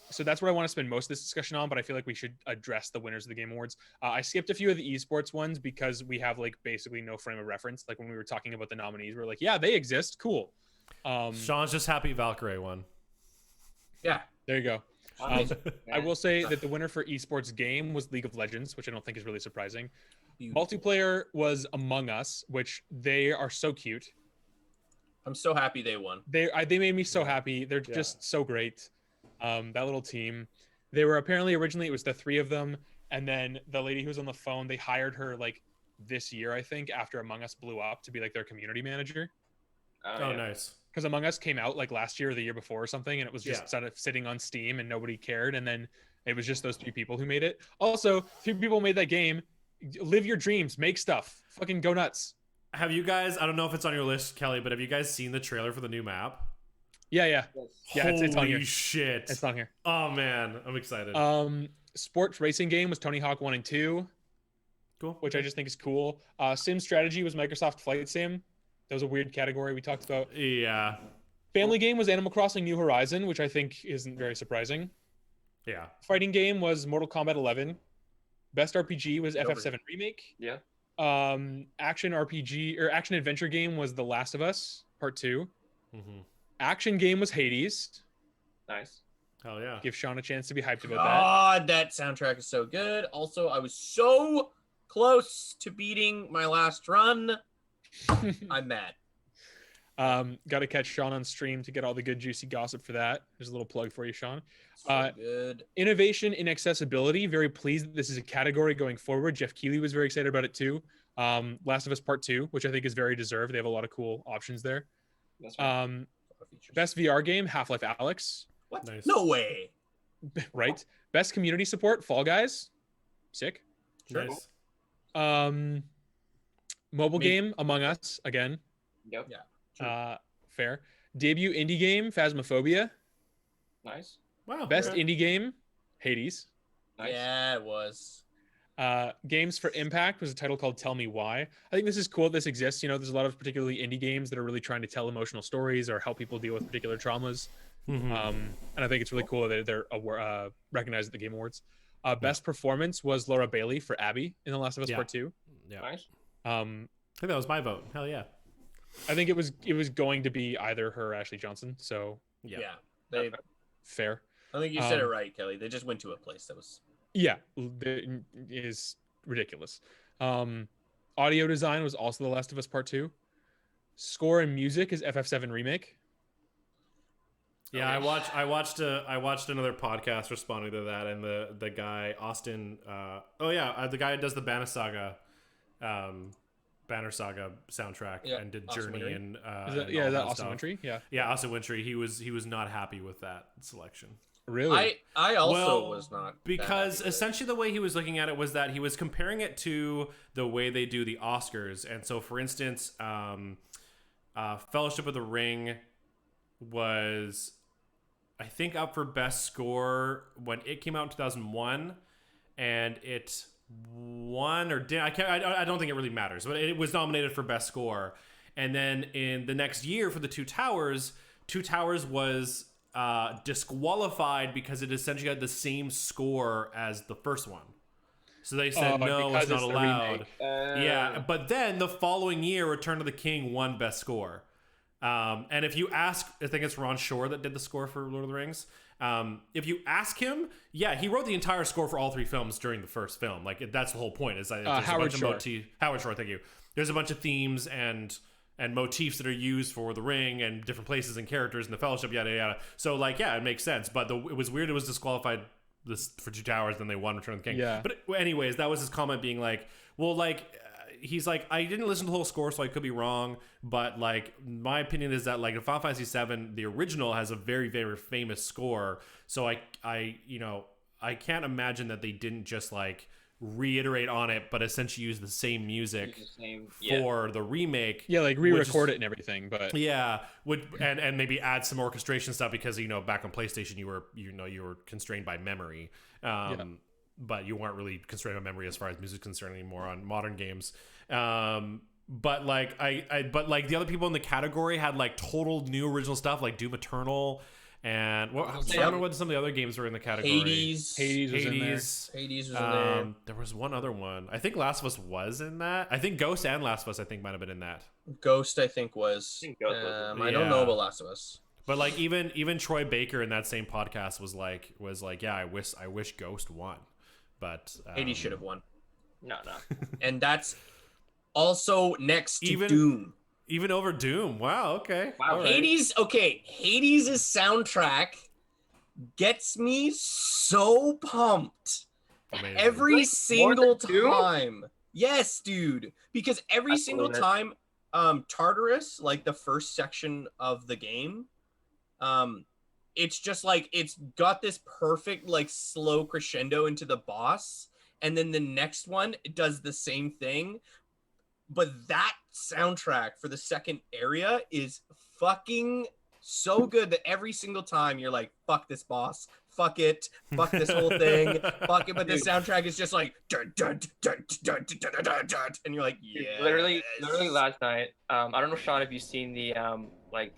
So that's what I want to spend most of this discussion on, but I feel like we should address the winners of the Game Awards. I skipped a few of the esports ones because we have like basically no frame of reference. Like when we were talking about the nominees, we are like, yeah, they exist. Cool. Sean's just happy Valkyrie won. Yeah. There you go. I will say that the winner for esports game was League of Legends, which I don't think is really surprising. Beautiful. Multiplayer was Among Us, which they are so cute. I'm so happy they won. They made me so happy. They're just so great. That little team. They were apparently originally it was the three of them, and then the lady who was on the phone, they hired her like this year, I think, after Among Us blew up to be like their community manager. Oh, nice. Because Among Us came out like last year or the year before or something, and it was just sort of sitting on Steam and nobody cared, and then it was just those three people who made it. Also, three people made that game. Live your dreams, make stuff, fucking go nuts. Have you guys? I don't know if it's on your list, Kelly, but have you guys seen the trailer for the new map? Yeah. It's on here. Holy shit! It's on here. Oh man, I'm excited. Sports racing game was Tony Hawk 1 and 2. Cool. Which I just think is cool. Sim strategy was Microsoft Flight Sim. That was a weird category we talked about. Yeah. Family game was Animal Crossing New Horizon, which I think isn't very surprising. Yeah. Fighting game was Mortal Kombat 11. Best RPG was FF7 Remake. Yeah. Action RPG or action adventure game was The Last of Us Part 2. Mm-hmm. Action game was Hades. Nice. Hell yeah. Give Sean a chance to be hyped about God, that soundtrack is so good. Also, I was so close to beating my last run. I'm mad. Got to catch Sean on stream to get all the good juicy gossip for that. There's a little plug for you, Sean. So good. Innovation in accessibility. Very pleased that this is a category going forward. Jeff Keighley was very excited about it too. Last of Us Part 2, which I think is very deserved. They have a lot of cool options there. That's right. Best VR game, Half-Life Alyx. What? Nice. No way. Right. Best community support, Fall Guys. Sick. Sure. Nice. Mobile game, Among Us again. Yep. Yeah. Fair. Debut indie game, Phasmophobia. Nice. Wow. Best okay. indie game, Hades. Nice. Yeah, it was. Games for Impact was a title called Tell Me Why. I think this is cool. This exists. You know, there's a lot of particularly indie games that are really trying to tell emotional stories or help people deal with particular traumas. Mm-hmm. And I think it's really cool that they're recognized at the Game Awards. Best performance was Laura Bailey for Abby in The Last of Us Part 2. Yeah. Nice. I think that was my vote. Hell yeah. I think it was going to be either her or Ashley Johnson. So Yeah. They, fair. I think you said it right, Kelly. They just went to a place that was. Yeah, is ridiculous. Audio design was also The Last of Us Part 2. Score and music is FF7 Remake. Yeah, I watched another podcast responding to that, and the guy Austin, the guy that does the Banner Saga soundtrack and did Austin Journey Wintory. and Is that Austin Wintry? Yeah, Austin Wintry. He was not happy with that selection. Really? I also was not, because essentially the way he was looking at it was that he was comparing it to the way they do the Oscars, and so for instance, Fellowship of the Ring was, I think, up for best score when it came out in 2001, and it won or did. I don't think it really matters, but it was nominated for best score. And then in the next year for the Two Towers was disqualified because it essentially had the same score as the first one. So they said no, it's not allowed. Yeah, but then the following year, Return of the King won best score. And if you ask, I think it's Ron Shore that did the score for Lord of the Rings. If you ask him, yeah, he wrote the entire score for all three films during the first film. Like, that's the whole point. Is that Howard Shore. Howard Shore, thank you. There's a bunch of themes and motifs that are used for the Ring and different places and characters in the Fellowship, yada yada. So like, yeah, it makes sense. But it was weird. It was disqualified for Two Towers, then they won Return of the King. Yeah. But anyways, that was his comment, being like, well, like, he's like, I didn't listen to the whole score, so I could be wrong, but like, my opinion is that like in Final Fantasy VII, the original has a very, very famous score, so I can't imagine that they didn't just like reiterate on it, but essentially use the same music for the remake. Yeah, like re-record it and everything, but yeah, and maybe add some orchestration stuff, because back on PlayStation you were constrained by memory. But you weren't really constrained by memory as far as music is concerned anymore on modern games. But like but like the other people in the category had like total new original stuff, like Doom Eternal, and I don't remember what some of the other games were in the category. Hades was in there. Hades was in there. There was one other one. I think Last of Us was in that. I think Ghost and Last of Us might have been in that. Ghost, I think was. I don't know about Last of Us. But like even Troy Baker in that same podcast was like, yeah, I wish Ghost won. But Hades should have won. No. And that's also next to Doom. Even over Doom. Wow, okay. Wow. Hades, okay. Hades' soundtrack gets me so pumped. Amazing. Every single Doom? time. Yes, dude. Because every single time Tartarus, like the first section of the game, it's just like it's got this perfect like slow crescendo into the boss, and then the next one it does the same thing, but that soundtrack for the second area is fucking so good that every single time you're like, fuck this boss, fuck it, fuck this whole thing, fuck it. But the soundtrack is just like dun, dun, dun, dun, dun, dun, dun, dun, and you're like, yeah. Literally last night. I don't know, Sean, if you've seen the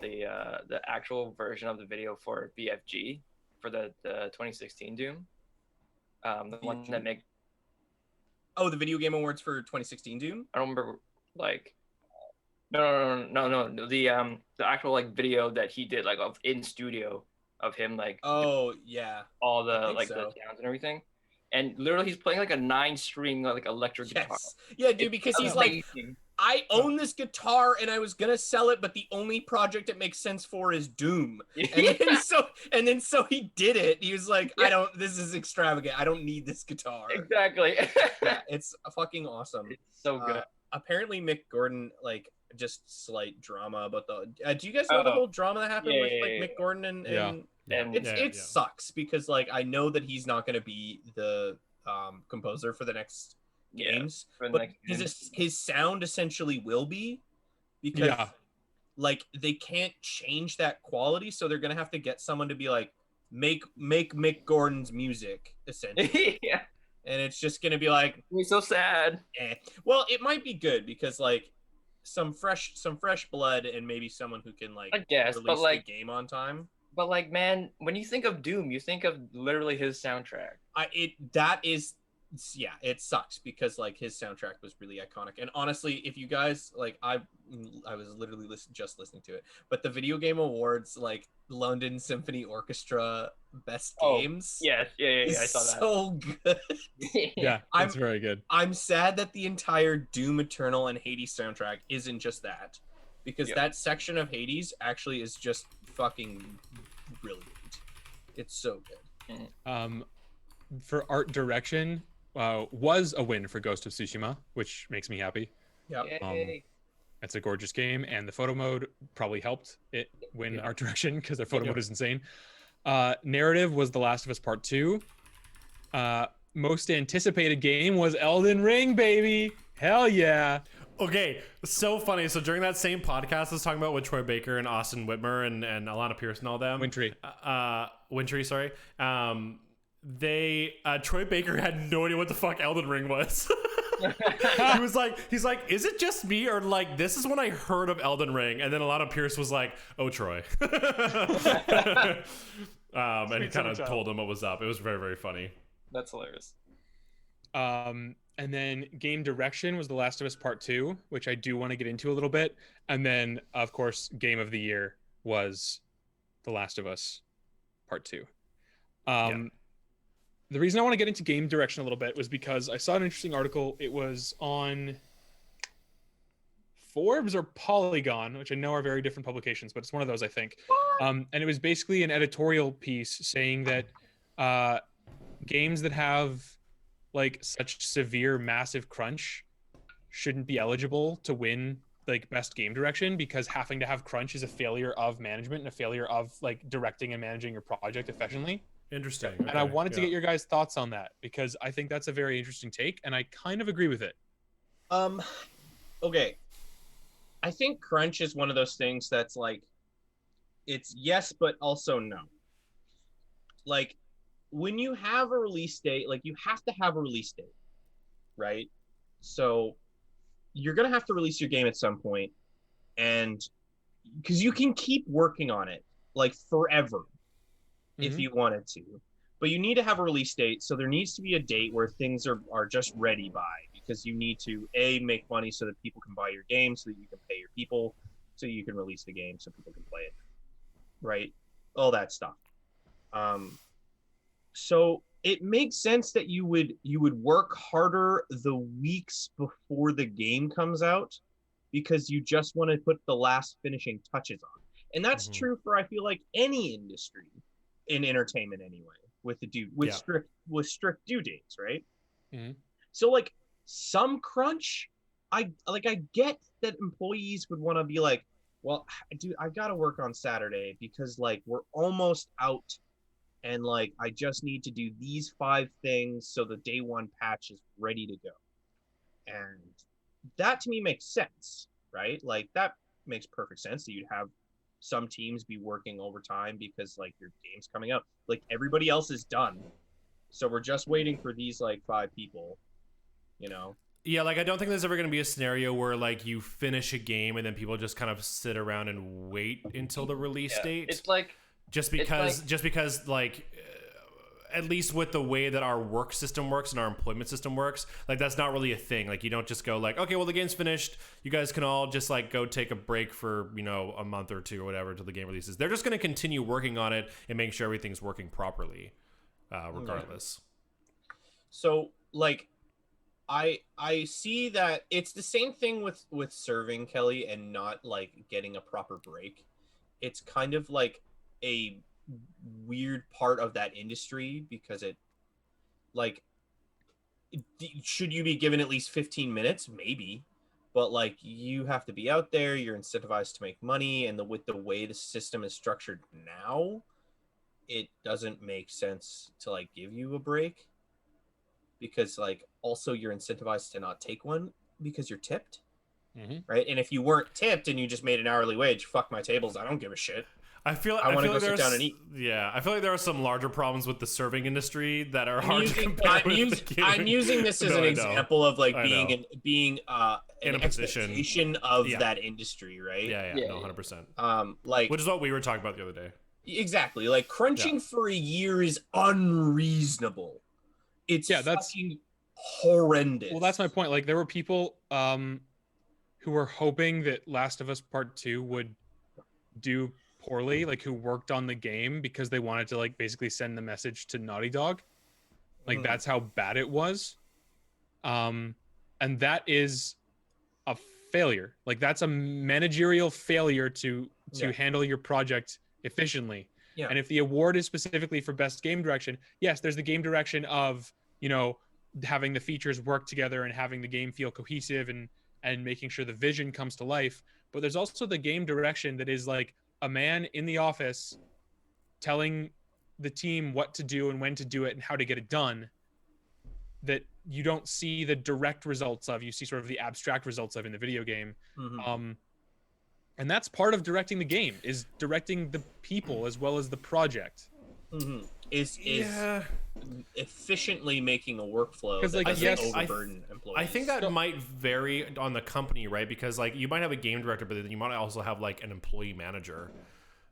the actual version of the video for BFG for the 2016 Doom. The one that make. Oh, the Video Game Awards for 2016 Doom. I don't remember like. No. The actual like video that he did like of in studio of him like. Oh yeah. All the like the sounds and everything, and literally he's playing like a 9-string like electric guitar. Yeah, dude, because he's like, I own this guitar and I was gonna sell it, but the only project it makes sense for is Doom. And then so he did it. He was like, this is extravagant. I don't need this guitar. Exactly. Yeah, it's fucking awesome. It's so good. Apparently Mick Gordon, like, just slight drama about the do you guys know the whole drama that happened with like Mick Gordon and it sucks, because like I know that he's not gonna be the composer for the next games, but his sound essentially will be, because like they can't change that quality, so they're gonna have to get someone to be like make Mick Gordon's music essentially. And it's just gonna be like, we're so sad. Well, it might be good, because like some fresh blood and maybe someone who can like, I guess, release the game on time. But like, man, when you think of Doom, you think of literally his soundtrack. That is yeah, it sucks because like his soundtrack was really iconic. And honestly, if you guys like, I was literally just listening to it, but the video game awards, like London Symphony Orchestra best games, yes, yeah, I is saw that. so good. Yeah, it's very good. I'm sad that the entire Doom Eternal and Hades soundtrack isn't just that, because that section of Hades actually is just fucking brilliant. It's so good. For art direction, was a win for Ghost of Tsushima, which makes me happy. Yeah. It's a gorgeous game, and the photo mode probably helped it win art direction because their photo mode is insane. Narrative was The Last of Us Part 2. Most anticipated game was Elden Ring, baby. Hell yeah. Okay, so funny. So during that same podcast I was talking about with Troy Baker and Austin Whitmer and Alana Pierce and all them. Wintry, sorry. Troy Baker had no idea what the fuck Elden Ring was. he's like, is it just me, or like this is when I heard of Elden Ring? And then Alana Pierce was like, oh, Troy. And he kind of told him what was up. It was very, very funny. That's hilarious. And then game direction was The Last of Us Part 2, which I do want to get into a little bit. And then, of course, game of the year was The Last of Us Part 2. The reason I want to get into game direction a little bit was because I saw an interesting article. It was on Forbes or Polygon, which I know are very different publications, but it's one of those, I think. And it was basically an editorial piece saying that games that have like such severe, massive crunch shouldn't be eligible to win like best game direction, because having to have crunch is a failure of management and a failure of like directing and managing your project efficiently. Interesting. And I wanted to get your guys' thoughts on that, because I think that's a very interesting take, and I kind of agree with it. Okay. I think crunch is one of those things that's like, it's yes, but also no. Like, when you have a release date, like you have to have a release date, right? So you're going to have to release your game at some point, and because you can keep working on it like forever if you wanted to, but you need to have a release date. So there needs to be a date where things are just ready by, because you need to make money so that people can buy your game, so that you can pay your people, so you can release the game so people can play it, right? All that stuff. So it makes sense that you would work harder the weeks before the game comes out, because you just want to put the last finishing touches on. And that's true for, I feel like, any industry in entertainment anyway, with strict due dates, right? So like some crunch, I get that employees would want to be like, well, dude, I got to work on Saturday because like we're almost out, and like I just need to do these 5 things so the day one patch is ready to go. And that to me makes sense, right? Like that makes perfect sense that you'd have some teams be working overtime because like your game's coming out. Like everybody else is done, so we're just waiting for these like 5 people, you know? Yeah, like I don't think there's ever going to be a scenario where like you finish a game and then people just kind of sit around and wait until the release date. It's like just because like at least with the way that our work system works and our employment system works, like that's not really a thing. Like you don't just go like, okay, well the game's finished, you guys can all just like go take a break for, you know, a month or 2 or whatever until the game releases. They're just going to continue working on it and make sure everything's working properly, regardless. So like I see that it's the same thing with serving, Kelly, and not like getting a proper break. It's kind of like a weird part of that industry, because it like, should you be given at least 15 minutes? Maybe, but like you have to be out there, you're incentivized to make money, and with the way the system is structured now, it doesn't make sense to like give you a break, because like also you're incentivized to not take one because you're tipped, right? And if you weren't tipped and you just made an hourly wage, fuck my tables, I don't give a shit. I feel I want to like go sit down and eat. Yeah, I feel like there are some larger problems with the serving industry that are hard to compare I'm using this as an example of like being in a position of that industry, right? Yeah, no, 100%. Like, which is what we were talking about the other day. Exactly. Like crunching for a year is unreasonable. It's horrendous. Well, that's my point. Like, there were people who were hoping that Last of Us Part 2 would do poorly, like who worked on the game because they wanted to like basically send the message to Naughty Dog. Like that's how bad it was. And that is a failure. Like that's a managerial failure to handle your project efficiently. Yeah. And if the award is specifically for best game direction, yes, there's the game direction of, you know, having the features work together and having the game feel cohesive and making sure the vision comes to life. But there's also the game direction that is like a man in the office telling the team what to do and when to do it and how to get it done, that you don't see the direct results of. You see sort of the abstract results of in the video game. And that's part of directing the game, is directing the people as well as the project. Is efficiently making a workflow that like, doesn't overburden employees. I think that might vary on the company, right? Because like you might have a game director, but then you might also have like an employee manager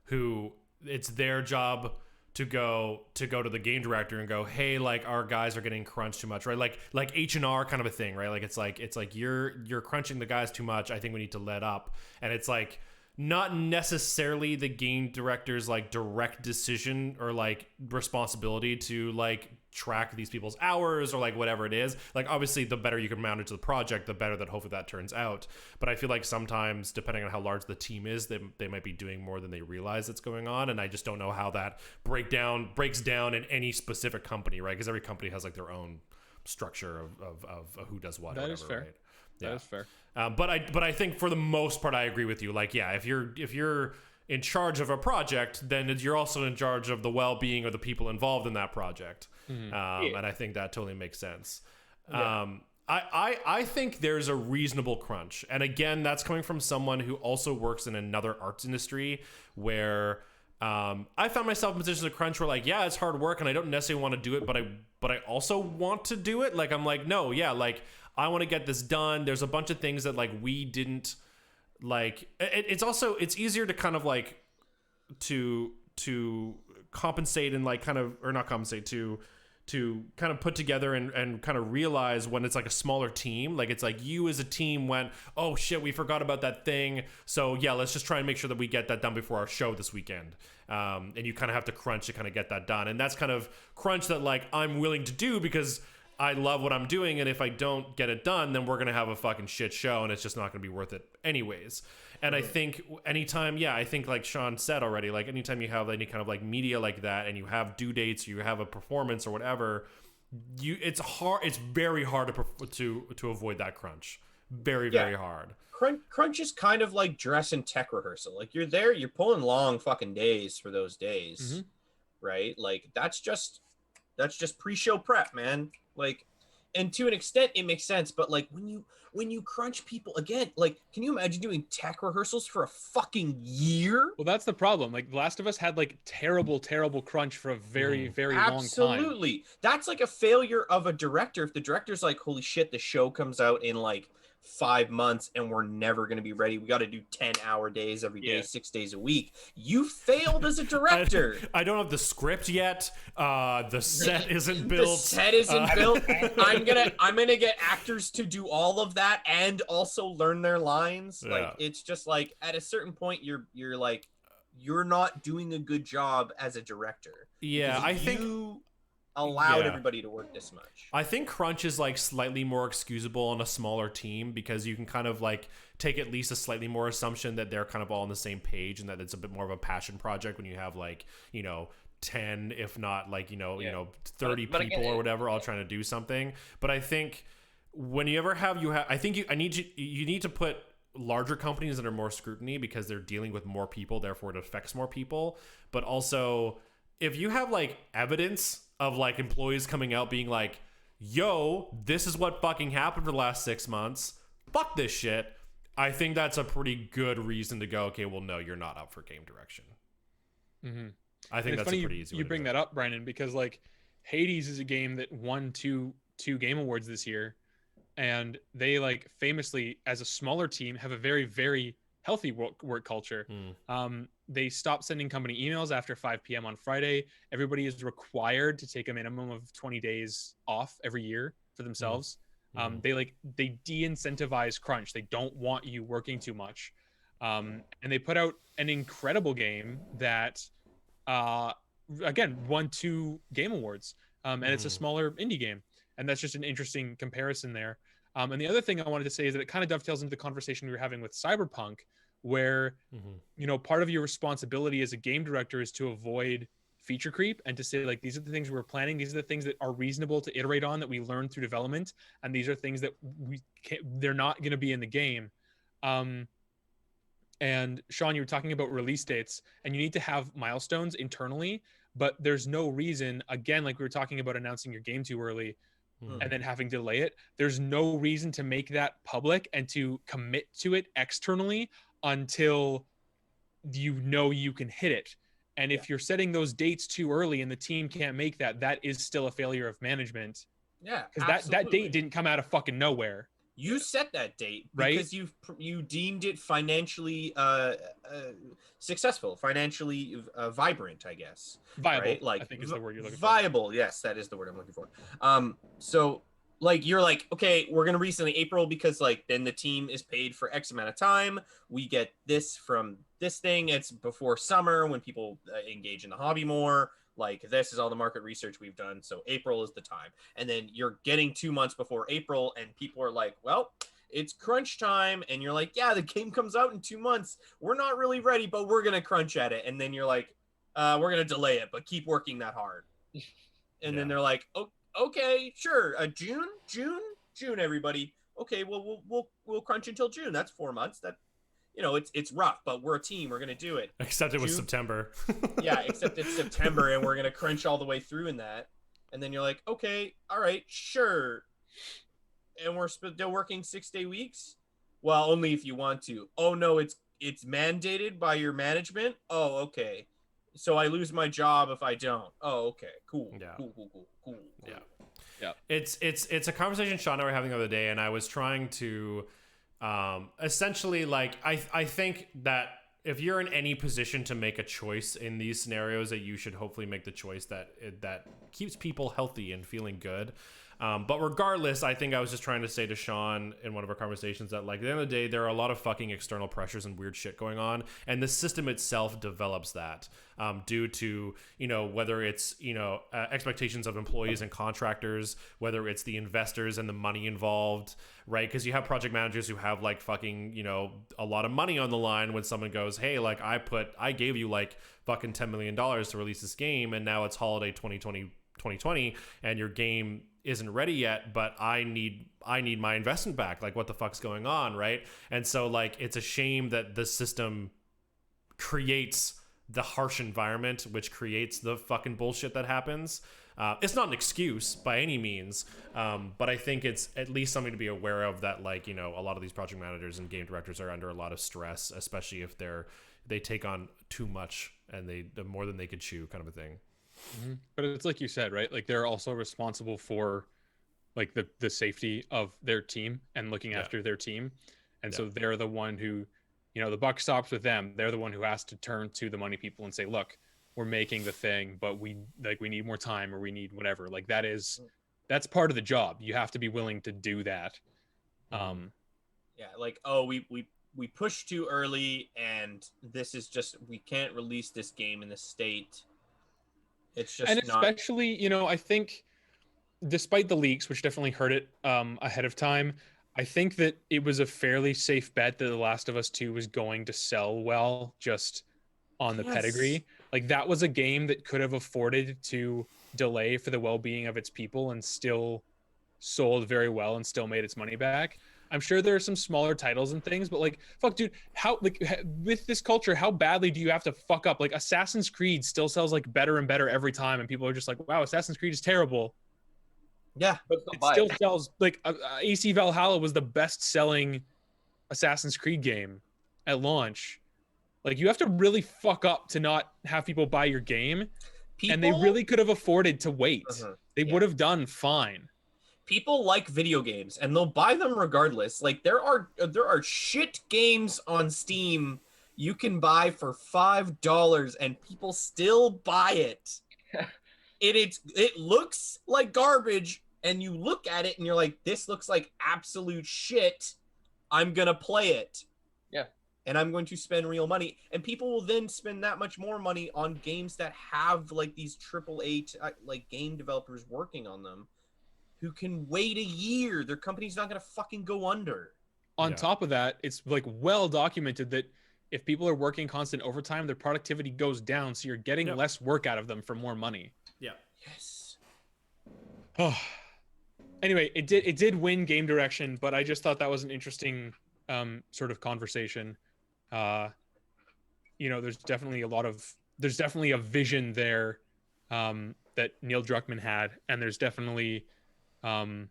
who it's their job to go to the game director and go, hey, like our guys are getting crunched too much, right? Like H&R kind of a thing, right? Like it's like you're crunching the guys too much. I think we need to let up. And it's like not necessarily the game director's like direct decision or like responsibility to like track these people's hours or like whatever it is. Like obviously the better you can manage the project, the better that hopefully that turns out. But I feel like sometimes depending on how large the team is, they might be doing more than they realize that's going on. And I just don't know how that breaks down in any specific company, right? Because every company has like their own structure of who does what. That or whatever, is fair. Right? That is fair. But I think for the most part, I agree with you. Like, yeah, if you're in charge of a project, then you're also in charge of the well-being of the people involved in that project. And I think that totally makes sense. I think there's a reasonable crunch. And again, that's coming from someone who also works in another arts industry where I found myself in positions of crunch where like, yeah, it's hard work and I don't necessarily want to do it, but I also want to do it. Like, I'm like, no, yeah, like I want to get this done. There's a bunch of things that like we didn't like. It's easier to kind of like to compensate and like kind of, or not compensate, to kind of put together and kind of realize when it's like a smaller team, like it's like you as a team went, oh shit, we forgot about that thing. So yeah, let's just try and make sure that we get that done before our show this weekend. And you kind of have to crunch to kind of get that done. And that's kind of crunch that like I'm willing to do because I love what I'm doing. And if I don't get it done, then we're going to have a fucking shit show and it's just not going to be worth it anyways. And I think anytime, I think like Sean said already, like anytime you have any kind of like media like that and you have due dates, or you have a performance or whatever, it's very hard to avoid that crunch. Very hard. Crunch is kind of like dress and tech rehearsal. Like you're there, you're pulling long fucking days for those days, right? Like that's just pre-show prep, man. Like, and to an extent it makes sense, but like when you crunch people again, like can you imagine doing tech rehearsals for a fucking year? Well, that's the problem. Like The Last of Us had like terrible crunch for a very long time. Absolutely. That's like a failure of a director. If the director's like, holy shit, the show comes out in like 5 months and we're never going to be ready, we got to do 10-hour days every day, 6 days a week, you failed as a director. I don't have the script yet. The set isn't built. The set isn't built. I'm gonna get actors to do all of that and also learn their lines. Like it's just like at a certain point you're like you're not doing a good job as a director. I think allowed everybody to work this much. I think crunch is like slightly more excusable on a smaller team because you can kind of like take at least a slightly more assumption that they're kind of all on the same page and that it's a bit more of a passion project when you have like, 10, if not like, 30 but people again, or whatever all trying to do something. But I think when you ever have, you need to put larger companies under more scrutiny because they're dealing with more people, therefore it affects more people. But also if you have like evidence of like employees coming out being like, yo, this is what fucking happened for the last 6 months, fuck this shit, I think that's a pretty good reason to go, okay, well, no, you're not up for game direction. I think that's a pretty easy way you to bring do it. that up, Brandon, because like Hades is a game that won two game awards this year, and they like famously as a smaller team have a very healthy work culture. They stopped sending company emails after 5 p.m. on Friday. Everybody is required to take a minimum of 20 days off every year. for themselves. They de-incentivize crunch. They don't want you working too much. And they put out an incredible game that again won 2 game awards. And it's a smaller indie game. And that's just an interesting comparison there. And the other thing I wanted to say is that it kind of dovetails into the conversation we were having with Cyberpunk, where part of your responsibility as a game director is to avoid feature creep and to say, like, these are the things we're planning, these are the things that are reasonable to iterate on, that we learn through development, and these are things that they're not going to be in the game. And Sean, you were talking about release dates, and you need to have milestones internally, but there's no reason, again, like we were talking about announcing your game too early and then having to delay it, there's no reason to make that public and to commit to it externally until you can hit it. And if you're setting those dates too early and the team can't make that, that is still a failure of management. Yeah, because that date didn't come out of fucking nowhere. You set that date because you deemed it financially successful, financially vibrant, I guess. Viable, right? Like, I think is the word you're looking for. Viable, yes, that is the word I'm looking for. So like you're like, okay, we're gonna release in April because like then the team is paid for X amount of time. We get this from this thing. It's before summer when people engage in the hobby more. Like, this is all the market research we've done, so April is the time. And then you're getting 2 months before April, and people are like, well, it's crunch time. And you're like, yeah, the game comes out in 2 months. We're not really ready, but we're going to crunch at it. And then you're like, we're going to delay it, but keep working that hard. And then they're like, oh, okay, sure. June, everybody. Okay, well, we'll crunch until June. That's 4 months. That, it's rough, but we're a team. We're going to do it. Except it was September. Yeah, except it's September, and we're going to crunch all the way through in that. And then you're like, okay, all right, sure. And we're still working 6-day weeks? Well, only if you want to. Oh, no, it's mandated by your management? Oh, okay. So I lose my job if I don't. Oh, okay, cool. Yeah. Cool. Yeah. It's a conversation Sean and I were having the other day, and I was trying to... essentially, like, I think that if you're in any position to make a choice in these scenarios, that you should hopefully make the choice that keeps people healthy and feeling good. But regardless, I think I was just trying to say to Sean in one of our conversations that, like, at the end of the day, there are a lot of fucking external pressures and weird shit going on, and the system itself develops that due to, whether it's, expectations of employees and contractors, whether it's the investors and the money involved, right? Because you have project managers who have, like, fucking, a lot of money on the line when someone goes, hey, like, I gave you, like, fucking $10 million to release this game, and now it's holiday 2020, and your game isn't ready yet, but I need my investment back. Like, what the fuck's going on, right? And so, like, it's a shame that the system creates the harsh environment, which creates the fucking bullshit that happens. It's not an excuse by any means, but I think it's at least something to be aware of, that, like, a lot of these project managers and game directors are under a lot of stress, especially if they take on too much and they more than they could chew, kind of a thing. Mm-hmm. But it's like you said, right? Like, they're also responsible for, like, the safety of their team and looking after their team. And so they're the one who, the buck stops with them. They're the one who has to turn to the money people and say, look, we're making the thing, but we need more time, or we need whatever. Like, that's part of the job. You have to be willing to do that. Yeah. Like, oh, we pushed too early, and this is just, we can't release this game in the state. It's just, and especially, I think, despite the leaks, which definitely hurt it ahead of time, I think that it was a fairly safe bet that The Last of Us 2 was going to sell well, just on the pedigree. Like, that was a game that could have afforded to delay for the well-being of its people and still sold very well and still made its money back. I'm sure there are some smaller titles and things, but, like, fuck, dude, how, like, with this culture, how badly do you have to fuck up? Like, Assassin's Creed still sells, like, better and better every time, and people are just like, wow, Assassin's Creed is terrible. Yeah, but it still sells. Like, AC Valhalla was the best-selling Assassin's Creed game at launch. Like, you have to really fuck up to not have people buy your game, and they really could have afforded to wait. They would have done fine. People like video games, and they'll buy them regardless. Like, there are shit games on Steam you can buy for $5, and people still buy it. It looks like garbage, and you look at it and you're like, this looks like absolute shit. I'm going to play it. Yeah. And I'm going to spend real money. And people will then spend that much more money on games that have like these AAA like game developers working on them who can wait a year. Their company's not going to fucking go under. On top of that, it's like well documented that if people are working constant overtime, their productivity goes down. So you're getting less work out of them for more money. Yeah. Yes. Oh. Anyway, it did win game direction, but I just thought that was an interesting sort of conversation. There's definitely a vision there that Neil Druckmann had, and there's definitely and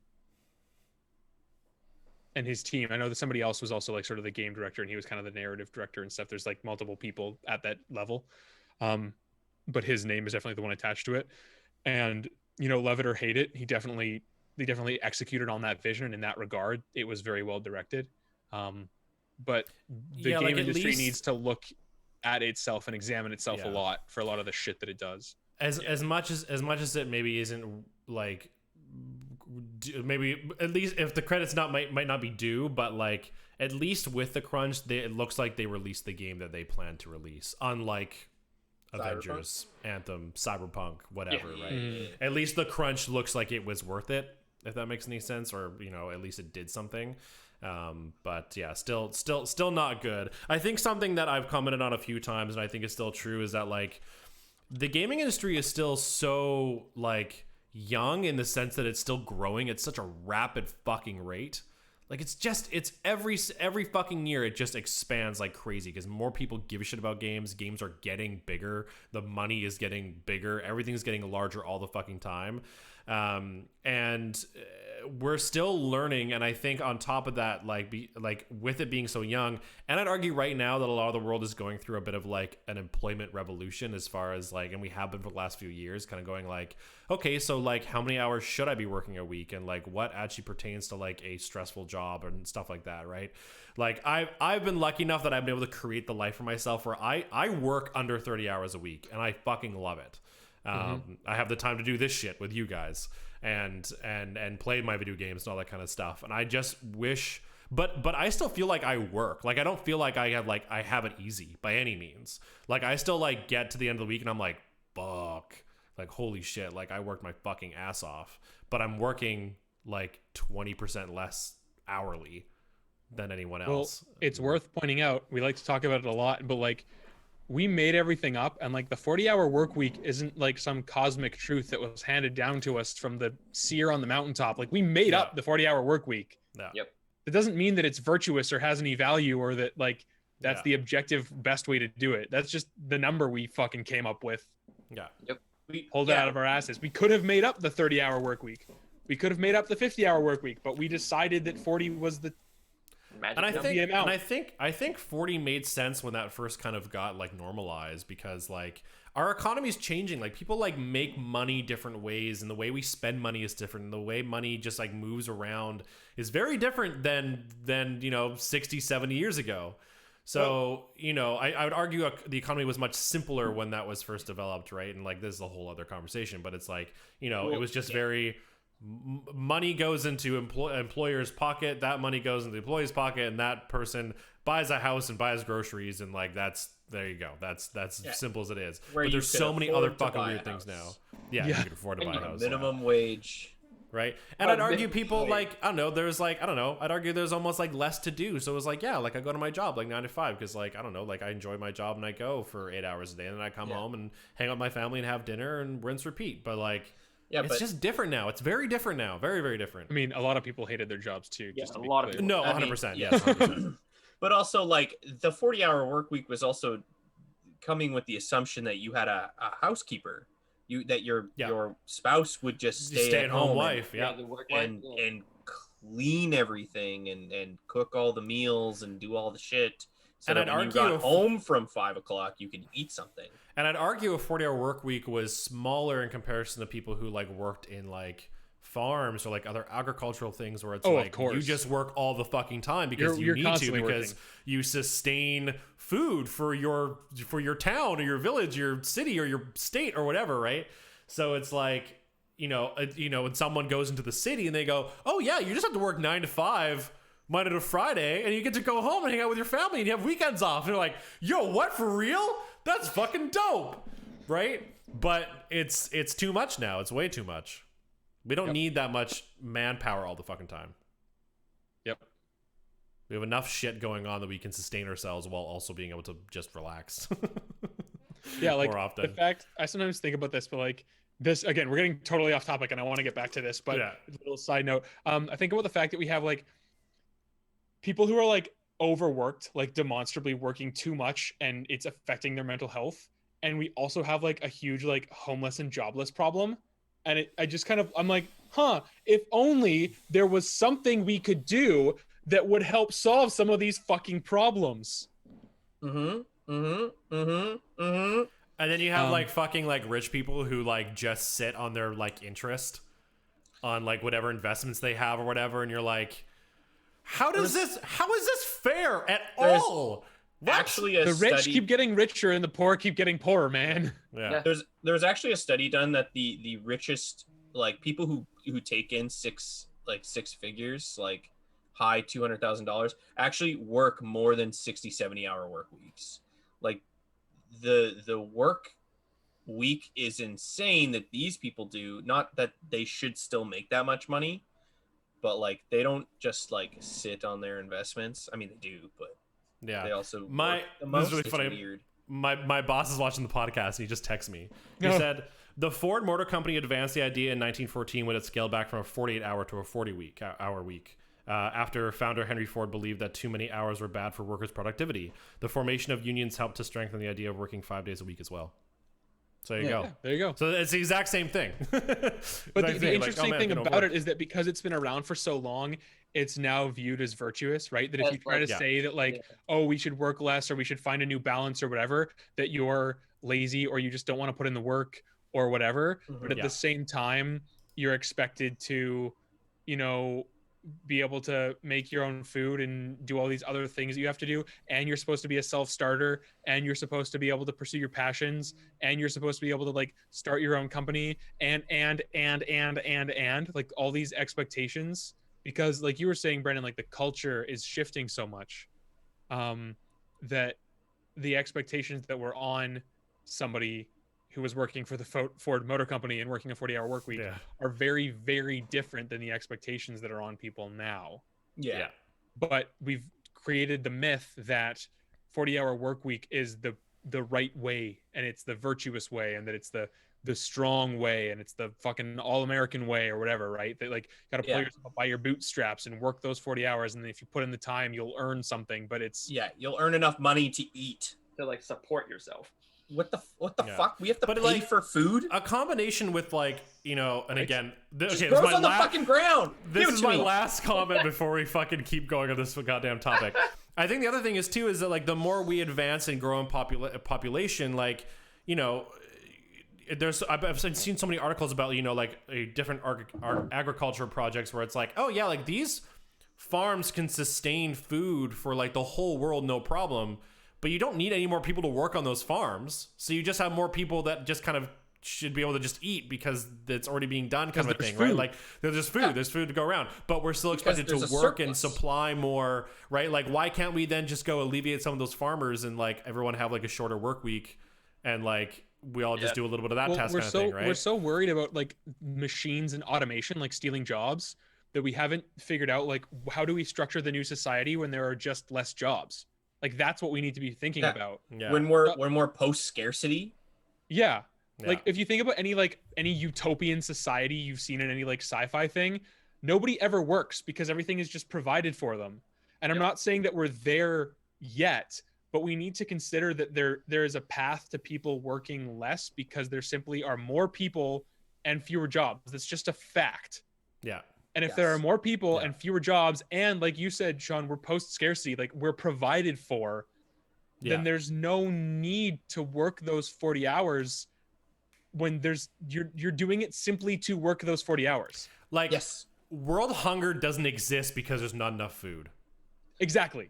his team. I know that somebody else was also like sort of the game director, and he was kind of the narrative director and stuff. There's like multiple people at that level, but his name is definitely the one attached to it. And love it or hate it, they definitely executed on that vision, and in that regard, it was very well directed. But the game industry needs to look at itself and examine itself a lot for a lot of the shit that it does. As much as it maybe isn't like, maybe at least if the credits might not be due, but like at least with the crunch, it looks like they released the game that they planned to release, unlike Avengers, Anthem, Cyberpunk, whatever, right? At least the crunch looks like it was worth it, if that makes any sense, or at least it did something. But yeah, still not good. I think something that I've commented on a few times, and I think it's still true, is that like the gaming industry is still so like young in the sense that it's still growing at such a rapid fucking rate. Like it's every fucking year it just expands like crazy because more people give a shit about games. Games are getting bigger. The money is getting bigger. Everything's getting larger all the fucking time. And we're still learning, and I think on top of that, like with it being so young, and I'd argue right now that a lot of the world is going through a bit of like an employment revolution as far as like, and we have been for the last few years, kind of going like, okay, so like how many hours should I be working a week, and like what actually pertains to like a stressful job and stuff like that, right? Like I've been lucky enough that I've been able to create the life for myself where I work under 30 hours a week, and I fucking love it. I have the time to do this shit with you guys and play my video games and all that kind of stuff. And I just wish, but I still feel like I work. Like I don't feel like I have it easy by any means. Like I still like get to the end of the week and I'm like, fuck, like holy shit, like I worked my fucking ass off, but I'm working like 20% less hourly than anyone else. Well, it's worth pointing out, we like to talk about it a lot, but like we made everything up, and like the 40-hour work week isn't like some cosmic truth that was handed down to us from the seer on the mountaintop. Like we made up the 40-hour work week. Yeah. Yep. It doesn't mean that it's virtuous or has any value or that like that's the objective best way to do it. That's just the number we fucking came up with. Yeah. Yep. We pulled it out of our asses. We could have made up the 30-hour work week. We could have made up the 50-hour work week, but we decided that 40 was the and I think 40 made sense when that first kind of got like normalized, because like our economy is changing. Like people like make money different ways, and the way we spend money is different. And the way money just like moves around is very different than 60, 70 years ago. So, I would argue the economy was much simpler when that was first developed, right? And like this is a whole other conversation, but it's like, it was just very money goes into employer's pocket, that money goes into the employee's pocket, and that person buys a house and buys groceries, and like there you go, that's simple as it is. But there's so many other fucking weird things now. You can afford to buy a house, minimum wage, right? And I'd argue people like I don't know, there's like I'd argue there's almost like less to do. So it was like like I go to my job like 9 to 5 because like I don't know, like I enjoy my job and I go for 8 hours a day, and then I come home and hang out with my family and have dinner and rinse repeat. But like it's just different now. It's very different now. Very, very different. I mean, a lot of people hated their jobs too. Just a lot of people. No, 100%. Yes, 100%. But also, like the 40-hour work week was also coming with the assumption that you had a housekeeper, that your spouse would just stay at home wife, and clean everything and cook all the meals and do all the shit. So and that when you got home from 5 o'clock, you could eat something. And I'd argue a 40-hour work week was smaller in comparison to people who like worked in like farms or like other agricultural things where it's like you just work all the fucking time because you need to, because you sustain food for your town or your village, your city or your state or whatever, right? So it's like when someone goes into the city and they go, oh yeah, you just have to work 9 to 5 Monday to Friday, and you get to go home and hang out with your family and you have weekends off. And you're like, yo, what, for real? That's fucking dope, right? But it's too much now. It's way too much. We don't need that much manpower all the fucking time. Yep. We have enough shit going on that we can sustain ourselves while also being able to just relax. Yeah, like more often. the fact, I sometimes think about this, but like this, again, we're getting totally off topic and I want to get back to this, but a little side note. I think about the fact that we have like people who are like overworked, like demonstrably working too much, and it's affecting their mental health. And we also have like a huge like homeless and jobless problem. And I'm like, if only there was something we could do that would help solve some of these fucking problems. And then you have like fucking like rich people who like just sit on their like interest on like whatever investments they have or whatever. And you're like, how is this fair at all? What? Actually, the rich keep getting richer and the poor keep getting poorer, man. Yeah. There's actually a study done that the richest, like people who take in six figures, like high $200,000, actually work more than 60-70 hour work weeks. Like the work week is insane that these people do. Not that they should still make that much money, but like they don't just like sit on their investments. I mean, they do, but yeah, they also this is really funny. Weird. My boss is watching the podcast and he just texts me. He said the Ford Motor Company advanced the idea in 1914 when it scaled back from a 48-hour to a 40-hour week. After founder Henry Ford believed that too many hours were bad for workers' productivity. The formation of unions helped to strengthen the idea of working 5 days a week as well. So there you go. Yeah, there you go. So it's the exact same thing. But the interesting thing about it is that because it's been around for so long, it's now viewed as virtuous, right? That if you try to say that like, oh, we should work less or we should find a new balance or whatever, that you're lazy or you just don't want to put in the work or whatever. But at the same time, you're expected to, be able to make your own food and do all these other things that you have to do. And you're supposed to be a self-starter, and you're supposed to be able to pursue your passions, and you're supposed to be able to like start your own company and like all these expectations, because like you were saying, Brendan, like the culture is shifting so much that the expectations that were on somebody who was working for the Ford Motor Company and working a 40-hour work week are very, very different than the expectations that are on people now. Yeah. But we've created the myth that 40-hour work week is the right way, and it's the virtuous way, and that it's the strong way, and it's the fucking all-American way or whatever, right? That like got to pull yourself up by your bootstraps and work those 40 hours, and then if you put in the time, you'll earn something. But it's you'll earn enough money to eat, to like support yourself. What the fuck? We have to pay for food? A combination with like, and again, this is my on the fucking ground. This is my last comment before we fucking keep going on this goddamn topic. I think the other thing is too is that like the more we advance and grow in population, like, I've seen so many articles about like a different agriculture projects where it's like, oh yeah, like these farms can sustain food for like the whole world, no problem. But you don't need any more people to work on those farms. So you just have more people that just kind of should be able to just eat because it's already being done kind of a thing, right? Like there's just food, there's food to go around, but we're still expected to work and supply more, right? Like why can't we then just go alleviate some of those farmers and like everyone have like a shorter work week and like we all just do a little bit of that task kind of thing, right? We're so worried about like machines and automation, like stealing jobs, that we haven't figured out like how do we structure the new society when there are just less jobs? Like that's what we need to be thinking about. Yeah. When we're post scarcity. Yeah. Like if you think about any utopian society you've seen in any like sci-fi thing, nobody ever works because everything is just provided for them. And I'm not saying that we're there yet, but we need to consider that there is a path to people working less because there simply are more people and fewer jobs. That's just a fact. Yeah. And if there are more people and fewer jobs, and like you said, Sean, we're post scarcity, like we're provided for, then there's no need to work those 40 hours when you're doing it simply to work those 40 hours. Like world hunger doesn't exist because there's not enough food. Exactly.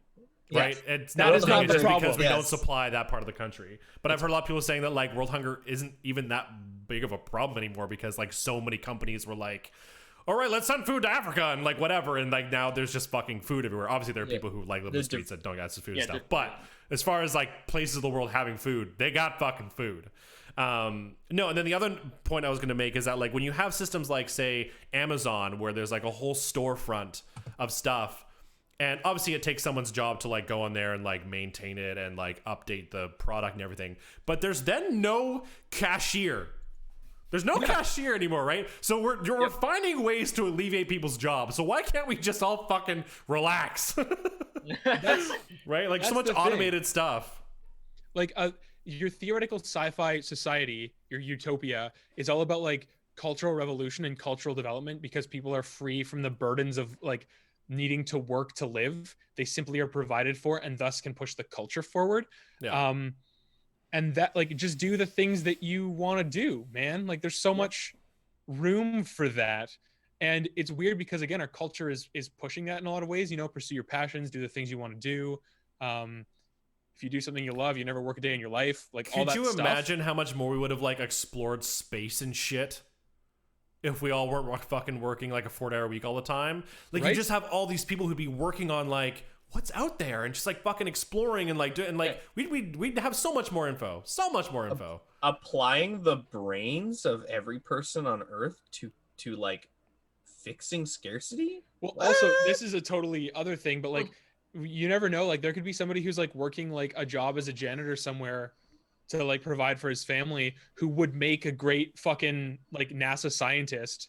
Right? It's not as big because we don't supply that part of the country. But I've heard a lot of people saying that like world hunger isn't even that big of a problem anymore because like so many companies were like, all right, let's send food to Africa and like whatever, and like now there's just fucking food everywhere. Obviously there are people who like live in the streets that don't get food and stuff, but as far as like places of the world having food, they got fucking food. No, and then the other point I was going to make is that like when you have systems like say Amazon where there's like a whole storefront of stuff, and obviously it takes someone's job to like go on there and like maintain it and like update the product and everything, but there's then no cashier. There's no cashier anymore, right? So we're finding ways to alleviate people's jobs. So why can't we just all fucking relax? Right? Like so much automated stuff. Like your theoretical sci-fi society, your utopia, is all about like cultural revolution and cultural development because people are free from the burdens of like needing to work to live. They simply are provided for and thus can push the culture forward. Yeah. And that like just do the things that you want to do, man. Like there's so much room for that. And it's weird because again, our culture is pushing that in a lot of ways, you know, pursue your passions, do the things you want to do. If you do something you love, you never work a day in your life. Like all that stuff. Could you imagine how much more we would have like explored space and shit if we all weren't fucking working like a 4-hour week all the time? Like you just have all these people who'd be working on like what's out there and just like fucking exploring and like doing like we'd have so much more info, applying the brains of every person on Earth to like fixing scarcity. Well, also this is a totally other thing, but like you never know, like there could be somebody who's like working like a job as a janitor somewhere to like provide for his family who would make a great fucking like NASA scientist.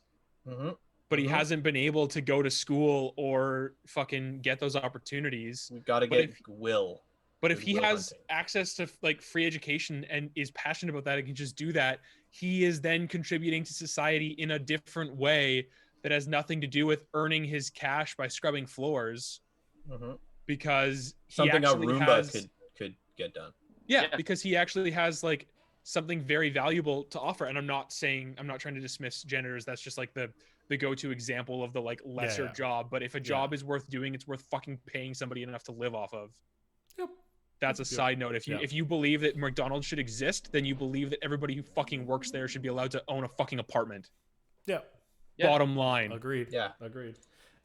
But he hasn't been able to go to school or fucking get those opportunities. We've got to get Will. But if he has access to like free education and is passionate about that and can just do that, he is then contributing to society in a different way that has nothing to do with earning his cash by scrubbing floors. Because something a Roomba could get done. Yeah, because he actually has like something very valuable to offer. And I'm not trying to dismiss janitors. That's just like the go-to example of the like lesser job. But if a job is worth doing, it's worth fucking paying somebody enough to live off of. That's a side note. If you believe that McDonald's should exist, then you believe that everybody who fucking works there should be allowed to own a fucking apartment. Bottom line. Agreed.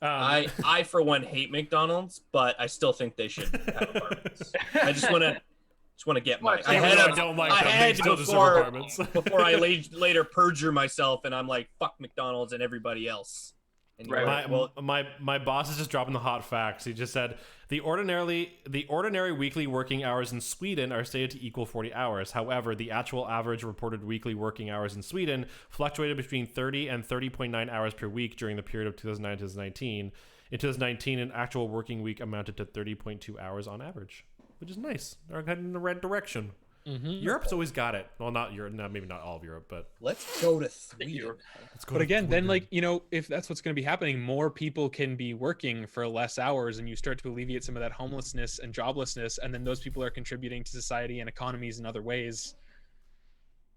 I for one hate McDonald's, but I still think they should have apartments. I just want to get my before I later perjure myself and I'm like fuck McDonald's and everybody else. And my boss is just dropping the hot facts. He just said the ordinary weekly working hours in Sweden are stated to equal 40 hours. However, the actual average reported weekly working hours in Sweden fluctuated between 30 and 30.9 hours per week during the period of 2009 to 2019. In 2019, an actual working week amounted to 30.2 hours on average, which is nice. They're heading in the right direction. Europe's always got it. Well, not Europe, maybe not all of Europe, but let's go to Sweden. But again, then like, you know, if that's what's going to be happening, more people can be working for less hours and you start to alleviate some of that homelessness and joblessness. And then those people are contributing to society and economies in other ways.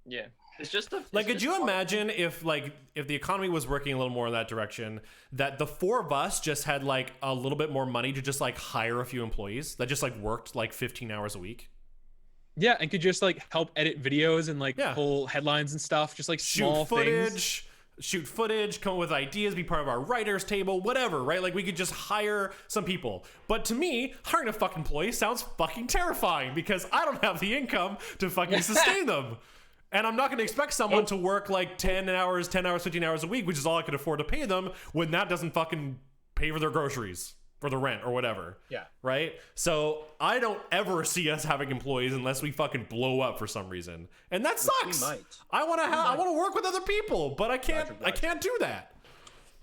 Yeah. It's just could you imagine if the economy was working a little more in that direction, that the four of us just had like a little bit more money to just like hire a few employees that just like worked like 15 hours a week? Yeah, and could just like help edit videos and like pull headlines and stuff, just like small things. Shoot footage, come up with ideas, be part of our writers table, whatever, right? Like we could just hire some people. But to me, hiring a fucking employee sounds fucking terrifying because I don't have the income to fucking sustain them. And I'm not going to expect someone to work like 10 hours, 15 hours a week, which is all I could afford to pay them, when that doesn't fucking pay for their groceries, for the rent or whatever. Yeah. Right? So I don't ever see us having employees unless we fucking blow up for some reason. And that sucks. I want to work with other people, but I can't do that.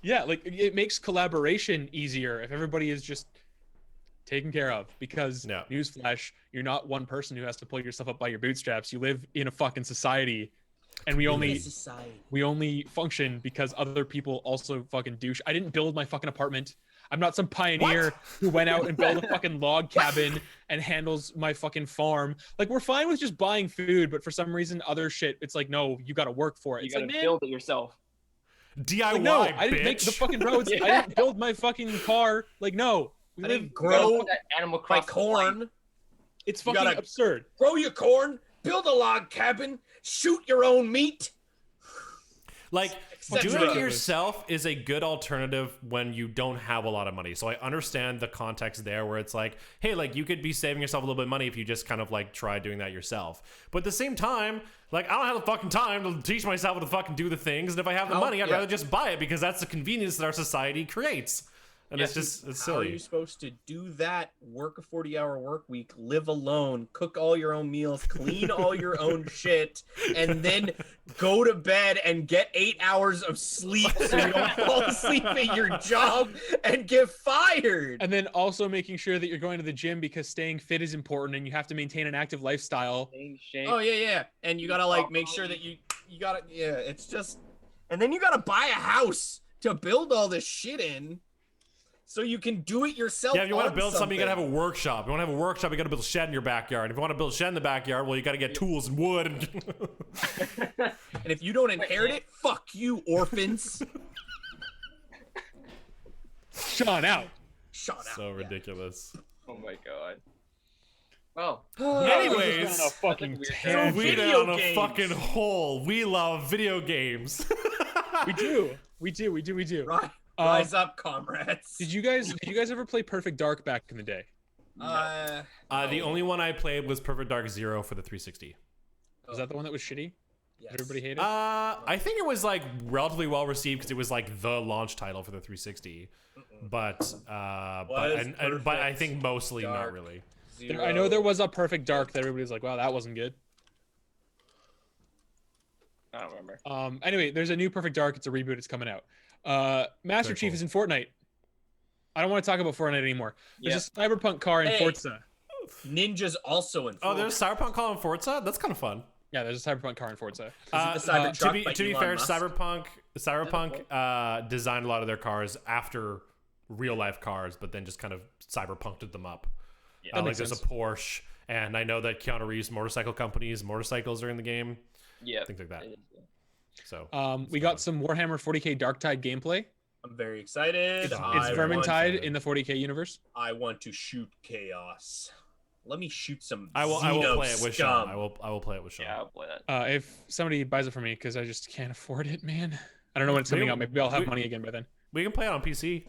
Yeah, like it makes collaboration easier if everybody is just taken care of, because newsflash, you're not one person who has to pull yourself up by your bootstraps. You live in a fucking society, and we only function because other people also fucking douche. I didn't build my fucking apartment. I'm not some pioneer who went out and built a fucking log cabin and handles my fucking farm. Like, we're fine with just buying food, but for some reason, other shit, it's like, no, you got to work for it. You got to build it yourself. DIY, like, no, I didn't make the fucking roads. I didn't build my fucking car. Like, no. I didn't grow Animal my corn. Life. It's fucking absurd. Grow your corn, build a log cabin, shoot your own meat. Like, Etc. doing it yourself is a good alternative when you don't have a lot of money. So I understand the context there where it's like, hey, like you could be saving yourself a little bit of money if you just kind of like try doing that yourself. But at the same time, like I don't have the fucking time to teach myself how to fucking do the things. And if I have the money, I'd rather just buy it because that's the convenience that our society creates. And it's silly. How are you supposed to do that? Work a 40-hour work week, live alone, cook all your own meals, clean all your own shit, and then go to bed and get 8 hours of sleep so you don't fall asleep at your job and get fired. And then also making sure that you're going to the gym because staying fit is important and you have to maintain an active lifestyle. Oh yeah. And you gotta like make sure that you gotta it's just, and then you gotta buy a house to build all this shit in. So you can do it yourself. Yeah, if you want to build something, you gotta have a workshop. If you want to have a workshop, you gotta build a shed in your backyard. If you want to build a shed in the backyard, well, you gotta get tools and wood. And if you don't inherit it, fuck you, orphans. Sean out. So ridiculous. Oh my god. Well. Anyways, on a fucking we tangent. down a fucking hole. We love video games. We do. Right. Rise up, comrades. Did you guys ever play Perfect Dark back in the day? The only one I played was Perfect Dark Zero for the 360. Was that the one that was shitty? Yes. Everybody hated? I think it was like relatively well received because it was like the launch title for the 360. But I think mostly not really. I know there was a Perfect Dark that everybody was like, wow, that wasn't good. I don't remember. Anyway, there's a new Perfect Dark. It's a reboot. It's coming out. Master Chief is in Fortnite. I don't want to talk about Fortnite anymore. There's a Cyberpunk car in Forza. Ninja's also in Forza. Oh, there's a Cyberpunk car in Forza? That's kind of fun. Yeah, there's a Cyberpunk car in Forza. To be fair, Cyberpunk designed a lot of their cars after real life cars, but then just kind of cyberpunked them up. Yeah, like there's a Porsche, and I know that Keanu Reeves' motorcycle company's motorcycles are in the game. Yeah, things like that. So we got some Warhammer 40k Darktide gameplay. I'm very excited. It's Vermintide in the 40k universe. I want to shoot chaos. Let me shoot some. I will play it with scum. Sean. I will play it with Sean. Yeah, I'll play that. If somebody buys it for me, because I just can't afford it, man. I don't know when it's coming out. Maybe I'll have money again by then. We can play it on PC.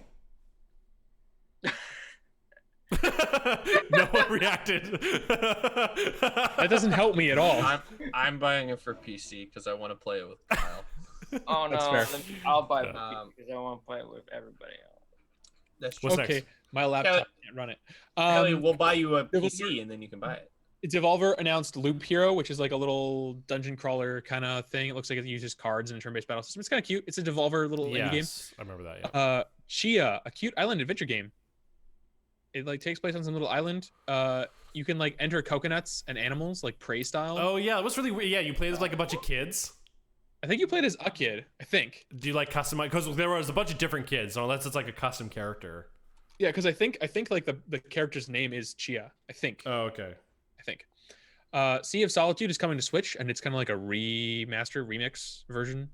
No one reacted. That doesn't help me at all. I'm buying it for PC because I want to play it with Kyle. Oh no, That's fair. I'll buy it because I want to play it with everybody else. That's true. What's okay, next? my laptop can't run it. Kelly, we'll buy you a PC and then you can buy it. Devolver announced Loop Hero, which is like a little dungeon crawler kind of thing. It looks like it uses cards in a turn-based battle system. It's kind of cute. It's a Devolver little indie game. I remember that. Yeah. Chia, a cute island adventure game. It like takes place on some little island. You can like enter coconuts and animals like prey style. Oh yeah, it was really weird. Yeah, you played as like a bunch of kids. I think you played as a kid. I think. Do you like customize? Because there was a bunch of different kids, so unless it's like a custom character. Yeah, because I think like the character's name is Chia. I think. Oh okay. I think. Sea of Solitude is coming to Switch, and it's kind of like a remix version.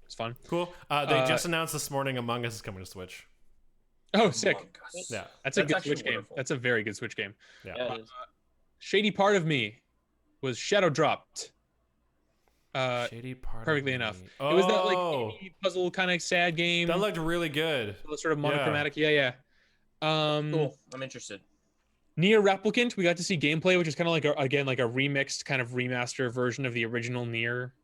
It's fun. Cool. They just announced this morning Among Us is coming to Switch. Oh, sick. Yeah. That's a good Switch game. That's a very good Switch game. Yeah. It is. Shady Part of Me was shadow dropped. Shady Part Perfectly of enough. Me. It was that like indie puzzle kind of sad game. That looked really good. Sort of monochromatic. Yeah. Cool. I'm interested. Nier Replicant, we got to see gameplay, which is kind of like like a remixed kind of remaster version of the original Nier.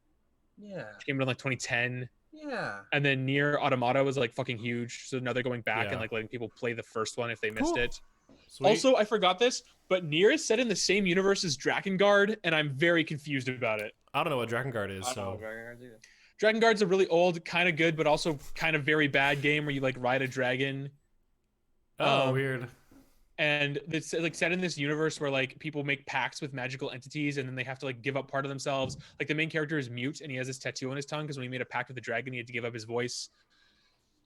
Yeah. Which came out in like 2010. Yeah. And then Nier Automata was like fucking huge. So now they're going back and like letting people play the first one if they missed it. Sweet. Also, I forgot this, but Nier is set in the same universe as Drakengard, and I'm very confused about it. I don't know what Drakengard is. I don't know So Dragon Guard either. Drakengard's a really old, kind of good, but also kind of very bad game where you like ride a dragon. Weird. And it's like set in this universe where like people make pacts with magical entities and then they have to like give up part of themselves. Like the main character is mute and he has this tattoo on his tongue because when he made a pact with the dragon, he had to give up his voice.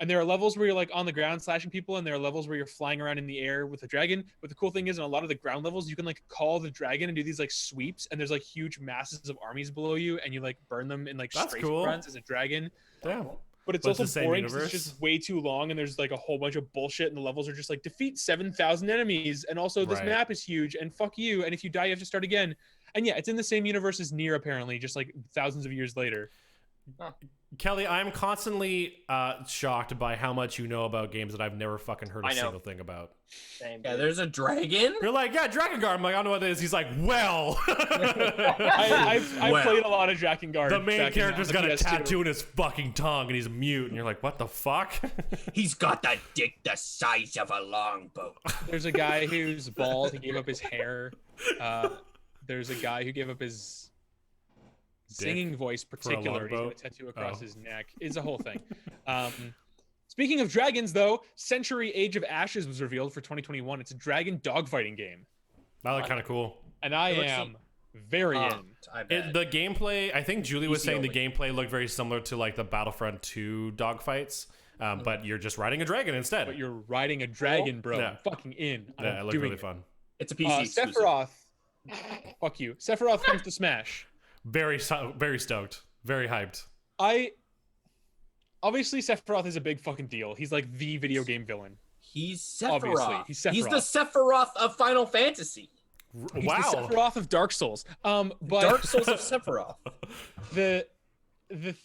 And there are levels where you're like on the ground slashing people, and there are levels where you're flying around in the air with the dragon. But the cool thing is, in a lot of the ground levels, you can like call the dragon and do these like sweeps, and there's like huge masses of armies below you, and you like burn them in like straight runs as a dragon. Damn. But it's also boring because it's just way too long, and there's like a whole bunch of bullshit, and the levels are just like defeat 7,000 enemies, and also this map is huge, and fuck you, and if you die, you have to start again. And yeah, it's in the same universe as Nier apparently, just like thousands of years later. Kelly, I'm constantly shocked by how much you know about games that I've never fucking heard a single thing about. Same, Yeah, dude. there's a dragon. You're like, yeah, Dragon Guard. I'm like, I don't know what it is. He's like, well. I played a lot of Drakengard. The main character's got a PS2. tattoo in his fucking tongue and he's mute. And you're like, what the fuck? He's got a dick the size of a longboat. There's a guy who's bald. He gave up his hair. There's a guy who gave up his singing voice particular. He's got a tattoo across his neck. It's a whole thing. Speaking of dragons, though, Century Age of Ashes was revealed for 2021. It's a dragon dogfighting game. That looked kind of cool. And I am very in. The gameplay, I think Julie was saying the gameplay looked very similar to like the Battlefront 2 dogfights, but you're just riding a dragon instead. But you're riding a dragon, bro. Yeah. I'm fucking in. Yeah, it looked really fun. It's a PC exclusive. Sephiroth. Fuck you. Sephiroth comes to Smash. Very stoked. Very hyped. Obviously, Sephiroth is a big fucking deal. He's like the video game villain. He's Sephiroth. Obviously, he's Sephiroth. He's the Sephiroth of Final Fantasy. He's the Sephiroth of Dark Souls. But Dark Souls of Sephiroth. The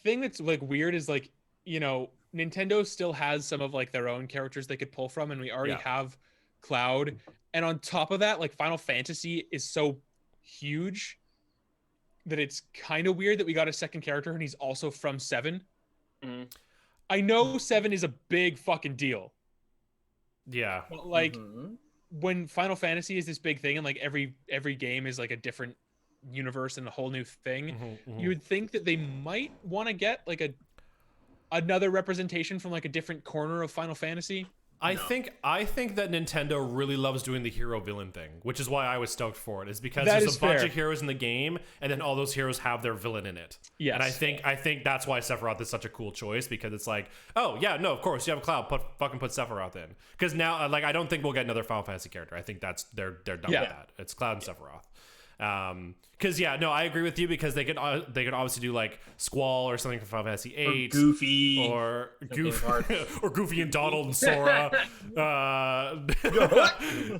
thing that's like weird is like, you know, Nintendo still has some of like their own characters they could pull from, and we already have Cloud. And on top of that, like Final Fantasy is so huge that it's kind of weird that we got a second character and he's also from 7. Mm-hmm. I know 7 is a big fucking deal. Yeah. But like when Final Fantasy is this big thing and like every game is like a different universe and a whole new thing, you would think that they might want to get like another representation from like a different corner of Final Fantasy. I think that Nintendo really loves doing the hero villain thing, which is why I was stoked for it. Is because there's a bunch of heroes in the game, and then all those heroes have their villain in it. Yes. And I think that's why Sephiroth is such a cool choice, because it's like, oh yeah, no, of course you have a Cloud, fucking put Sephiroth in. Because now, like, I don't think we'll get another Final Fantasy character. I think they're done with that. It's Cloud and Sephiroth. Because I agree with you, because they could obviously do like Squall or something from Final Fantasy VIII, or Goofy, or Goofy and Donald and Sora.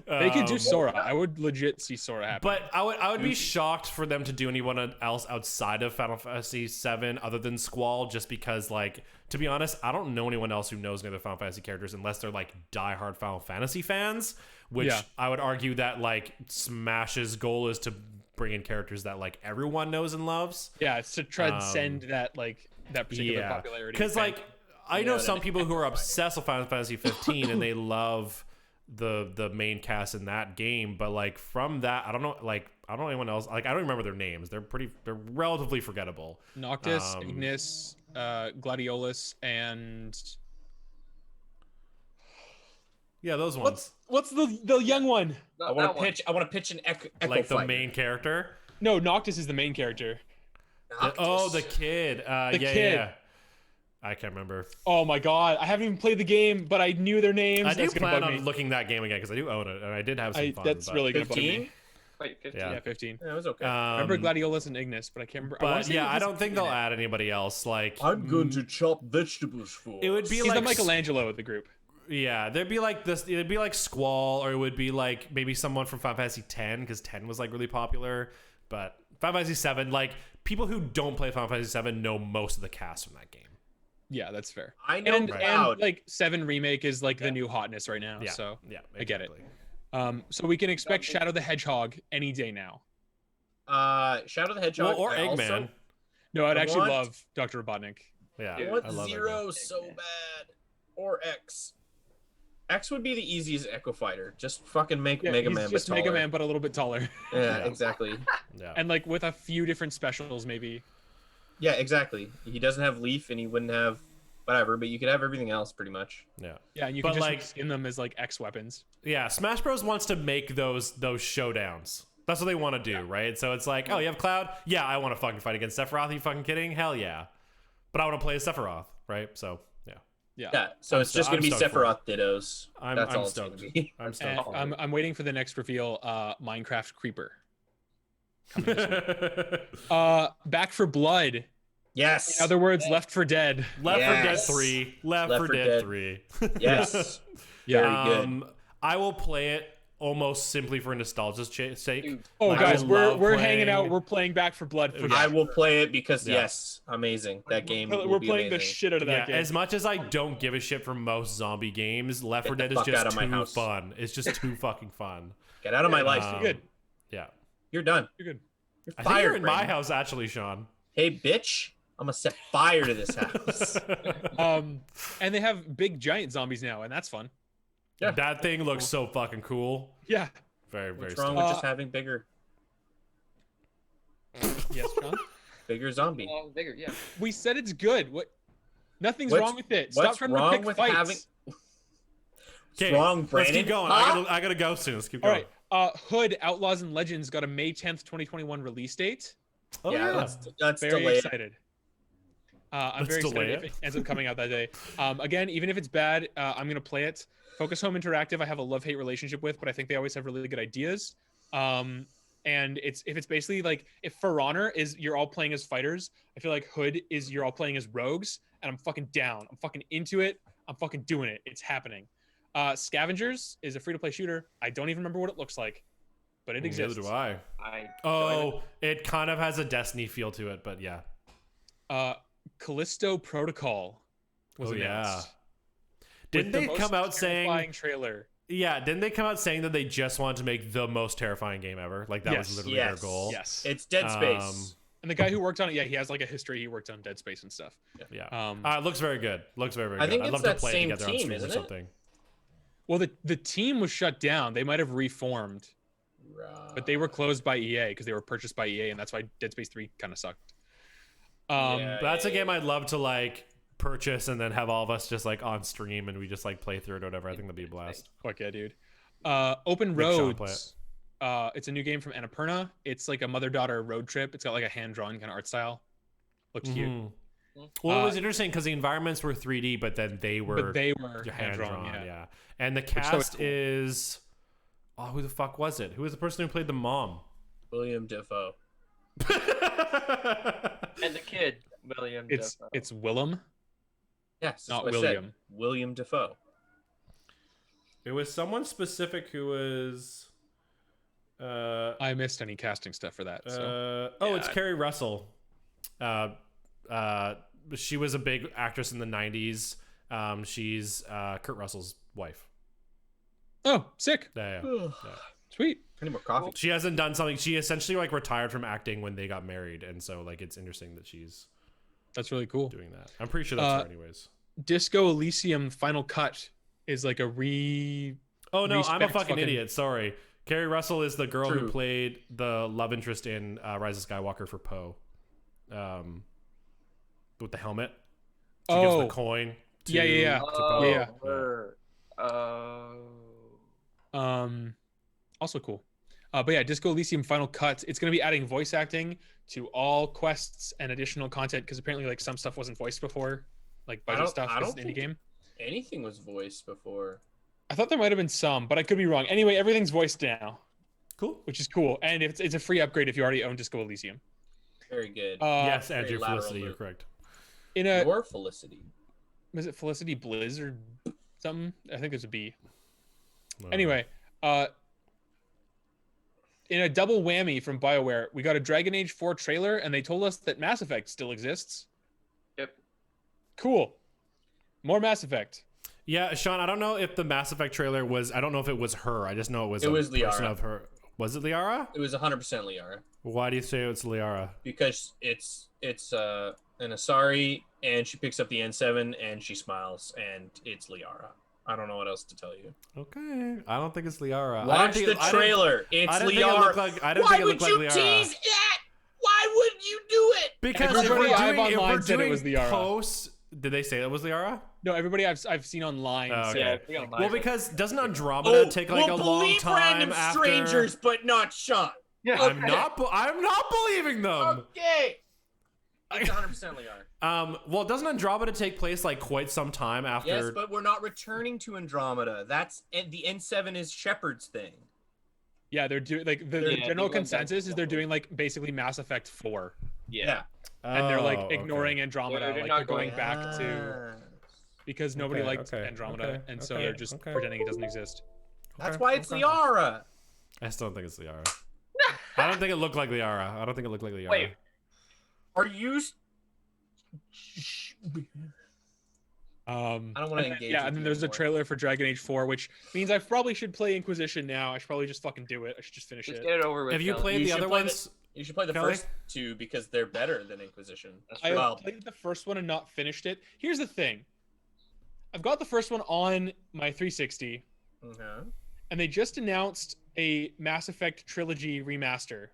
They could do Sora. I would legit see Sora happen. But I would be shocked for them to do anyone else outside of Final Fantasy VII other than Squall, just because, like, to be honest, I don't know anyone else who knows any other Final Fantasy characters unless they're like diehard Final Fantasy fans. Which I would argue that like Smash's goal is to bring in characters that like everyone knows and loves. Yeah, it's to transcend that particular popularity. Because like I know some people who are obsessed with Final Fantasy 15 and they love the main cast in that game, but like from that, I don't know anyone else. Like I don't remember their names. They're relatively forgettable. Noctis, Ignis, Gladiolus, and those ones. What's the young one? I want to pitch an Echo like the fighter. main character. No, Noctis is the main character. The kid. Kid. Yeah. I can't remember. Oh my god, I haven't even played the game, but I knew their names. I do plan on looking that game again because I do own it and I did have some fun. That's really gonna bug 15? me. Wait, 15. Yeah, 15. Yeah, it was okay. Remember Gladiolus and Ignis, but I can't remember. But I don't think they'll add anybody else. Like I'm going to chop vegetables for. It would be he's like the Michelangelo of the group. Yeah, there'd be like this. It'd be like Squall, or it would be like maybe someone from Final Fantasy X, because 10 was like really popular. But Final Fantasy 7, like people who don't play Final Fantasy 7 know most of the cast from that game. Yeah, that's fair. I know, and like 7 remake is like the new hotness right now. Yeah. So exactly. I get it. So we can expect Shadow the Hedgehog any day now. Shadow the Hedgehog or Eggman. No, I'd actually love Dr. Robotnik. Yeah, I want love Zero so bad, or X. X would be the easiest Echo Fighter. Just fucking make Mega Man, just but taller. Mega Man, but a little bit taller. Yeah, exactly. Yeah, and like with a few different specials, maybe. Yeah, exactly. He doesn't have Leaf, and he wouldn't have whatever, but you could have everything else pretty much. Yeah, and you can just skin them as like X weapons. Yeah, Smash Bros wants to make those showdowns. That's what they want to do, right? So it's like, oh, you have Cloud? Yeah, I want to fucking fight against Sephiroth. Are you fucking kidding? Hell yeah. But I want to play as Sephiroth, right? So yeah. So it's just gonna be Sephiroth dittos. That's all stoked. it's gonna be. I'm stoked. I'm waiting for the next reveal. Minecraft Creeper. Coming this week. Back for Blood. Yes. In other words, Left 4 Dead. Left 4 Dead 3. Left 4 Dead 3. Yes. Yeah. Very good. I will play it almost simply for nostalgia's sake. Oh, like, guys, we're hanging out. We're playing Back for Blood. I will play it because yes, Amazing. That game will We're be playing the amazing. shit out of that game. As much as I don't give a shit for most zombie games, Left 4 Dead is just too fun. It's just too fucking fun. Get out of my life. You're good. Yeah. You're done. You're good. You're I fired. think you're in my Brandon. house, actually, Sean. Hey, bitch. I'm going to set fire to this house. And they have big giant zombies now, and that's fun. Yeah. That thing looks so fucking cool. Yeah. Very, very What's wrong still. with just having bigger Yes, John. zombie? Bigger, yeah. We said it's good. What? Nothing's What's- wrong with it. Stop What's trying to wrong pick with fights. having... Okay, wrong, let's Brandon? keep going. Huh? I gotta go soon. Let's keep All going. right. Hood Outlaws and Legends got a May 10th, 2021 release date. Oh, yeah, yeah. let's Very delay it. excited. I'm Let's very excited delay if it. it ends up coming out that day. Again, even if it's bad, I'm gonna play it. Focus Home Interactive, I have a love-hate relationship with, but I think they always have really good ideas. And if it's basically like if For Honor is you're all playing as fighters, I feel like Hood is you're all playing as rogues, and I'm fucking down. I'm fucking into it. I'm fucking doing it. It's happening. Scavengers is a free-to-play shooter. I don't even remember what it looks like, but it exists. Neither do I. I Oh, it kind of has a Destiny feel to it, but yeah. Callisto Protocol was announced. Didn't they come out saying? Trailer. Yeah, didn't they come out saying that they just wanted to make the most terrifying game ever? Like that was Yes. literally Yes. their goal. Yes. It's Dead Space. And the guy who worked on it, yeah, he has like a history. He worked on Dead Space and stuff. Yeah. It looks very good. Looks very, very I good. think I'd it's love to that play it same together on team, stream or isn't it? something. Well, the team was shut down. They might have reformed, but they were closed by EA because they were purchased by EA, and that's why Dead Space 3 kind of sucked. Yeah. That's a game I'd love to like purchase and then have all of us just like on stream and we just like play through it or whatever. I think that'd be a blast. Fuck yeah, dude. Open Make Sean play Roads. It's a new game from Annapurna. It's like a mother-daughter road trip. It's got like a hand-drawn kind of art style. Looks cute. Mhm. Well, it was interesting because the environments were 3D, but then they were hand-drawn. Yeah. And the was cast cool. is who the fuck was it? Who was the person who played the mom? William Defoe. and the kid, William. It's Dafoe. it's Willem. Yes, that's Not what I said. William. William Defoe. It was someone specific who was I missed any casting stuff for that. So. it's Carrie Russell. She was a big actress in the 90s. She's Kurt Russell's wife. Oh, sick. Yeah. Sweet. I need more coffee. She hasn't done something. She essentially like retired from acting when they got married, and so like it's interesting that she's That's really cool. doing that. I'm pretty sure that's her anyways. Disco Elysium Final Cut is like a Oh no, I'm a respect fucking idiot. Sorry. Carrie Russell is the girl who played the love interest in Rise of Skywalker for Poe. With the helmet. She gives the coin to, Yeah. to Poe. Also cool. But yeah, Disco Elysium Final Cut. It's going to be adding voice acting to all quests and additional content because apparently like some stuff wasn't voiced before, like budget stuff. It's an indie game. Anything was voiced before. I thought there might have been some, but I could be wrong. Anyway, everything's voiced now. Cool. Which is cool, and it's a free upgrade if you already own Disco Elysium. Very good. Yes, Andrew lateral Felicity, you're loop. correct. Your Felicity. Was it Felicity Blizzard something? I think there's a B. No. Anyway, in a double whammy from BioWare, we got a Dragon Age 4 trailer, and they told us that Mass Effect still exists. Yep. Cool. More Mass Effect. Yeah, Sean, I don't know if the Mass Effect trailer was. I don't know if it was her. I just know it was. It was person Liara. of her. Was it Liara? It was 100% Liara. Why do you say it's Liara? Because it's an Asari, and she picks up the N7, and she smiles, and it's Liara. I don't know what else to tell you. Okay, I don't think it's Liara. Watch the trailer. It's Liara. Why would you tease that? Why would you do it? Because Everybody I've if we're online said it doing was Liara. posts, did they say it was Liara? No, everybody I've seen online. Oh, say okay. Yeah, Well, because doesn't Andromeda take like a long time random after? strangers, but not Sean. Yeah. I'm not believing them. Okay. It's 100% Liara. Well, doesn't Andromeda take place like quite some time after? Yes, but we're not returning to Andromeda. That's the N7 is Shepard's thing. Yeah, they're doing like the Yeah, general they went back consensus to is they're doing like basically Mass Effect 4, Yeah. and they're like Oh, ignoring okay. Andromeda, They're like not they're going going- back to because nobody Okay, liked okay, Andromeda, okay, and so okay, they're just okay. pretending it doesn't exist. That's Okay, why it's okay. Liara. I still don't think it's Liara. I don't think it looked like Liara. I don't think it looked like Liara. Wait. Are you? I don't want to engage. Yeah, and then there's a trailer for Dragon Age 4, which means I probably should play Inquisition now. I should probably just fucking do it. I should just finish Just it. get it over with. Have you Kelly. played the other ones? You should play the Kelly? first two because they're better than Inquisition. I played the first one and not finished it. Here's the thing. I've got the first one on my 360, and they just announced a Mass Effect trilogy remaster.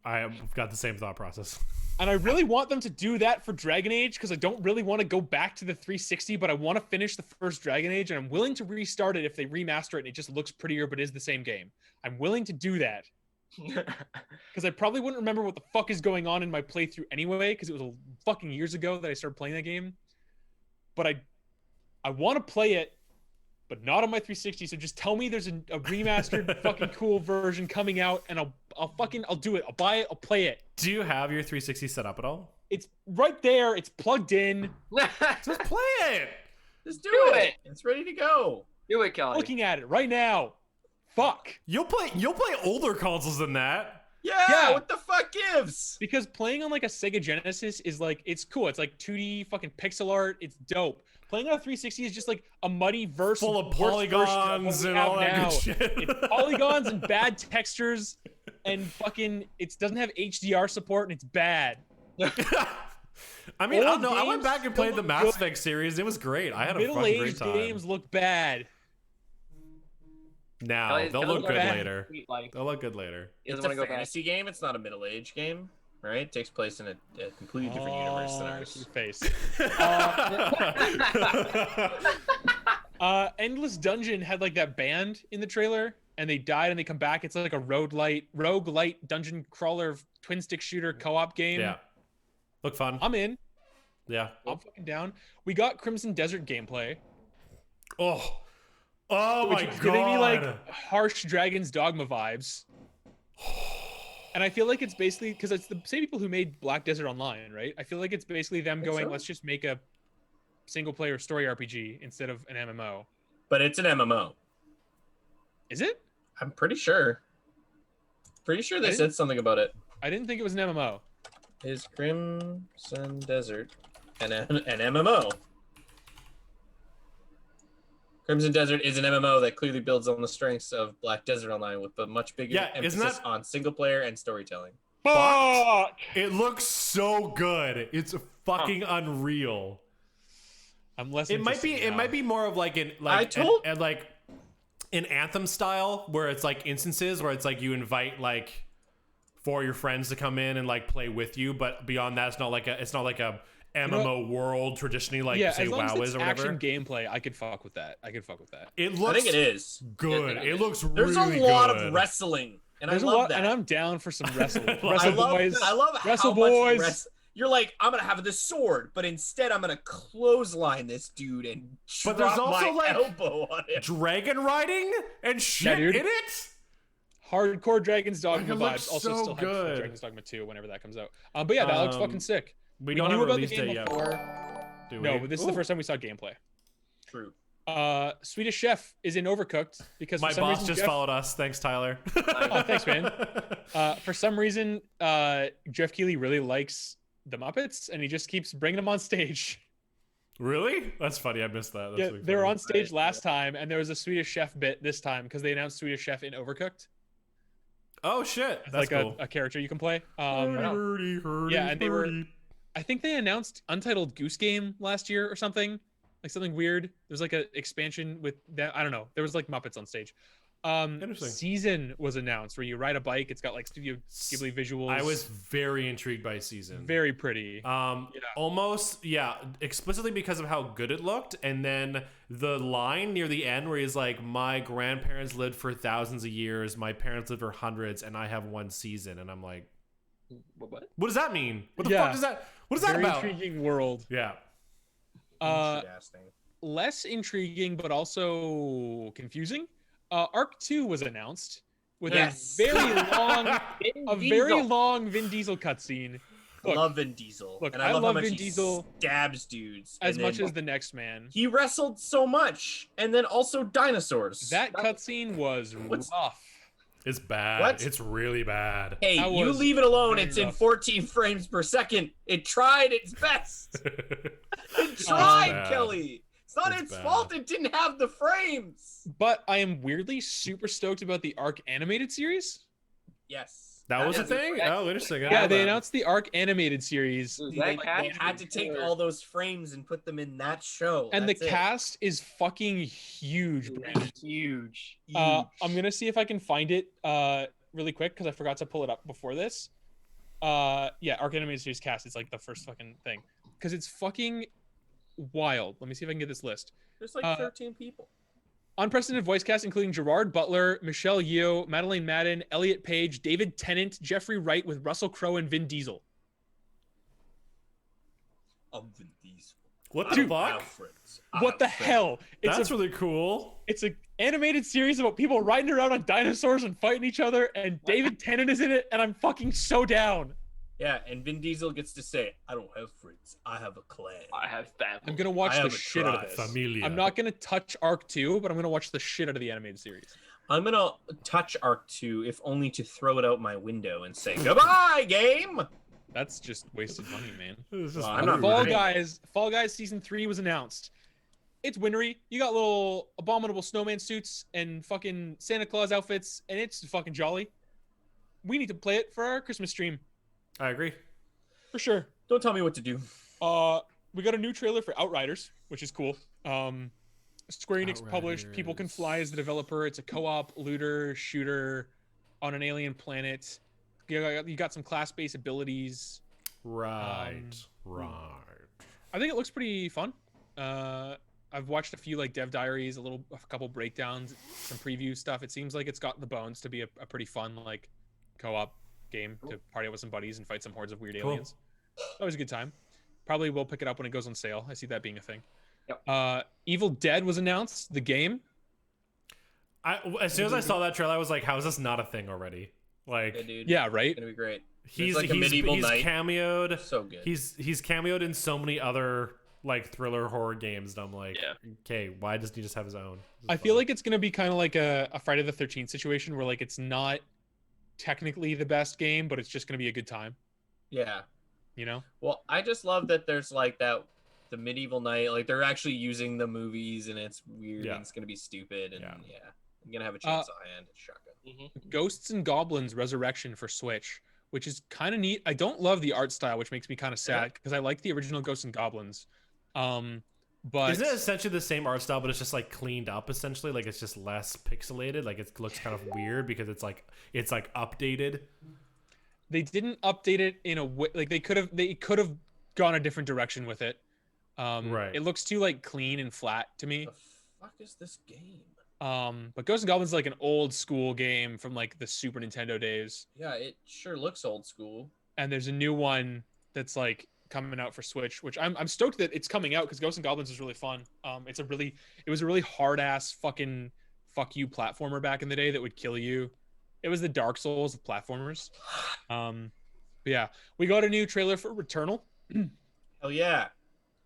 I've got the same thought process. And I really want them to do that for Dragon Age because I don't really want to go back to the 360, but I want to finish the first Dragon Age, and I'm willing to restart it if they remaster it and it just looks prettier but is the same game. I'm willing to do that. Because I probably wouldn't remember what the fuck is going on in my playthrough anyway, because it was fucking years ago that I started playing that game. But I want to play it, but not on my 360. So just tell me there's a remastered fucking cool version coming out, and I'll do it. I'll buy it. I'll play it. Do you have your 360 set up at all? It's right there. It's plugged in. Just play it. Just do it. It's ready to go. Do it, Kelly. Looking at it right now. Fuck. You'll play older consoles than that. Yeah. What the fuck gives? Because playing on like a Sega Genesis is like, it's cool. It's like 2D fucking pixel art. It's dope. Playing on a 360 is just like a muddy verse full of polygons and all that good shit. It's polygons and bad textures, and fucking it doesn't have HDR support, and it's bad. I mean, I don't know. I went back and played the Mass Effect series. It was great. I had a fucking great time. Games look bad. Now they'll look good later. They'll look good later. It's a fantasy game. It's not a middle-aged game. Right? It takes place in a completely different universe than ours. Your face. Endless Dungeon had like that band in the trailer, and they died and they come back. It's like a roguelite dungeon crawler twin stick shooter co-op game. Yeah. Look fun. I'm in. Yeah. I'm fucking down. We got Crimson Desert gameplay. Oh my god. Giving me like harsh Dragon's Dogma vibes. And I feel like it's basically because it's the same people who made Black Desert Online, right? I feel like it's basically them going, let's just make a single player story RPG instead of an MMO. But it's an MMO. Is it? I'm pretty sure. Pretty sure they said something about it. I didn't think it was an MMO. Is Crimson Desert an MMO? Crimson Desert is an MMO that clearly builds on the strengths of Black Desert Online with a much bigger emphasis on single player and storytelling. Fuck! It looks so good. It's fucking unreal. I'm less. It might be more of like an Anthem style where it's like instances where it's like you invite like 4 of your friends to come in and like play with you, but beyond that, it's not like a MMO world traditionally like say WoW is or whatever. Action gameplay, I could fuck with that. It looks. I think it is good. It looks really good. There's a lot of wrestling, and there's I love that. And I'm down for some wrestling. I love Wrestle how boys. Much you're like, I'm gonna have this sword, but instead I'm gonna clothesline this dude and drop there's also my like elbow on him. Dragon riding and shit in it. Hardcore Dragon's Dogma vibes. Also, still so good. Dragon's Dogma 2 whenever that comes out. But yeah, that looks fucking sick. We don't have a release date yet. No, but this is the first time we saw gameplay. True. Swedish Chef is in Overcooked because my boss just followed us. Thanks, Tyler. Oh, thanks, man. For some reason, Jeff Keighley really likes the Muppets, and he just keeps bringing them on stage. Really? That's funny. I missed that. That's they were on stage last time, and there was a Swedish Chef bit this time because they announced Swedish Chef in Overcooked. Oh shit! That's like cool. a character you can play. Yeah, and they were. I think they announced Untitled Goose Game last year or something, like something weird. There's like an expansion with that. I don't know. There was like Muppets on stage. Season was announced where you ride a bike. It's got like Studio Ghibli visuals. I was very intrigued by Season. Very pretty. Almost, explicitly because of how good it looked. And then the line near the end where he's like, my grandparents lived for thousands of years. My parents lived for hundreds, and I have one season. And I'm like, what? What does that mean? What the fuck is that? What is that Very about? Intriguing world. Yeah. Less intriguing, but also confusing. Arc 2 was announced with a very long Vin Diesel cutscene. I love Vin Diesel. Look, and I love how much Vin Diesel stabs dudes as much as the next man. He wrestled so much, and then also dinosaurs. That cutscene was rough. It's bad. What? It's really bad. Hey, That you was leave it alone. very It's in rough. 14 frames per second. It tried its best. It tried, bad. Kelly. It's not It's its bad. fault it didn't have the frames. But I am weirdly super stoked about the Arc animated series. Yes. That was a is thing? correct. Oh, interesting. Yeah, they man. announced the Arc animated series, Dude, They, that they cast had is to take killer. all those frames and put them in that show. and That's the cast is fucking huge. Dude, bro. that's huge. I'm gonna see if I can find it really quick because I forgot to pull it up before this. Yeah, Arc animated series cast is like the first fucking thing because it's fucking wild. Let me see if I can get this list. There's like 13 people. Unprecedented voice cast including Gerard Butler, Michelle Yeoh, Madeleine Madden, Elliot Page, David Tennant, Jeffrey Wright with Russell Crowe and Vin Diesel. Vin Diesel. What the Dude, fuck? Alfred's. What the hell? That's really cool. It's an animated series about people riding around on dinosaurs and fighting each other, and David Tennant is in it, and I'm fucking so down. Yeah, and Vin Diesel gets to say, I don't have friends. I have a clan. I have family. I'm gonna watch I the have a shit out of tribe. this. Familia. I'm not gonna touch Arc 2, but I'm gonna watch the shit out of the animated series. I'm going to touch Arc 2, if only to throw it out my window and say, goodbye, game! That's just wasted money, man. It's just Well, I'm not weird. Fall Guys season 3 was announced. It's wintry. You got little abominable snowman suits and fucking Santa Claus outfits, and it's fucking jolly. We need to play it for our Christmas stream I agree. for sure. Don't tell me what to do. We got a new trailer for Outriders, which is cool. Square Enix published People Can Fly as the developer. It's a co-op looter shooter on an alien planet. You got some class-based abilities. Right. Right. I think it looks pretty fun. I've watched a few like dev diaries, a couple breakdowns, some preview stuff. It seems like it's got the bones to be a pretty fun like co-op game to party out with some buddies and fight some hordes of weird aliens. Always a good time. Probably will pick it up when it goes on sale. I see that being a thing. Yep. Evil Dead was announced, the game. As soon as I saw that trailer, I was like, how is this not a thing already? Like, Yeah, dude. Yeah, right? It's going to be great. he's like a medieval he's knight. cameoed. So good. He's cameoed in so many other like thriller horror games, and I'm like, Yeah. okay, why doesn't he just have his own? This is I feel fun. like it's gonna be kind of like a Friday the 13th situation where like it's not technically the best game, but it's just gonna be a good time. Yeah. You know? Well, I just love that there's like the medieval knight, like they're actually using the movies and it's weird Yeah. and it's going to be stupid. And Yeah. yeah, I'm going to have a chainsaw hand. Shotgun. Mm-hmm. Ghosts and Goblins Resurrection for Switch, which is kind of neat. I don't love the art style, which makes me kind of sad because I like the original Ghosts and Goblins. But Isn't it essentially the same art style, but it's just like cleaned up essentially? Like it's just less pixelated. Like it looks kind of weird because it's like updated. they didn't update it in a way like they could have gone a different direction with it. Right. It looks too like clean and flat to me. The fuck is this game? But Ghosts and Goblins is like an old school game from like the Super Nintendo days. Yeah, it sure looks old school. And there's a new one that's like coming out for Switch, which I'm stoked that it's coming out because Ghosts and Goblins is really fun. It was a really hard ass fucking fuck you platformer back in the day that would kill you. It was the Dark Souls of platformers. But yeah, we got a new trailer for Returnal, Hell yeah.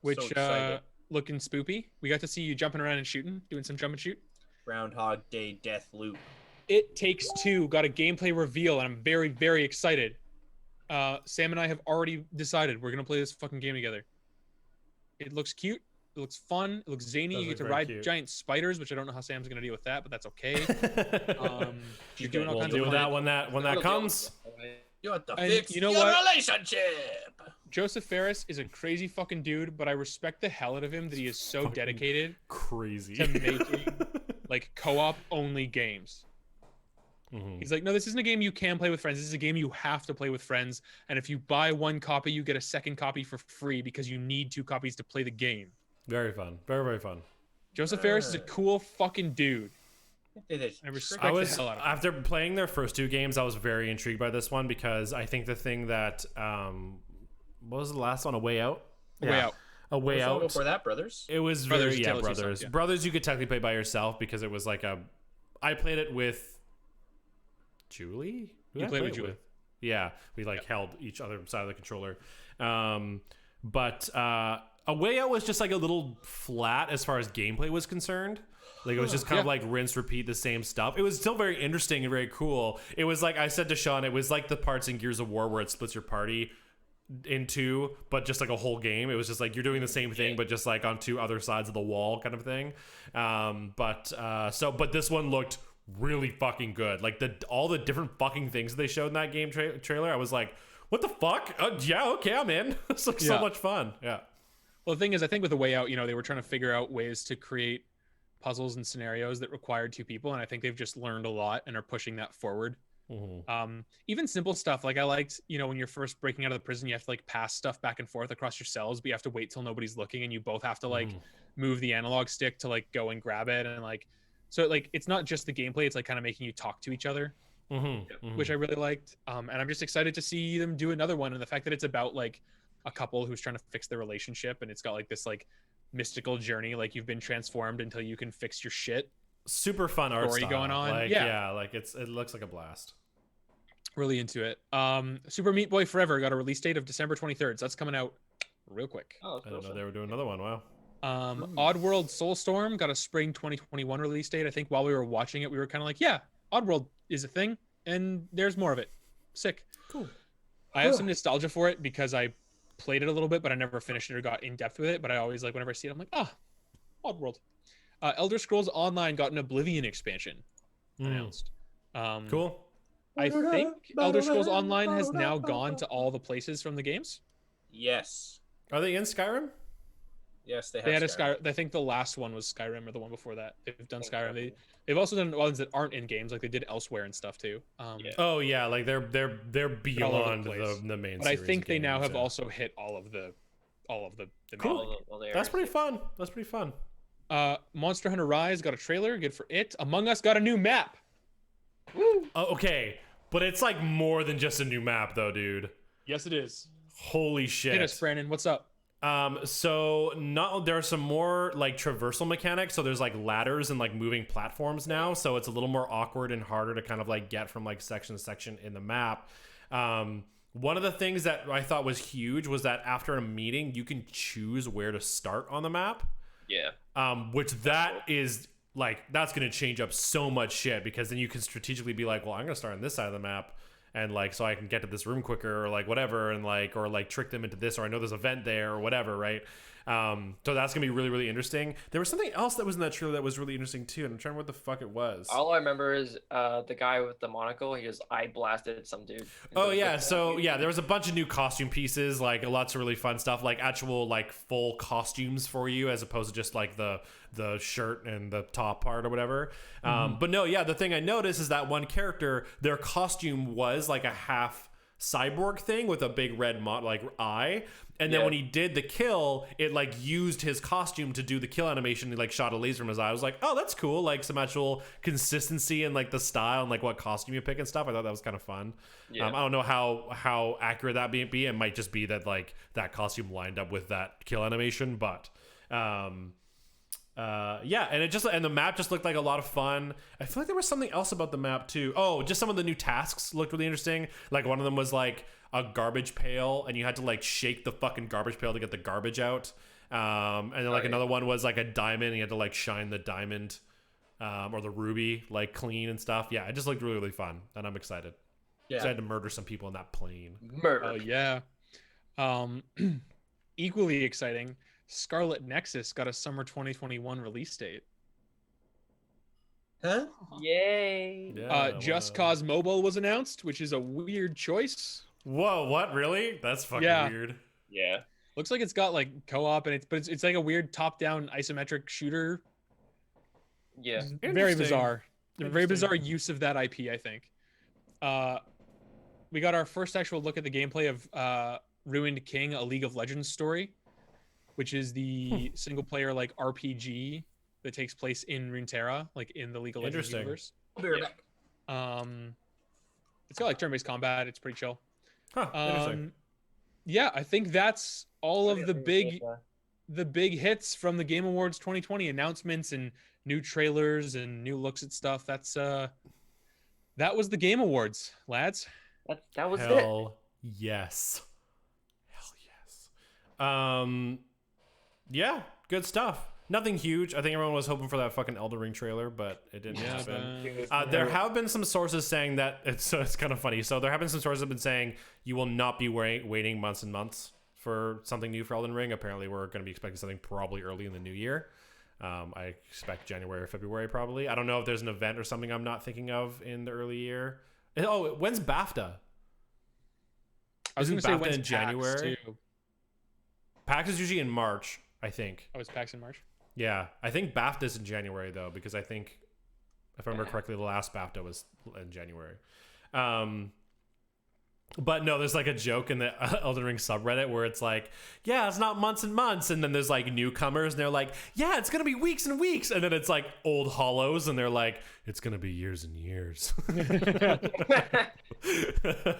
which So excited. looking spoopy. We got to see you jumping around and shooting, doing some jump and shoot. Groundhog Day death loop. It Takes Two got a gameplay reveal, and I'm very, very excited. Sam and I have already decided we're gonna play this fucking game together. It looks cute. It looks fun. It looks zany. Does You look get to very ride cute. giant spiders, which I don't know how Sam's gonna deal with that, but that's okay. You're doing all We'll kinds deal of with that fun. when that comes. You have to And fix you know your what? relationship. Joseph Ferris is a crazy fucking dude, but I respect the hell out of him that he is so Fucking dedicated Crazy. to making like co-op only games. Mhm. He's like, no, this isn't a game you can play with friends. This is a game you have to play with friends. And if you buy one copy, you get a second copy for free because you need 2 copies to play the game. Very fun. Very, very fun. Joseph Ferris is a cool fucking dude. I respect I the was hell out of him. after playing their first 2 games, I was very intrigued by this one because I think the thing that what was the last one? A Way Out? Way Out. A Way Out. Before that, brothers. It was Brothers, very, you yeah, tell it yourself, Brothers. yeah. Brothers you could technically play by yourself because it was like I played it with Julie. Who did I played play with it Julie. Yeah, we like held each other side of the controller. But A Way Out was just like a little flat as far as gameplay was concerned. Like it was just kind of like rinse, repeat the same stuff. It was still very interesting and very cool. It was like I said to Sean, it was like the parts in Gears of War where it splits your party in two, but just like a whole game. It was just like you're doing the same thing, but just like on two other sides of the wall kind of thing. But this one looked really fucking good. Like all the different fucking things they showed in that game trailer, I was like, what the fuck? Yeah, okay, I'm in. It's like so much fun. Yeah. Well, the thing is, I think with The Way Out, they were trying to figure out ways to create puzzles and scenarios that required two people, and I think they've just learned a lot and are pushing that forward. Even simple stuff, like I liked, when you're first breaking out of the prison, you have to like pass stuff back and forth across your cells, but you have to wait till nobody's looking, and you both have to like move the analog stick to like go and grab it, and like so like it's not just the gameplay, it's like kind of making you talk to each other, which I really liked. And I'm just excited to see them do another one, and the fact that it's about like a couple who's trying to fix their relationship, and it's got like this like mystical journey, like you've been transformed until you can fix your shit. Super fun art story style going on. Like, like it looks like a blast. Really into it. Super Meat Boy Forever got a release date of December 23rd, so that's coming out real quick. Oh, I didn't know they were doing another one. Wow. Oddworld Soulstorm got a spring 2021 release date. I think while we were watching it, we were kind of like, yeah, Oddworld is a thing, and there's more of it. Sick. Cool. I have some nostalgia for it because I played it a little bit, but I never finished it or got in depth with it. But I always like whenever I see it, I'm like, Oddworld. Elder Scrolls Online got an Oblivion expansion announced. Cool. I think Elder Scrolls Online has now gone to all the places from the games. Yes. Are they in Skyrim? Yes, they have. They had Skyrim. I think the last one was Skyrim, or the one before that. They've done Skyrim. They've also done ones that aren't in games, like they did elsewhere and stuff too. Oh yeah, like they're beyond the main. But I think they now have also hit all of the cool. That's pretty fun. That's pretty fun. Monster Hunter Rise got a trailer. Good for it. Among Us got a new map. Woo! Oh, okay, but it's like more than just a new map, though, dude. Yes, it is. Holy shit! Hit us, Brandon. What's up? So there are some more like traversal mechanics. So there's like ladders and like moving platforms now. So it's a little more awkward and harder to kind of like get from like section to section in the map. One of the things that I thought was huge was that after a meeting, you can choose where to start on the map. Yeah. Which is like, that's going to change up so much shit, because then you can strategically be like, well, I'm going to start on this side of the map, and like, so I can get to this room quicker, or like whatever, and like, or like trick them into this, or I know there's an event there or whatever, right? So that's gonna be really, really interesting. There was something else that was in that trailer that was really interesting too, and I'm trying to remember what the fuck it was. All I remember is the guy with the monocle. He just eye blasted some dude. Oh yeah, so yeah, there was a bunch of new costume pieces, like lots of really fun stuff, like actual like full costumes for you, as opposed to just like the shirt and the top part or whatever. But no, yeah, the thing I noticed is that one character, their costume was like a half cyborg thing with a big red eye, and then when he did the kill, it like used his costume to do the kill animation. He like shot a laser from his eye. I was like, oh, that's cool, like some actual consistency in like the style and like what costume you pick and stuff. I thought that was kind of fun. I don't know how accurate that be. It might just be that like that costume lined up with that kill animation, but yeah, and the map just looked like a lot of fun. I feel like there was something else about the map too. Oh, just some of the new tasks looked really interesting. Like one of them was like a garbage pail, and you had to like shake the fucking garbage pail to get the garbage out. And then like another one was like a diamond, and you had to like shine the diamond or the ruby like clean and stuff. Yeah, it just looked really, really fun, and I'm excited. Yeah, so I had to murder some people in that plane. Oh yeah. Equally exciting, Scarlet Nexus got a summer 2021 release date. Huh? Yay! Just Cause Mobile was announced, which is a weird choice. Whoa, what? Really? That's fucking weird. Yeah. Looks like it's got like co-op, and it's like a weird top-down isometric shooter. Yeah. Very bizarre. Very bizarre use of that IP, I think. We got our first actual look at the gameplay of Ruined King, a League of Legends story, which is the single-player like RPG that takes place in Runeterra, like in the League of Legends universe. I'll be right back. It's got like turn-based combat. It's pretty chill. Huh, interesting. Yeah, I think that's all of the big hits from the Game Awards 2020 announcements and new trailers and new looks at stuff. That was the Game Awards, lads. That was Hell yes. Hell yes. Yeah, good stuff. Nothing huge. I think everyone was hoping for that fucking Elden Ring trailer, but it didn't happen. But There have been some sources saying that it's kind of funny. So there have been some sources that have been saying you will not be waiting months and months for something new for Elden Ring. Apparently, we're going to be expecting something probably early in the new year. I expect January or February probably. I don't know if there's an event or something I'm not thinking of in the early year. Oh, when's BAFTA? I was going to say when's in January? too. PAX is usually in March, I think. Oh, it's PAX in March? Yeah, I think BAFTA's in January though, because I think, if I remember correctly, the last BAFTA was in January. But no, there's like a joke in the Elden Ring subreddit where it's like, yeah, it's not months and months, and then there's like newcomers and they're like, yeah, it's gonna be weeks and weeks, and then it's like old hollows and they're like, it's gonna be years and years.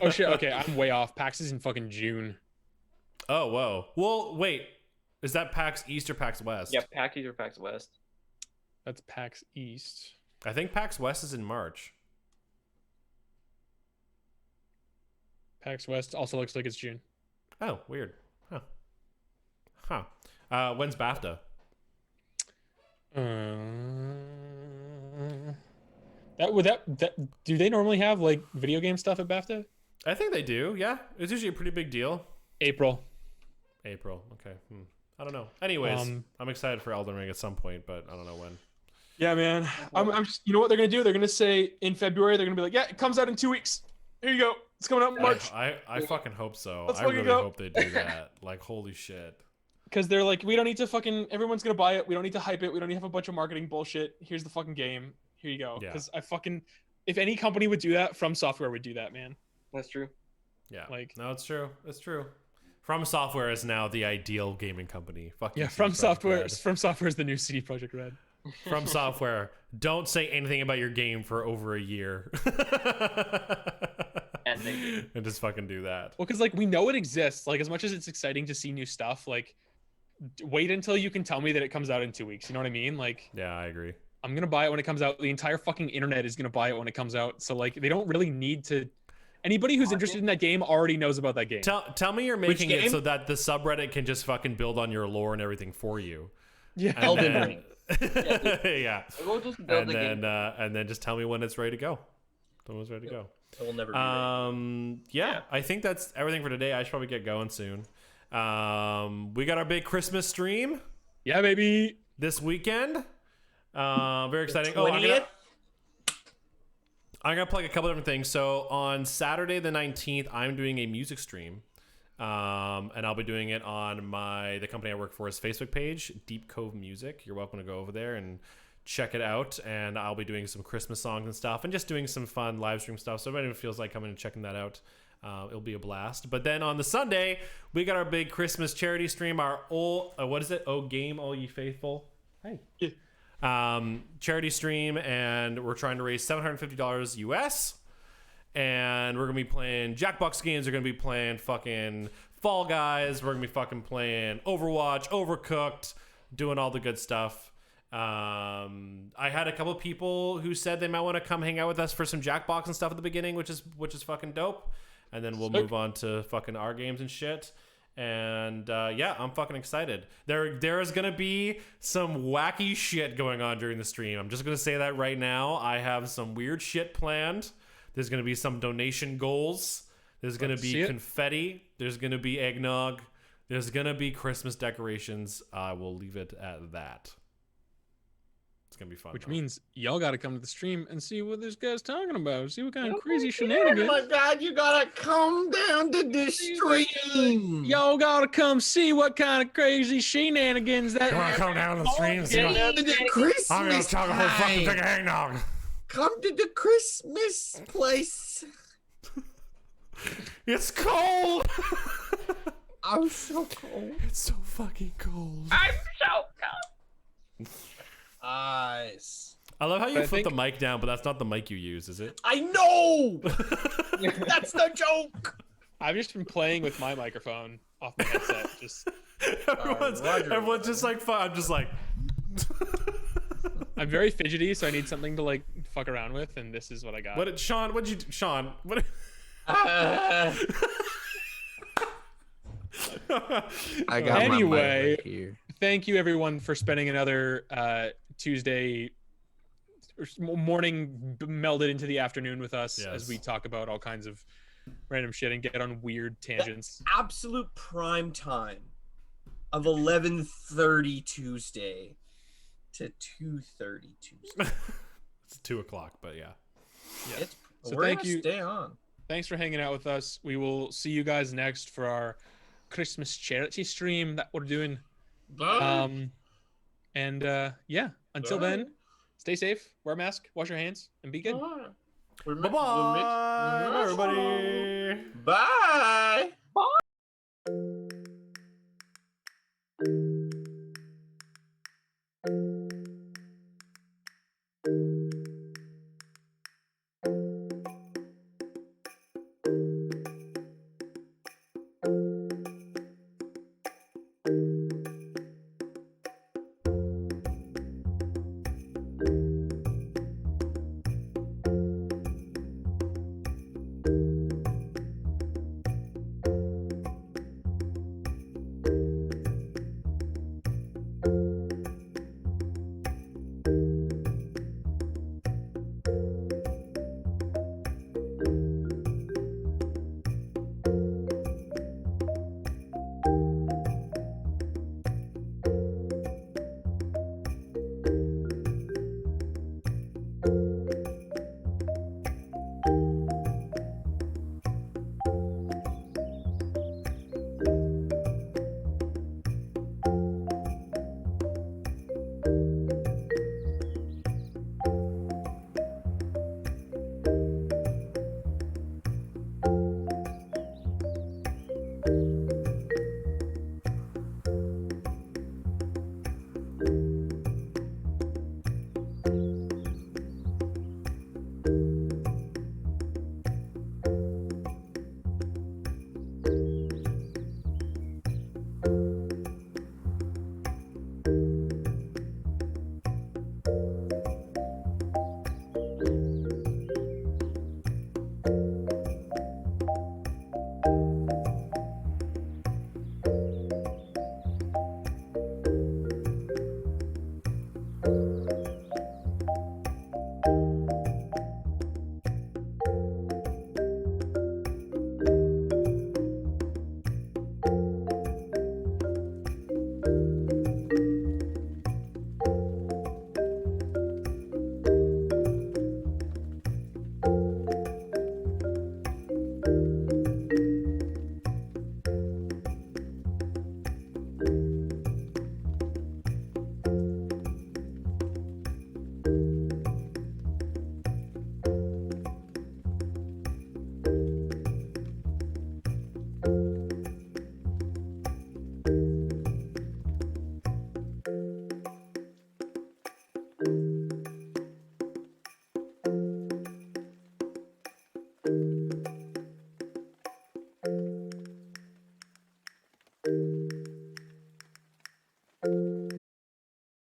Oh shit! Okay, I'm way off. PAX is in fucking June. Oh whoa. Well, wait. Is that PAX East or PAX West? Yeah, PAX East or PAX West. That's PAX East. I think PAX West is in March. PAX West also looks like it's June. Oh, weird. Huh. When's BAFTA? That do they normally have like video game stuff at BAFTA? I think they do. Yeah, it's usually a pretty big deal. April. Okay. I don't know. Anyways, I'm excited for Elden Ring at some point, but I don't know when. Yeah, man. I'm just, you know what they're gonna do? They're gonna say in February. They're gonna be like, yeah, it comes out in 2 weeks. Here you go. It's coming out in March. I fucking hope so. Let's I fucking really go. hope they do that. Like, holy shit. Because they're like, we don't need to fucking. Everyone's gonna buy it. We don't need to hype it. We don't need to have a bunch of marketing bullshit. Here's the fucking game. Here you go. Yeah. Because if any company would do that, From Software would do that, man. That's true. Yeah. Like, no, it's true. It's true. From Software is now the ideal gaming company. Fuck yeah, you, From Software. Red. From Software is the new CD Projekt Red. From Software. Don't say anything about your game for over a year. And they do. And just fucking do that. Well, because like we know it exists. Like as much as it's exciting to see new stuff, like wait until you can tell me that it comes out in 2 weeks. You know what I mean? Like, yeah, I agree. I'm gonna buy it when it comes out. The entire fucking internet is gonna buy it when it comes out. So like they don't really need to. Anybody who's interested in that game already knows about that game. Tell me you're making it so that the subreddit can just fucking build on your lore and everything for you. Yeah. Elden Ring. Yeah. We'll just build and then just tell me when it's ready to go. When it's ready to go. It will never be ready. Yeah, I think that's everything for today. I should probably get going soon. We got our big Christmas stream. Yeah, baby. This weekend. Very exciting. 20th? I'm gonna plug a couple different things. So on Saturday the 19th, I'm doing a music stream, and I'll be doing it on the company I work for's Facebook page, Deep Cove Music. You're welcome to go over there and check it out. And I'll be doing some Christmas songs and stuff, and just doing some fun live stream stuff. So if anyone feels like coming and checking that out, it'll be a blast. But then on the Sunday, we got our big Christmas charity stream. Our what is it? Oh, game, all ye faithful. Hey. Yeah. Charity stream, and we're trying to raise $750 US, and we're gonna be playing Jackbox games. We're gonna be playing fucking Fall Guys. We're gonna be fucking playing Overwatch, Overcooked, doing all the good stuff. I had a couple people who said they might want to come hang out with us for some Jackbox and stuff at the beginning, which is fucking dope, and then we'll move on to fucking our games and shit. And yeah, I'm fucking excited. There is gonna be some wacky shit going on during the stream. I'm just gonna say that right now. I have some weird shit planned. There's gonna be some donation goals. There's gonna be confetti. There's gonna be eggnog. There's gonna be Christmas decorations. I will leave it at that. It's gonna be fun. Which means y'all got to come to the stream and see what this guy's talking about. See what kind of crazy shenanigans. Oh my God, you gotta come down to this stream. Y'all got to come see what kind of crazy shenanigans that. You wanna come down to the stream and see Come to the Christmas I'm gonna chug a whole fucking thing of eggnog. Come to the Christmas place. It's cold. I'm so cold. It's so fucking cold. I'm so cold. Nice. I love how you flip the mic down, but that's not the mic you use, is it? I know. That's the joke. I've just been playing with my microphone off my headset. Just everyone's just like fun. I'm just like. I'm very fidgety, so I need something to like fuck around with, and this is what I got. What did Sean? What'd you, Sean? What? I got Anyway, my mic right here. thank you everyone for spending another Tuesday morning melded into the afternoon with us as we talk about all kinds of random shit and get on weird tangents. The absolute prime time of 11:30 Tuesday to 2:30 Tuesday. It's 2:00, but yeah. So thank you. Stay on. Thanks for hanging out with us. We will see you guys next for our Christmas charity stream that we're doing. Bye. Until then, stay safe, wear a mask, wash your hands, and be good. Bye-bye, everybody. Bye. Thank you.